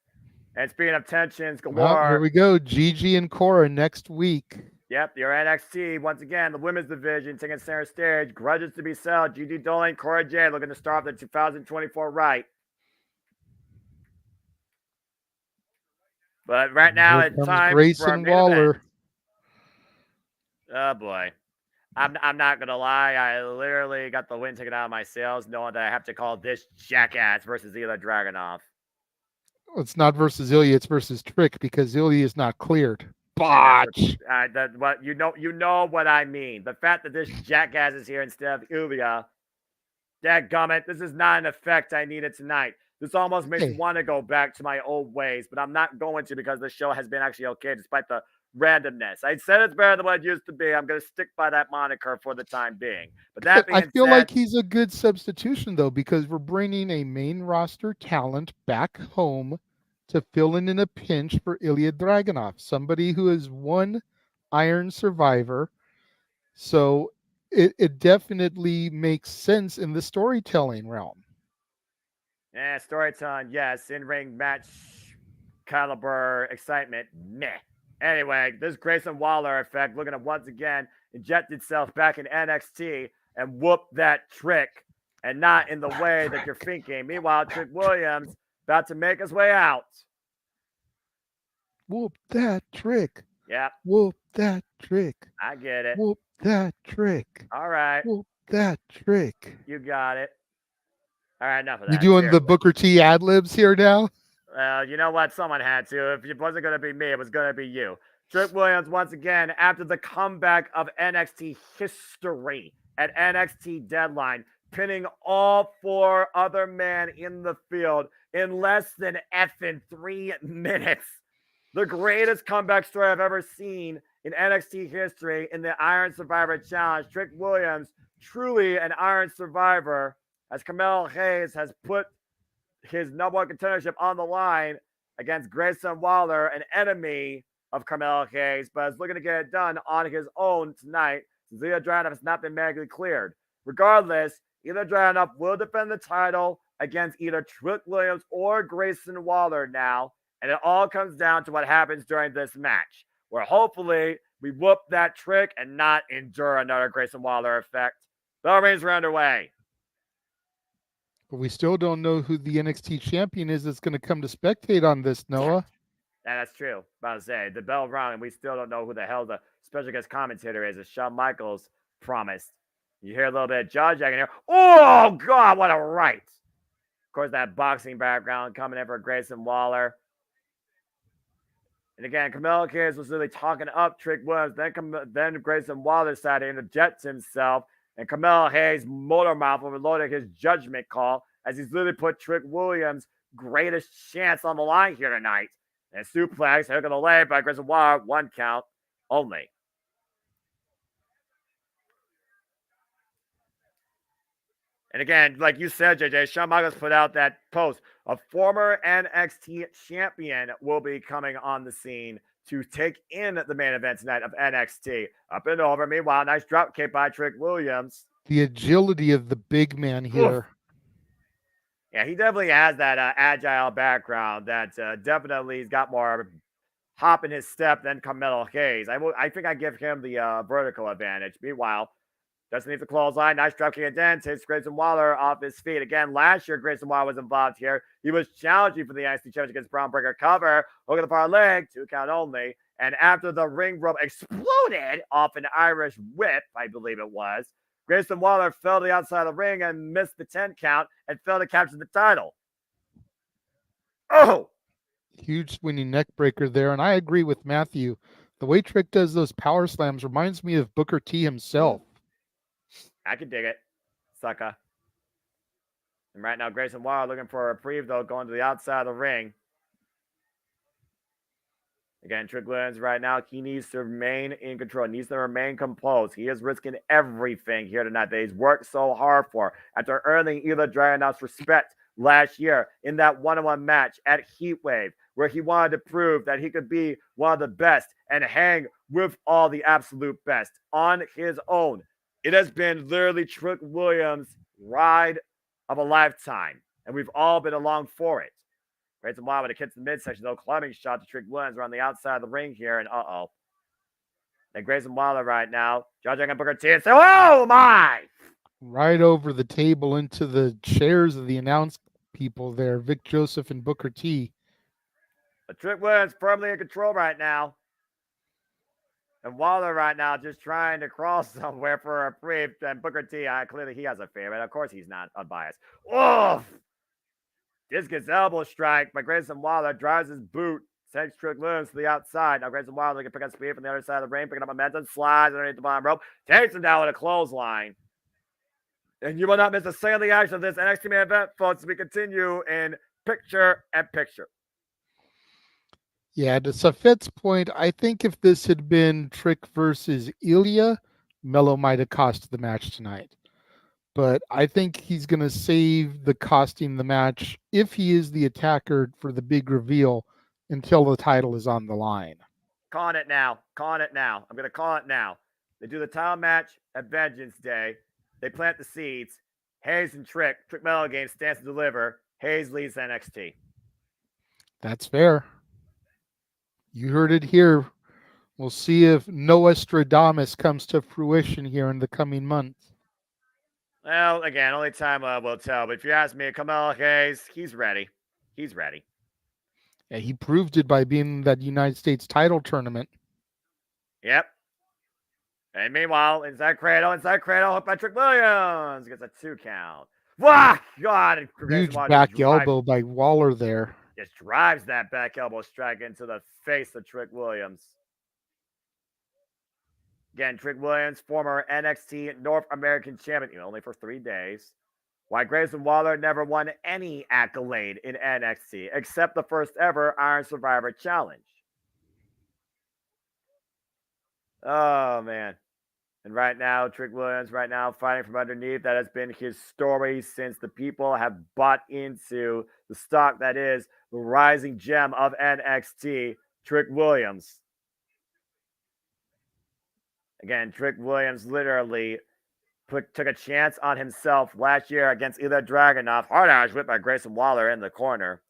And speaking of tensions galore. Well, here we go. Gigi and Cora next week. Yep, your NXT, once again, the women's division taking center stage. Grudges to be settled. Gigi Dolan, Cora Jade looking to start off the 2024 right. But right now it's time Grayson for our Waller. event. Oh boy. I'm not gonna lie, I literally got the wind taken out of my sails knowing that I have to call this jackass versus Ilya Dragunov. It's not versus Ilya, it's versus Trick because Ilya is not cleared. Botch. What you know what I mean. The fact that this jackass is here instead of Ilya, dadgummit, this is not an effect I needed tonight. This almost makes me want to go back to my old ways, but I'm not going to because the show has been actually okay despite the randomness. I said it's better than what it used to be. I'm going to stick by that moniker for the time being. But that being I feel said, like he's a good substitution, though, because we're bringing a main roster talent back home to fill in a pinch for Ilya Dragunov, somebody who has won Iron Survivor. So it definitely makes sense in the storytelling realm. yeah, storytelling, yes. In-ring match caliber excitement, meh. Anyway, this Grayson Waller effect looking to once again inject itself back in NXT and whoop that Trick, and not in the way that you're thinking. Meanwhile, Trick Williams about to make his way out. Whoop that Trick. Yep. Whoop that Trick. I get it. Whoop that Trick. All right. Whoop that Trick. You got it. All right, enough of that. You doing seriously. the Booker T ad-libs here now? Well, you know what? Someone had to. If it wasn't going to be me, it was going to be you. Trick Williams, once again, after the comeback of NXT history at NXT Deadline, pinning all 4 other men in the field in less than effing 3 minutes. The greatest comeback story I've ever seen in NXT history in the Iron Survivor Challenge. Trick Williams, truly an Iron Survivor, as Carmelo Hayes has put his number 1 contendership on the line against Grayson Waller, an enemy of Carmelo Hayes, but is looking to get it done on his own tonight since Ilya Dragunov has not been medically cleared. Regardless, Ilya Dragunov will defend the title against either Trick Williams or Grayson Waller now, and it all comes down to what happens during this match, where hopefully we whoop that Trick and not endure another Grayson Waller effect. Bell rings are underway. But we still don't know who the NXT champion is that's going to come to spectate on this, Noah. Yeah, that's true. About to say, the bell rung, and we still don't know who the hell the special guest commentator is, as Shawn Michaels promised. You hear a little bit of jaw jacking here. Oh, God, what a right. Of course, that boxing background coming in for Grayson Waller. And again, Carmelo Hayes was really talking up Trick Williams. Then Grayson Waller decided to interject himself. And Carmelo Hayes' motor mouth overloaded his judgment call as he's literally put Trick Williams' greatest chance on the line here tonight. And suplex, hook of the leg by Grayson Waller, 1 count only. And again, like you said, JJ, Shawn Michaels put out that post. A former NXT champion will be coming on the scene to take in the main event tonight of NXT. Up and over. Meanwhile, nice drop kick by Trick Williams. The agility of the big man here. Oof. Yeah, he definitely has that agile background that definitely he's got more hop in his step than Carmelo Hayes. I think I give him the vertical advantage. Meanwhile, doesn't need the clothesline. Nice drop kick again. Takes Grayson Waller off his feet. Again, last year, Grayson Waller was involved here. He was challenging for the NXT Championship against Braun Breaker cover. Look at the far leg. 2 count only. And after the ring rope exploded off an Irish whip, I believe it was, Grayson Waller fell to the outside of the ring and missed the 10 count and failed to capture the title. Oh! Huge swinging neck breaker there. And I agree with Matthew. The way Trick does those power slams reminds me of Booker T himself. I can dig it. Sucker. And right now, Grayson Waller looking for a reprieve, though, going to the outside of the ring. Again, Trick Williams right now, he needs to remain in control. He needs to remain composed. He is risking everything here tonight that he's worked so hard for after earning Ilya Dragunov's respect last year in that one-on-one match at Heatwave, where he wanted to prove that he could be one of the best and hang with all the absolute best on his own. It has been literally Trick Williams' ride of a lifetime, and we've all been along for it. Grayson Waller when it hits the midsection, though, clubbing shot to Trick Williams around the outside of the ring here, and Then Grayson Waller right now, judging on Booker T and say, oh my! Right over the table into the chairs of the announced people there, Vic Joseph and Booker T. But Trick Williams firmly in control right now. And Waller right now just trying to crawl somewhere for a brief. And Booker T, clearly he has a favorite. Of course he's not unbiased. Oh! Discus elbow strike by Grayson Waller. Drives his boot. Sends Trick Williams to the outside. Now Grayson Waller can pick up speed from the other side of the ring. Picking up momentum. Slides underneath the bottom rope. Takes him down with a clothesline. And you will not miss a single of the action of this NXT main event, folks, as we continue in picture and picture. Yeah, to Safet's point, I think if this had been Trick versus Ilya, Melo might have cost the match tonight. But I think he's going to save the costing the match, if he is the attacker, for the big reveal until the title is on the line. Calling it now. I'm going to call it now. They do the title match at Vengeance Day. They plant the seeds. Hayes and Trick Melo game stands to deliver. Hayes leads NXT. That's fair. You heard it here. We'll see if Nostradamus comes to fruition here in the coming months. Well, again, only time will tell. But if you ask me, Carmelo Hayes, he's ready. Yeah, he proved it by being in that United States title tournament. Yep. And meanwhile, inside cradle, hooked by Trick Williams. Gets a 2 count. Wow, God. Huge back elbow by Waller there. Just drives that back elbow strike into the face of Trick Williams. Again, Trick Williams, former NXT North American champion, only for 3 days. Why Grayson Waller never won any accolade in NXT, except the first ever Iron Survivor Challenge. Oh, man. And right now, Trick Williams fighting from underneath. That has been his story since the people have bought into the stock that is the rising gem of NXT, Trick Williams. Again, Trick Williams literally took a chance on himself last year against Ilya Dragunov. Hard Irish whip by Grayson Waller in the corner.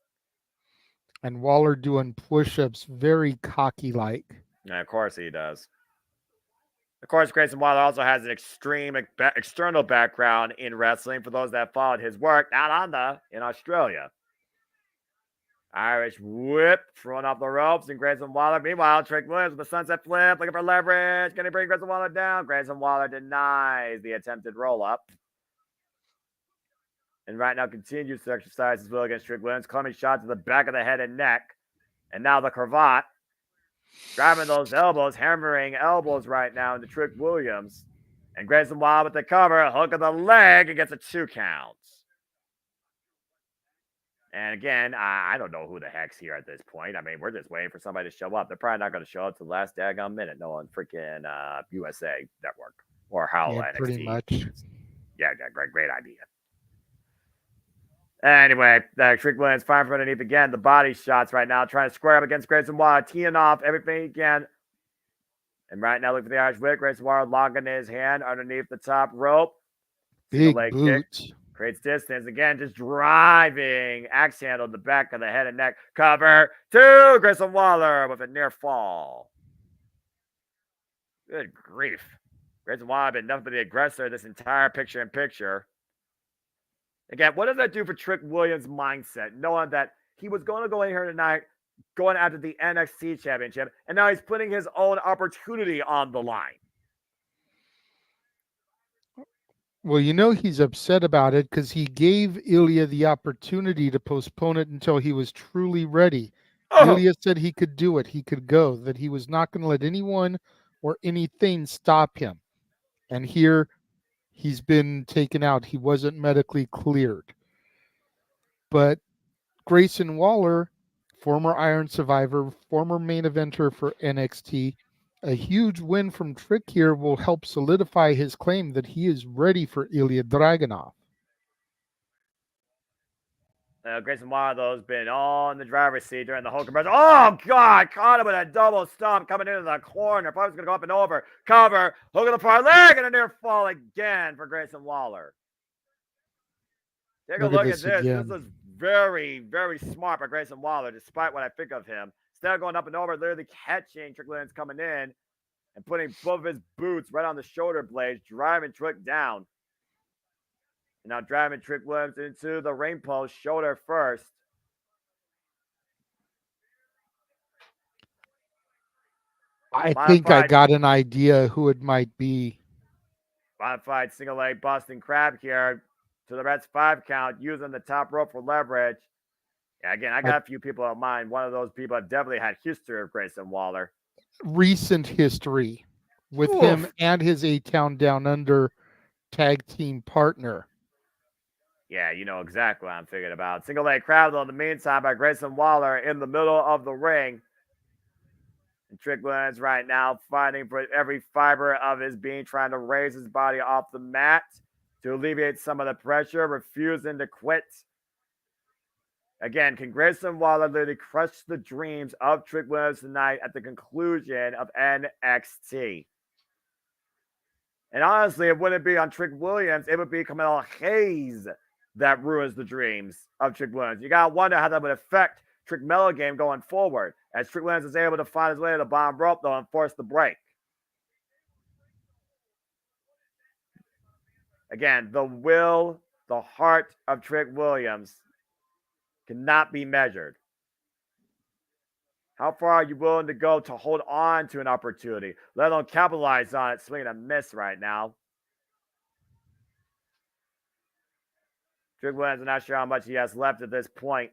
And Waller doing push-ups, very cocky-like. Yeah, of course he does. Of course, Grayson Waller also has an extreme external background in wrestling for those that followed his work down under in Australia. Irish whip, throwing off the ropes, and Grayson Waller. Meanwhile, Trick Williams with the sunset flip, looking for leverage. Can he bring Grayson Waller down? Grayson Waller denies the attempted roll-up. And right now continues to exercise his will against Trick Williams. Climbing shot to the back of the head and neck. And now the cravat. Driving those elbows, hammering elbows right now into Trick Williams. And Grayson Waller with the cover, hook of the leg, and gets a 2 count. And again, I don't know who the heck's here at this point. I mean, we're just waiting for somebody to show up. They're probably not going to show up to the last daggone minute. No on freaking USA Network or how NXT. Pretty much. Yeah, great idea. Anyway, Trick Williams firing from underneath again. The body shots right now, trying to square up against Grayson Waller, teeing off everything he can. And right now, look for the Irish whip. Grayson Waller logging his hand underneath the top rope. Big boot. Kick. Creates distance. Again, just driving. Axe handle to the back of the head and neck. Cover 2. Grayson Waller with a near fall. Good grief. Grayson Waller been nothing but the aggressor this entire picture-in-picture. Again, what does that do for Trick Williams' mindset? Knowing that he was going to go in here tonight, going after the NXT championship, and now he's putting his own opportunity on the line. Well, you know he's upset about it because he gave Ilya the opportunity to postpone it until he was truly ready. Ilya said he could do it. He could go, that he was not going to let anyone or anything stop him. And here he's been taken out. He wasn't medically cleared. But Grayson Waller, former Iron Survivor, former main eventer for NXT, a huge win from Trick here will help solidify his claim that he is ready for Ilya Dragunov. Grayson Waller, though, has been on the driver's seat during the whole commercial. Oh, God! Caught him with a double stomp coming into the corner. Probably going to go up and over. Cover. Hook of the far leg and a near fall again for Grayson Waller. Take a look at this. Again. This is very, very smart by Grayson Waller, despite what I think of him. Instead of going up and over, literally catching Trick Williams coming in and putting both of his boots right on the shoulder blades, driving Trick down. And now driving Trick Williams into the ring post, shoulder first. I think I got an idea who it might be. Modified single leg Boston Crab here to the Reds 5 count, using the top rope for leverage. Yeah, again, I got a few people in mind. One of those people have definitely had history of Grayson Waller. Recent history with him and his A-Town Down Under tag team partner. Yeah, you know exactly what I'm thinking about. Single leg crab, though, in the meantime, by Grayson Waller in the middle of the ring. And Trick Williams right now fighting for every fiber of his being, trying to raise his body off the mat to alleviate some of the pressure, refusing to quit. Again, can Grayson Waller literally crush the dreams of Trick Williams tonight at the conclusion of NXT? And honestly, it wouldn't be on Trick Williams. It would be Carmelo Hayes that ruins the dreams of Trick Williams. You got to wonder how that would affect Trick Mello game going forward, as Trick Williams is able to find his way to the bottom rope, though, and force the break. Again, the will, the heart of Trick Williams cannot be measured. How far are you willing to go to hold on to an opportunity, let alone capitalize on it? Swing and a miss right now. Trick Williams, I'm not sure how much he has left at this point.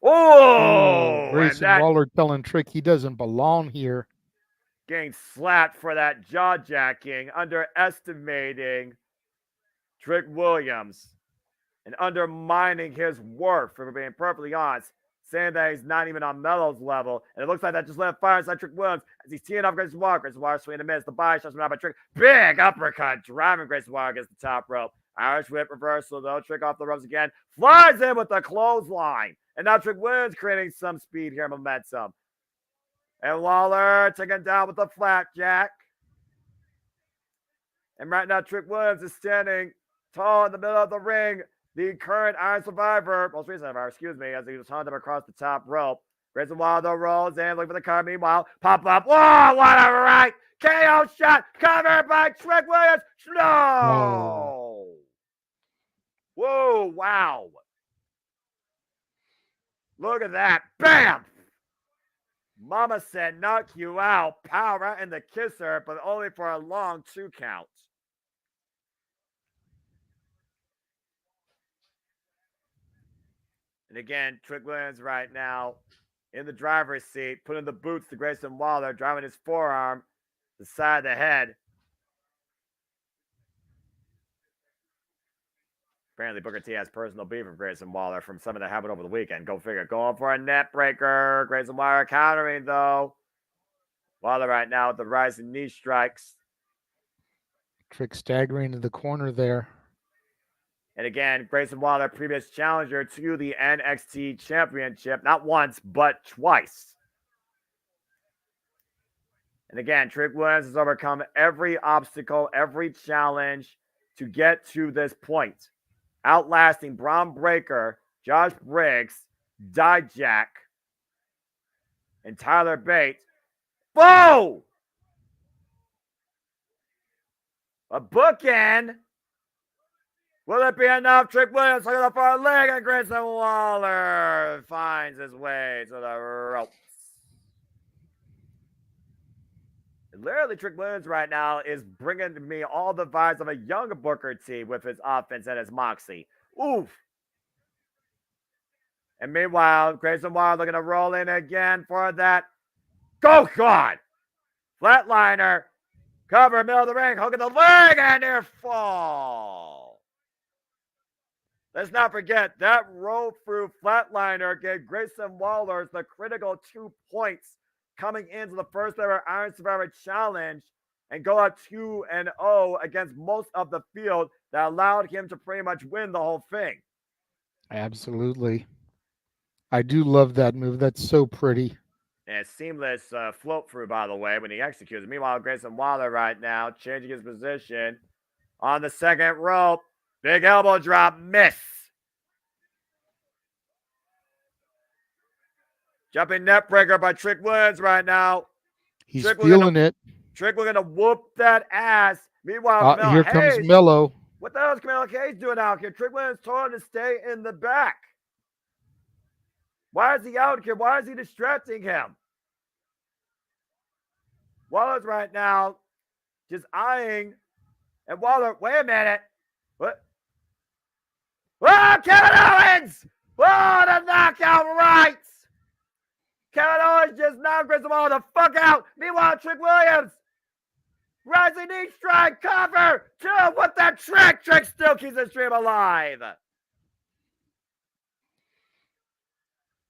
Oh! Grayson Waller telling Trick he doesn't belong here. Getting slapped for that jaw-jacking, underestimating Trick Williams and undermining his worth, for being perfectly honest, saying that he's not even on Melo's level. And it looks like that just lit fire inside Trick Williams as he's teeing off Grayson Waller. Grayson Waller swinging a miss. The body shots from out by Trick. Big uppercut, driving Grayson Waller against the top rope. Irish whip reversal, though. Trick off the ropes again. Flies in with the clothesline. And now Trick Williams creating some speed here, momentum. And Waller taken down with the flapjack. And right now, Trick Williams is standing tall in the middle of the ring. The current Iron Survivor, most recent Survivor, excuse me, as he was hunting him across the top rope. Grayson Waller, though, rolls in, looking for the cover. Meanwhile, pop up. Whoa, whatever, right? KO shot, covered by Trick Williams. No! Whoa, wow. Look at that. Bam! Mama said knock you out. Pow, right in the kisser, but only for a long 2 count. And again, Trick Williams right now in the driver's seat, putting the boots to Grayson Waller, driving his forearm to the side of the head. Apparently, Booker T has personal beef with Grayson Waller from something that happened over the weekend. Go figure. Going for a net breaker. Grayson Waller countering, though. Waller right now with the rising knee strikes. Trick staggering to the corner there. And again, Grayson Waller, previous challenger to the NXT Championship. Not once, but twice. And again, Trick Williams has overcome every obstacle, every challenge to get to this point. Outlasting Braun Breaker, Josh Briggs, Dijak, and Tyler Bates. Whoa! A bookend. Will it be enough? Trick Williams looking up for a leg, and Grayson Waller finds his way to the ropes. Literally, Trick Williams right now is bringing me all the vibes of a younger Booker T with his offense and his moxie. Oof. And meanwhile, Grayson Waller looking to roll in again for that. Go, God! Flatliner. Cover, middle of the ring, hooking the leg, and near fall. Let's not forget that roll through Flatliner gave Grayson Waller the critical 2 points coming into the first ever Iron Survivor Challenge and go out 2-0 against most of the field that allowed him to pretty much win the whole thing. Absolutely. I do love that move. That's so pretty. And seamless float through, by the way, when he executes. Meanwhile, Grayson Waller right now changing his position on the second rope. Big elbow drop, miss. Jumping net breaker by Trick Williams right now. He's Trick feeling it. Trick, we're going to whoop that ass. Meanwhile, Here comes Mello. What the hell is Camelo Hayes doing out here? Trick Williams told him to stay in the back. Why is he out here? Why is he distracting him? Waller's right now just eyeing. And Waller, wait a minute. What? Oh, Kevin Owens! Oh, the knockout rights! Kevin Owens just knocked Grayson Waller the fuck out. Meanwhile, Trick Williams. Rising knee strike, cover. Two with that trick. Trick still keeps the stream alive.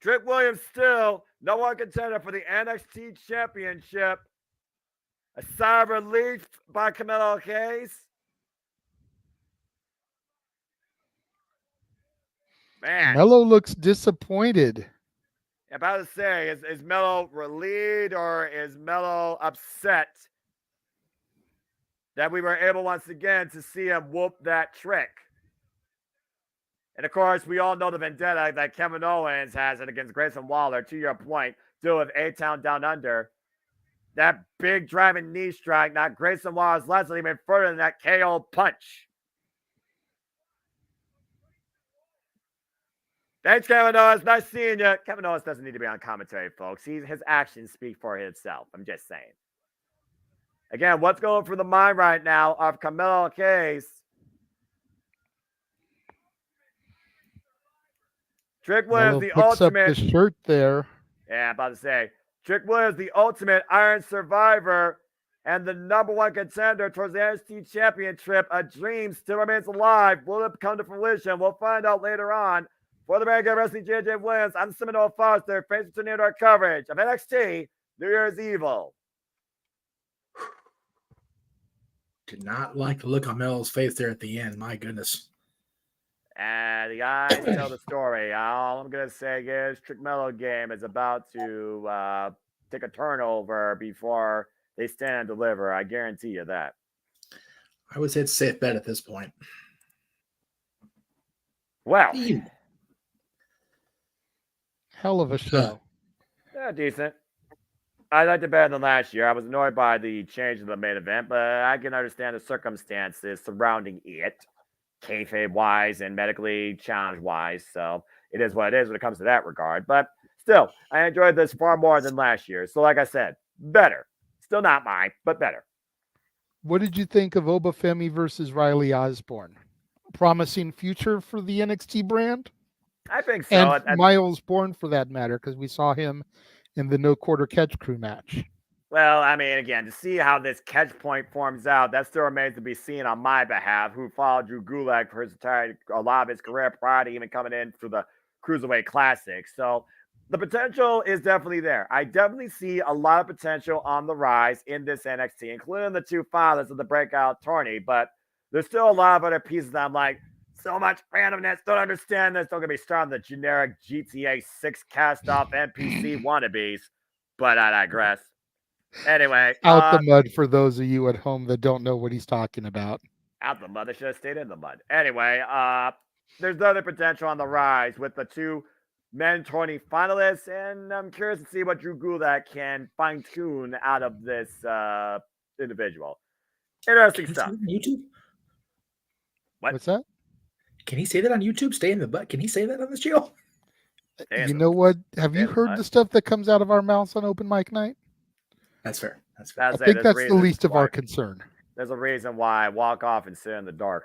Trick Williams still #1 contender for the NXT Championship. A sigh of relief by Camelo Hayes. Man. Mello looks disappointed. I'm about to say, is Mello relieved or is Mello upset that we were able once again to see him whoop that trick? And of course, we all know the vendetta that Kevin Owens has against Grayson Waller, to your point, deal with A-Town Down Under. That big driving knee strike knocked Grayson Waller's legs even further than that KO punch. Thanks, Kevin Owens. Nice seeing you. Kevin Owens doesn't need to be on commentary, folks. His actions speak for himself. I'm just saying. Again, what's going through the mind right now of Camelo Hayes? Trick Williams, the ultimate. Up the shirt there. Yeah, I'm about to say. Trick Williams, the ultimate Iron Survivor and the #1 contender towards the NXT Championship. A dream still remains alive. Will it come to fruition? We'll find out later on. For the American Wrestling JJ Williams, I'm Seminole Foster, face to near our coverage of NXT New Year's Evil. Did not like the look on Melo's face there at the end. My goodness. And the eyes tell the story. All I'm going to say is Trick Mello game is about to take a turnover before they stand and deliver. I guarantee you that. I would say it's a safe bet at this point. Well. Hell of a show. Yeah, decent. I liked it better than last year. I was annoyed by the change in the main event, but I can understand the circumstances surrounding it, kayfabe-wise and medically challenge-wise. So it is what it is when it comes to that regard. But still, I enjoyed this far more than last year. So like I said, better. Still not mine, but better. What did you think of Obafemi versus Riley Osborne? Promising future for the NXT brand? I think so. And Miles Bourne, for that matter, because we saw him in the No Quarter Catch Crew match. Well, I mean, again, to see how this catch point forms out, that still remains to be seen on my behalf, who followed Drew Gulak for a lot of his career prior to even coming in through the Cruiserweight Classic. So the potential is definitely there. I definitely see a lot of potential on the rise in this NXT, including the two fathers of the breakout tourney, but there's still a lot of other pieces that I'm like, so much randomness. Don't understand this. Don't get me started on the generic GTA 6 cast-off NPC wannabes. But I digress. Anyway. Out the mud for those of you at home that don't know what he's talking about. Out the mud. They should have stayed in the mud. Anyway, there's other potential on the rise with the two men tourney finalists. And I'm curious to see what Drew Gulak can fine-tune out of this individual. Interesting stuff. YouTube? What's that? Can he say that on YouTube? Stay in the butt. Can he say that on the show? You know what? Have you heard the stuff that comes out of our mouths on open mic night? That's fair. That's I think that's the least of our concern. There's a reason why I walk off and sit in the dark.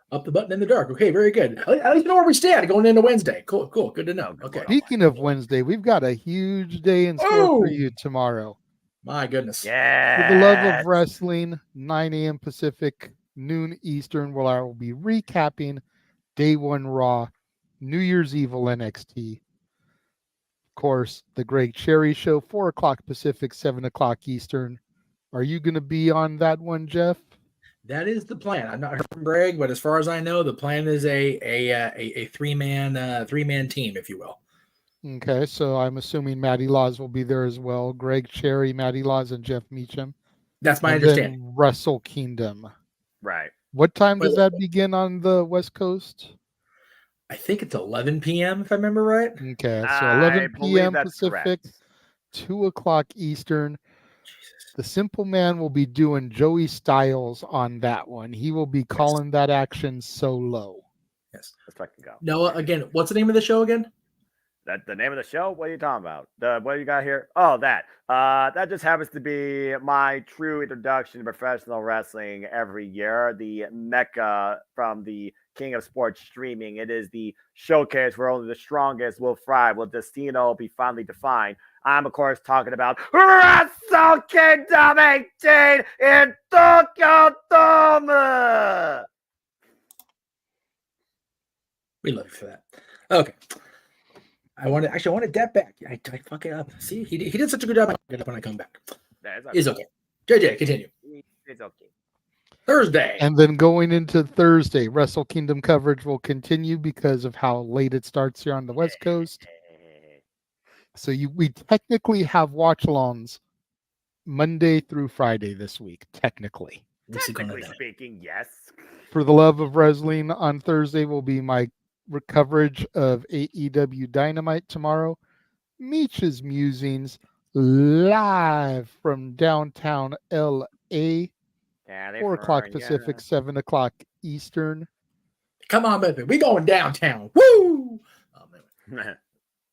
Up the button in the dark. Okay, very good. At least you know where we stand going into Wednesday. Cool. Good to know. Okay. Speaking of Wednesday, we've got a huge day in store for you tomorrow. My goodness. Yeah. For the love of wrestling, 9 a.m. Pacific, noon Eastern, where I will be recapping Day 1 Raw, New Year's Evil NXT. Of course, the Greg Cherry Show, 4 o'clock Pacific, 7 o'clock Eastern. Are you going to be on that one, Jeff? That is the plan. I'm not heard from Greg, but as far as I know, the plan is a three-man team, if you will. Okay, so I'm assuming Matty Laws will be there as well. Greg Cherry, Matty Laws, and Jeff Meacham. That's my understanding. Then Wrestle Kingdom. Right. What time does that begin on the West Coast? I think it's 11 p.m. if I remember right. Okay, so 11 p.m. Pacific, correct. 2 o'clock Eastern. Jesus. The Simple Man will be doing Joey Styles on that one. He will be calling that action solo. Yes. Let's fucking go. Noah, again, what's the name of the show again? That the name of the show? What are you talking about? What do you got here? Oh, that. That just happens to be my true introduction to professional wrestling every year. The Mecca from the King of Sports streaming. It is the showcase where only the strongest will thrive. Will Destino be finally defined? I'm, of course, talking about Wrestle Kingdom 18 in Tokyo Dome. We love you for that. Okay. I wanted that back. I fuck it up. See, he did such a good job. I get up when I come back. It's okay. JJ, continue. It's okay. Thursday. And then going into Thursday, Wrestle Kingdom coverage will continue because of how late it starts here on the West Coast. So we technically have watch-alongs Monday through Friday this week, technically. Technically speaking, yes. For the love of wrestling, on Thursday will be my coverage of AEW Dynamite tomorrow. Meech's Musings live from downtown LA. 4 o'clock Pacific, 7 o'clock Eastern. Come on, baby. We going downtown. Woo! Oh, man.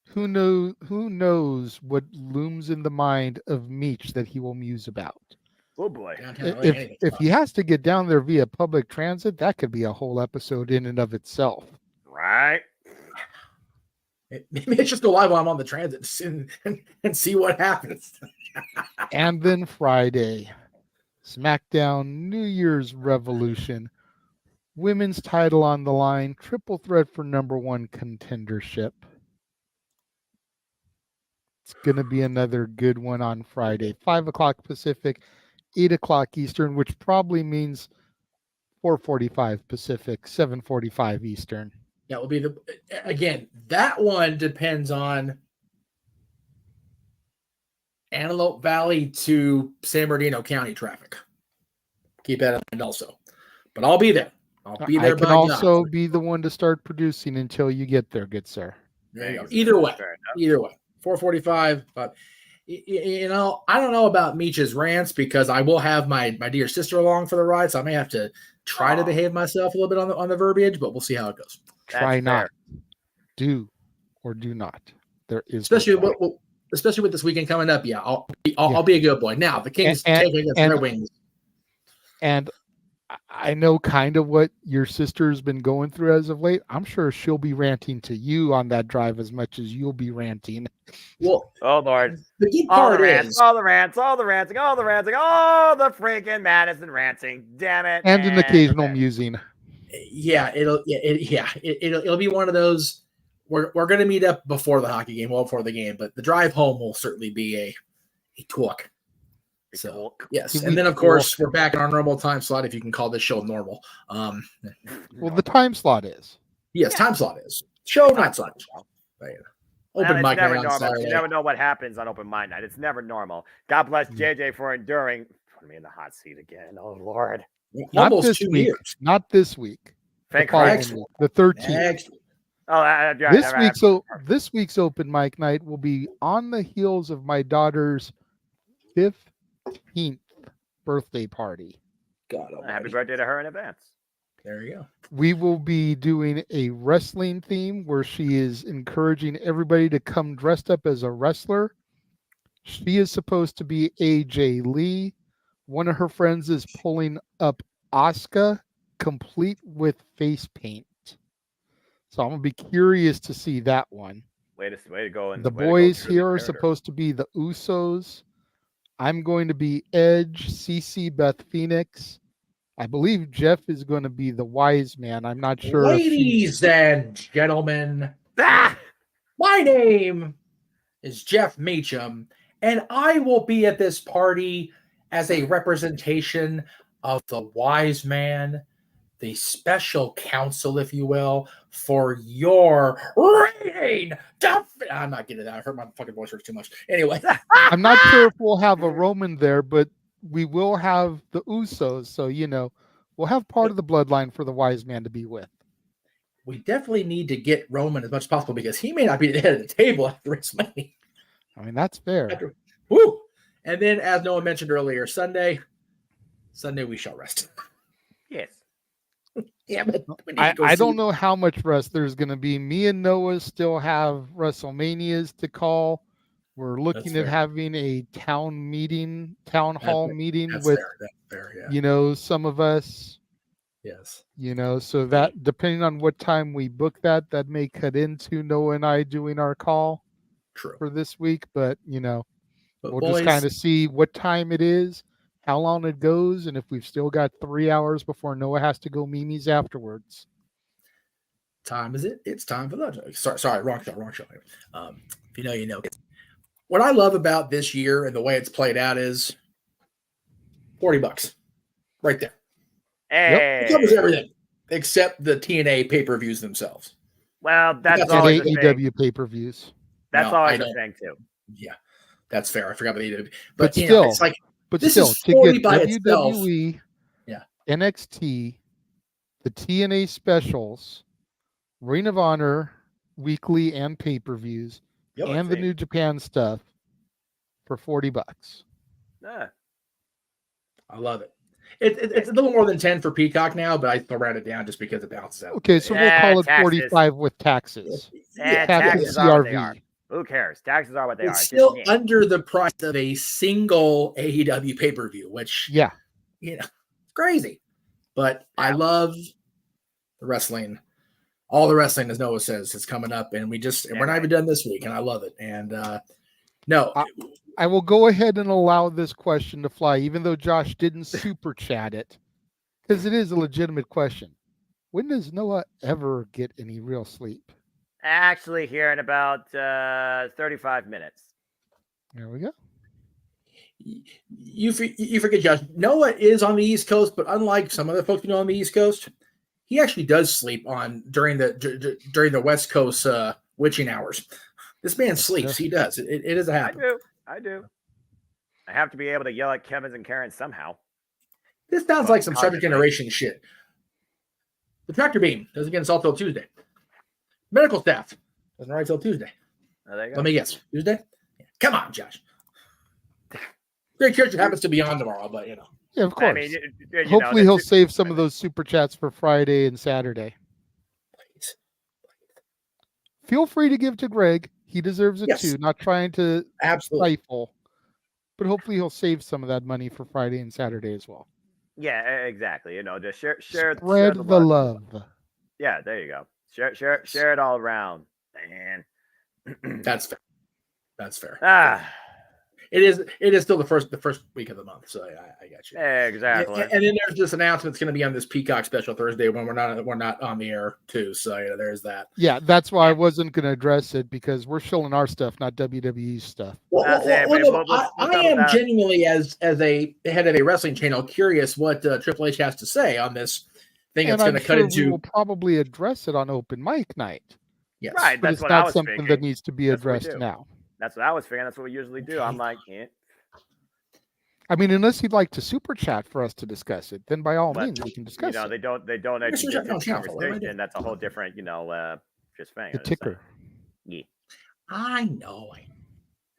Who knows what looms in the mind of Meech that he will muse about? Oh boy. If he has to get down there via public transit, that could be a whole episode in and of itself. Right. Maybe it's just go live while I'm on the transit and see what happens. And then Friday, SmackDown New Year's Revolution. Women's title on the line. Triple threat for #1 contendership. It's going to be another good one on Friday. 5 o'clock Pacific, 8 o'clock Eastern, which probably means 4:45 Pacific, 7:45 Eastern. That will be that one depends on Antelope Valley to San Bernardino County traffic. Keep that in mind also. But I'll be there. I'll be there. I can also be the one to start producing until you get there, good sir. There you go. Either way. 4:45. But I don't know about Meech's rants because I will have my dear sister along for the ride, so I may have to try to behave myself a little bit on the verbiage, but we'll see how it goes. Try not. Do or do not. There is especially with this weekend coming up. Yeah, I'll be a good boy. Now the Kings taking against Red Wings, and I know kind of what your sister's been going through as of late. I'm sure she'll be ranting to you on that drive as much as you'll be ranting. Well, oh Lord, the key part all the ranting, all the freaking Madison ranting. Damn it! And an occasional musing. Yeah, it'll be one of those. We're going to meet up before the hockey game, well before the game, but the drive home will certainly be a talk. So yes, and then of course we're back in our normal time slot, if you can call this show normal. Well, the time slot is. Yes, time slot is. Show not so much. Open mic night on Saturday. You never know what happens on open mic night. It's never normal. God bless JJ for enduring. Put me in the hot seat again. Oh Lord. Not this week. Years. Not this week. Thank Christ. The 13th. This week's open mic night will be on the heels of my daughter's 15th birthday party. Happy birthday to her in advance. There you go. We will be doing a wrestling theme where she is encouraging everybody to come dressed up as a wrestler She is supposed to be AJ Lee. One of her friends is pulling up Asuka, complete with face paint. So I'm gonna be curious to see that one. Way to go! And the boys here are supposed to be the Usos. I'm going to be Edge, CC, Beth Phoenix. I believe Jeff is going to be the wise man. I'm not sure. Ladies and gentlemen, my name is Jeff Meacham, and I will be at this party as a representation of the wise man, the special counsel, if you will, for your reign. I'm not getting that. I heard my fucking voice hurts too much. Anyway. I'm not sure if we'll have a Roman there, but we will have the Usos. So, we'll have part of the bloodline for the wise man to be with. We definitely need to get Roman as much as possible because he may not be the head of the table after WrestleMania. I mean, that's fair. Woo! And then, as Noah mentioned earlier, Sunday we shall rest. Yes. Yeah, but I don't know how much rest there's going to be. Me and Noah still have WrestleManias to call. We're looking at having a town hall meeting with, some of us. Yes. So that depending on what time we book that may cut into Noah and I doing our call for this week. But, we'll just kind of see what time it is, how long it goes, and if we've still got 3 hours before Noah has to go Mimi's afterwards. Time is it? It's time for lunch. Sorry, wrong show. If you know, you know. What I love about this year and the way it's played out is $40 right there. Hey. It covers everything except the TNA pay-per-views themselves. Well, that's always AEW pay-per-views. That's always a thing too. Yeah, that's fair. I forgot about AEW, but still, it's like this is 40 by WWE, NXT, the TNA specials, Ring of Honor weekly and pay-per-views, and the New Japan stuff for $40. Yeah. I love it. It's a little more than 10 for Peacock now, but I still round it down just because it balances out. Okay, so we'll call it 45 with taxes. Taxes are what they are. Who cares? Taxes are what they are. It's still under the price of a single AEW pay-per-view, which it's crazy. But I love the wrestling. All the wrestling, as Noah says, is coming up, and we're not even done this week, and I love it. And I will go ahead and allow this question to fly, even though Josh didn't super chat it, because it is a legitimate question. When does Noah ever get any real sleep? Actually, here in about 35 minutes. There we go. You forget, Josh. Noah is on the East Coast, but unlike some other folks on the East Coast, he actually does sleep during the West Coast witching hours. This man sleeps. He does. It is a habit. I do. I have to be able to yell at Kevin's and Karen somehow. This sounds like some second generation shit. The tractor beam doesn't get installed till Tuesday. Medical staff doesn't arrive till Tuesday. Oh, there you go. Let me guess. Tuesday? Yeah. Come on, Josh. Great Church happens to be on tomorrow, but Yeah, of course. I mean, hopefully he'll save some of those super chats for Friday and Saturday. Please. Feel free to give to Greg. He deserves it too. Not trying to stifle, but hopefully he'll save some of that money for Friday and Saturday as well. Yeah, exactly. Just share Spread the love. Yeah, there you go. Share it all around, man. That's fair. It is still the first week of the month, so I got you. Exactly. And then there's this announcement that's going to be on this Peacock special Thursday when we're not on the air too. So there's that. Yeah, that's why I wasn't going to address it because we're showing our stuff, not WWE's stuff. I am genuinely as a head of a wrestling channel curious what Triple H has to say on this thing. It's going to cut into. We'll probably address it on open mic night. Yes, right. But that's it's not something that needs to be addressed now. That's what I was figuring. That's what we usually do. I'm like, I mean, unless you'd like to super chat for us to discuss it, then by all means we can discuss it. They don't actually get the conversation. That's a whole different, just thing. The ticker. Yeah. I know.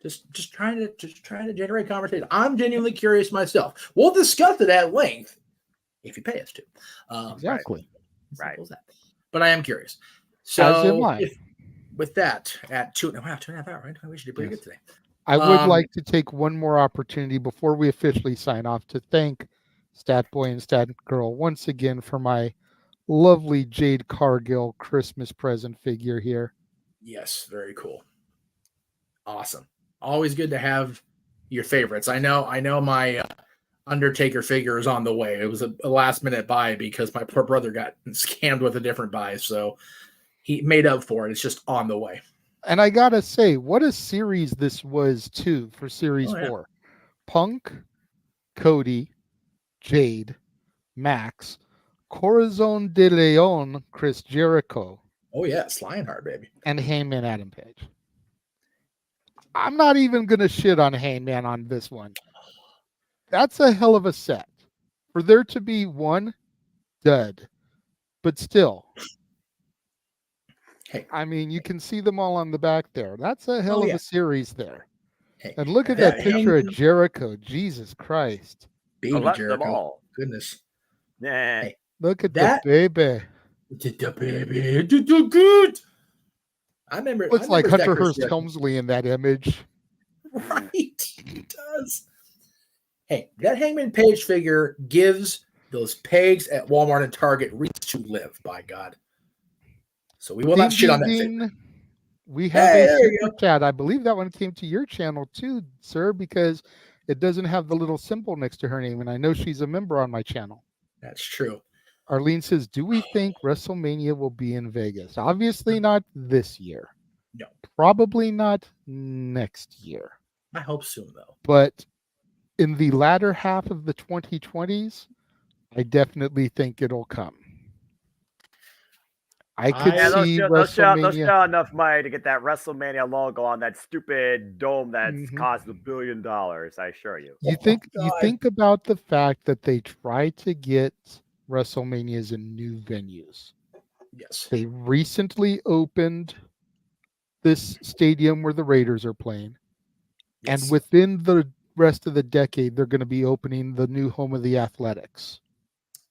Just trying to generate conversation. I'm genuinely curious myself. We'll discuss it at length if you pay us to. Exactly. Right. But I am curious. So as am I. With that, at 2.5 hours, right? We should do pretty good today. I would like to take one more opportunity before we officially sign off to thank Stat Boy and Stat Girl once again for my lovely Jade Cargill Christmas present figure here. Yes, very cool. Awesome. Always good to have your favorites. I know my Undertaker figure is on the way. It was a last minute buy because my poor brother got scammed with a different buy, so he made up for it. It's just on the way. And I gotta say, what a series this was too for Series 4. Punk, Cody, Jade, Max, Corazon de Leon, Chris Jericho. Oh yes, Lionheart, baby. And Heyman Adam Page. I'm not even gonna shit on Heyman on this one. That's a hell of a set. For there to be one dud, but still. Hey, I mean, you can see them all on the back there. That's a hell of a series there. Hey, and look at that picture of Jericho. Jesus Christ. Baby Jericho. Goodness. Yeah. Hey, look at that baby. The baby. Good. I remember. Looks like Hunter Hearst Helmsley in that image. Right. It does. Hey, that Hangman Page figure gives those pegs at Walmart and Target reason to live, by God. So we will not shit on that figure. We have a super chat. I believe that one came to your channel too, sir, because it doesn't have the little symbol next to her name, and I know she's a member on my channel. That's true. Arlene says, do we think WrestleMania will be in Vegas? Obviously not this year. No. Probably not next year. I hope soon, though. But in the latter half of the 2020s, I definitely think it'll come. I could see WrestleMania. They'll show enough money to get that WrestleMania logo on that stupid dome that's cost $1 billion. I assure you. You think about the fact that they try to get WrestleManias in new venues. Yes. They recently opened this stadium where the Raiders are playing. Yes. And within the rest of the decade, they're going to be opening the new home of the Athletics.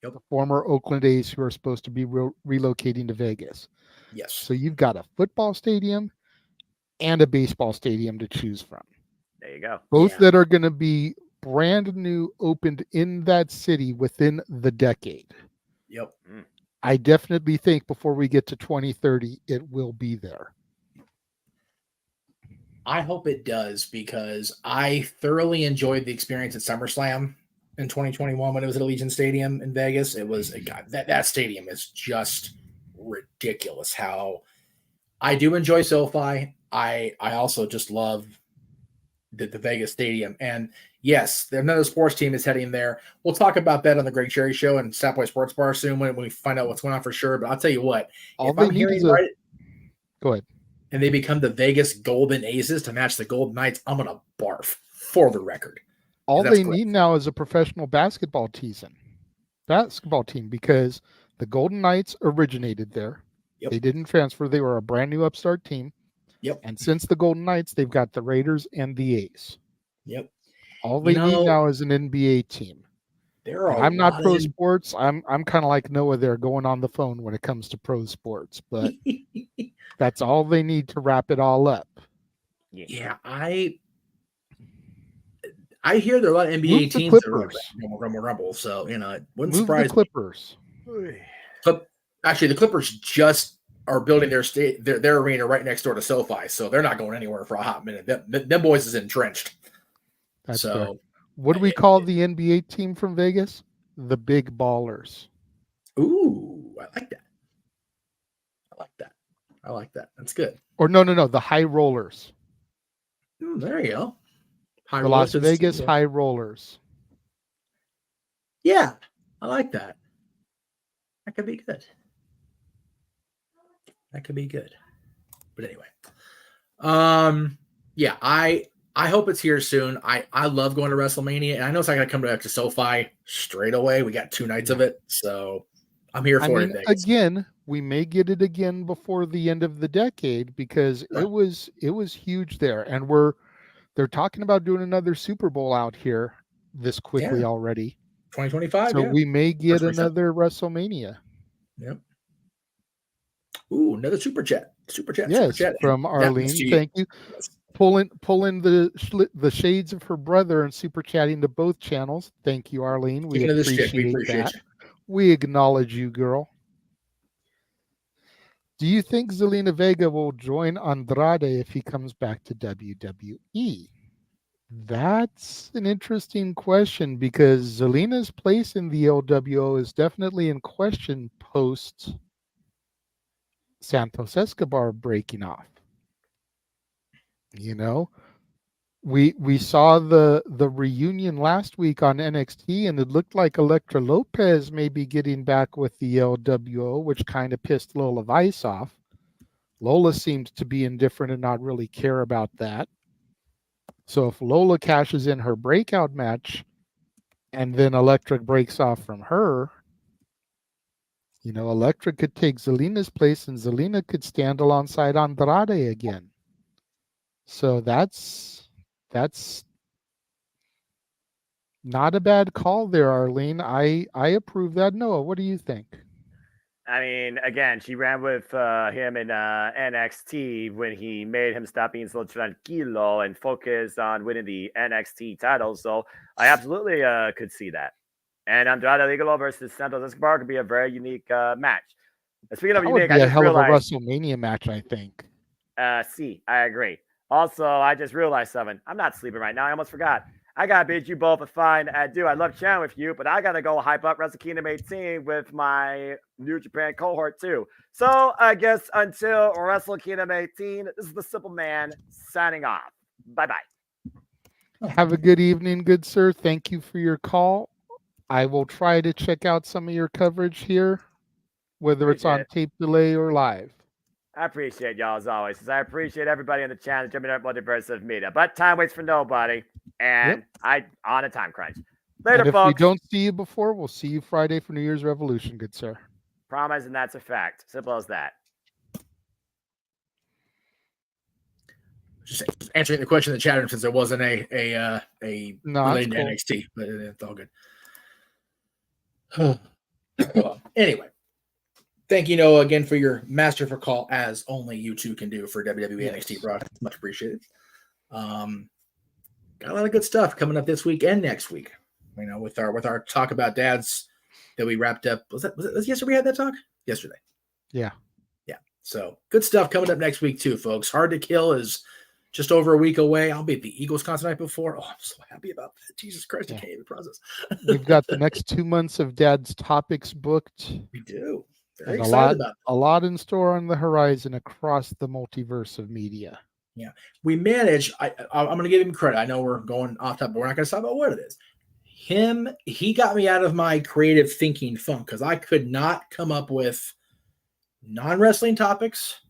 Yep. The former Oakland A's who are supposed to be relocating to Vegas. Yes. So you've got a football stadium and a baseball stadium to choose from. There you go. Both that are going to be brand new, opened in that city within the decade. Yep. I definitely think before we get to 2030, it will be there. I hope it does because I thoroughly enjoyed the experience at SummerSlam in 2021 when it was at Allegiant Stadium in Vegas. It was that stadium is just ridiculous. How I do enjoy SoFi. I also just love the Vegas Stadium. And yes, another sports team is heading there. We'll talk about that on the Greg Cherry Show and Sapboy Sports Bar soon when we find out what's going on for sure. But I'll tell you what, if I'm hearing right, go ahead. And they become the Vegas Golden Aces to match the Golden Knights, I'm gonna barf for the record. All they need now is a professional basketball team because the Golden Knights originated there. Yep. They didn't transfer. They were a brand new upstart team. Yep. And since the Golden Knights, they've got the Raiders and the A's. Yep. All they need now is an NBA team. I'm not pro sports. I'm kind of like Noah there going on the phone when it comes to pro sports, but that's all they need to wrap it all up. Yeah, I hear there are a lot of NBA teams that are rumble, so it wouldn't surprise the Clippers. Me. Actually, the Clippers just are building their arena right next door to SoFi, so they're not going anywhere for a hot minute. Them boys is entrenched. That's fair. What do we call the NBA team from Vegas? The Big Ballers. Ooh, I like that. That's good. Or no, the High Rollers. There you go. The Las Vegas High Rollers. Yeah, I like that. That could be good. But anyway, yeah, I hope it's here soon. I love going to WrestleMania, and I know it's not going to come back to SoFi straight away. We got 2 nights of it, so I'm here for it. Again, we may get it again before the end of the decade because it was huge there, and they're talking about doing another Super Bowl out here this quickly already. 2025. So we may get another WrestleMania. Yep. Ooh, another super chat. Yes, from Arlene. Thank you. pulling the shades of her brother and super chatting to both channels. Thank you, Arlene. We appreciate that. You. We acknowledge you, girl. Do you think Zelina Vega will join Andrade if he comes back to WWE? That's an interesting question because Zelina's place in the LWO is definitely in question post Santos Escobar breaking off. You know, we saw the reunion last week on NXT, and it looked like Elektra Lopez may be getting back with the LWO, which kind of pissed Lola Vice off. Lola seems to be indifferent and not really care about that. So if Lola cashes in her breakout match and then Elektra breaks off from her, you know, Elektra could take Zelina's place and Zelina could stand alongside Andrade again. So that's not a bad call there, Arlene. I approve that. Noah, what do you think? I mean, again, she ran with him in NXT when he made him stop being so tranquilo and focus on winning the NXT title. So I absolutely could see that. And Andrade Ligalo versus Santos Escobar could be a very unique match. Speaking of unique, I just realized of a WrestleMania match, I think. I agree. Also, I just realized something. I'm not sleeping right now. I almost forgot. I gotta bid you both a fine adieu. I love chatting with you, but I gotta go hype up Wrestle Kingdom 18 with my New Japan cohort too. So I guess until Wrestle Kingdom 18, this is the Simple Man signing off. Bye-bye. Have a good evening, good sir. Thank you for your call. I will try to check out some of your coverage here, whether it's on tape delay or live. I appreciate y'all as always, because I appreciate everybody in the channel, JMN Multiverse of Media. But time waits for nobody, and I on a time crunch. Later, and if folks. we don't see you before, we'll see you Friday for New Year's Revolution, good sir. Promise, and that's a fact. Simple as that. Just answering the question in the chat room since there wasn't a related to NXT, but it's all good. Well, anyway. Thank you, Noah, again for your masterful call, as only you two can do for WWE NXT broadcast. Much appreciated. Got a lot of good stuff coming up this week and next week. You know, with our talk about dads that we wrapped up. Was it yesterday we had that talk? Yesterday. Yeah. So good stuff coming up next week too, folks. Hard to Kill is just over a week away. I'll be at the Eagles concert night before. Oh, I'm so happy about that. Jesus Christ, I can't even process. We've got the next 2 months of Dad's topics booked. We do. Very excited about that. A lot in store on the horizon across the multiverse of media. Yeah, we managed. I'm going to give him credit. I know we're going off top, but we're not going to talk about what it is. He got me out of my creative thinking funk because I could not come up with non-wrestling topics,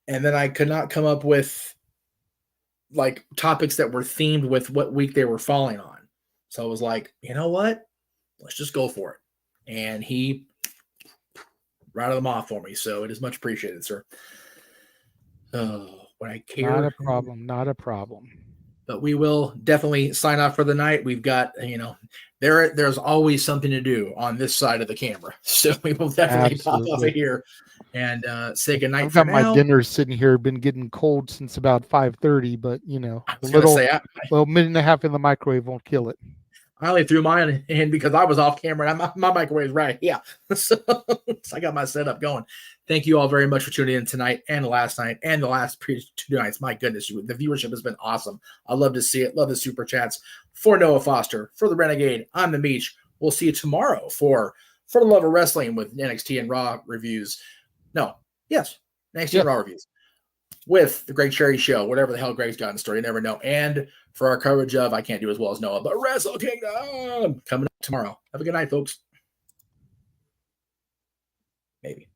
and then I could not come up with like topics that were themed with what week they were falling on. So I was like, you know what? Let's just go for it. And he routed them off for me, so it is much appreciated, sir. When I care, not a problem. But we will definitely sign off for the night. We've got, there's always something to do on this side of the camera, so we will definitely pop off of here and say goodnight. I've got my dinner sitting here, been getting cold since about 5:30, but a minute and a half in the microwave won't kill it. I only threw mine in because I was off camera and my microwave is right. Yeah. So I got my setup going. Thank you all very much for tuning in tonight and last night and the last 2 nights. My goodness, the viewership has been awesome. I love to see it. Love the super chats. For Noah Foster, for the Renegade, I'm the Meech. We'll see you tomorrow for the Love of Wrestling with NXT and Raw reviews. NXT and Raw reviews. With the Greg Cherry Show, whatever the hell Greg's got in store, you never know. And for our coverage of, I can't do as well as Noah, but Wrestle Kingdom coming up tomorrow. Have a good night, folks. Maybe.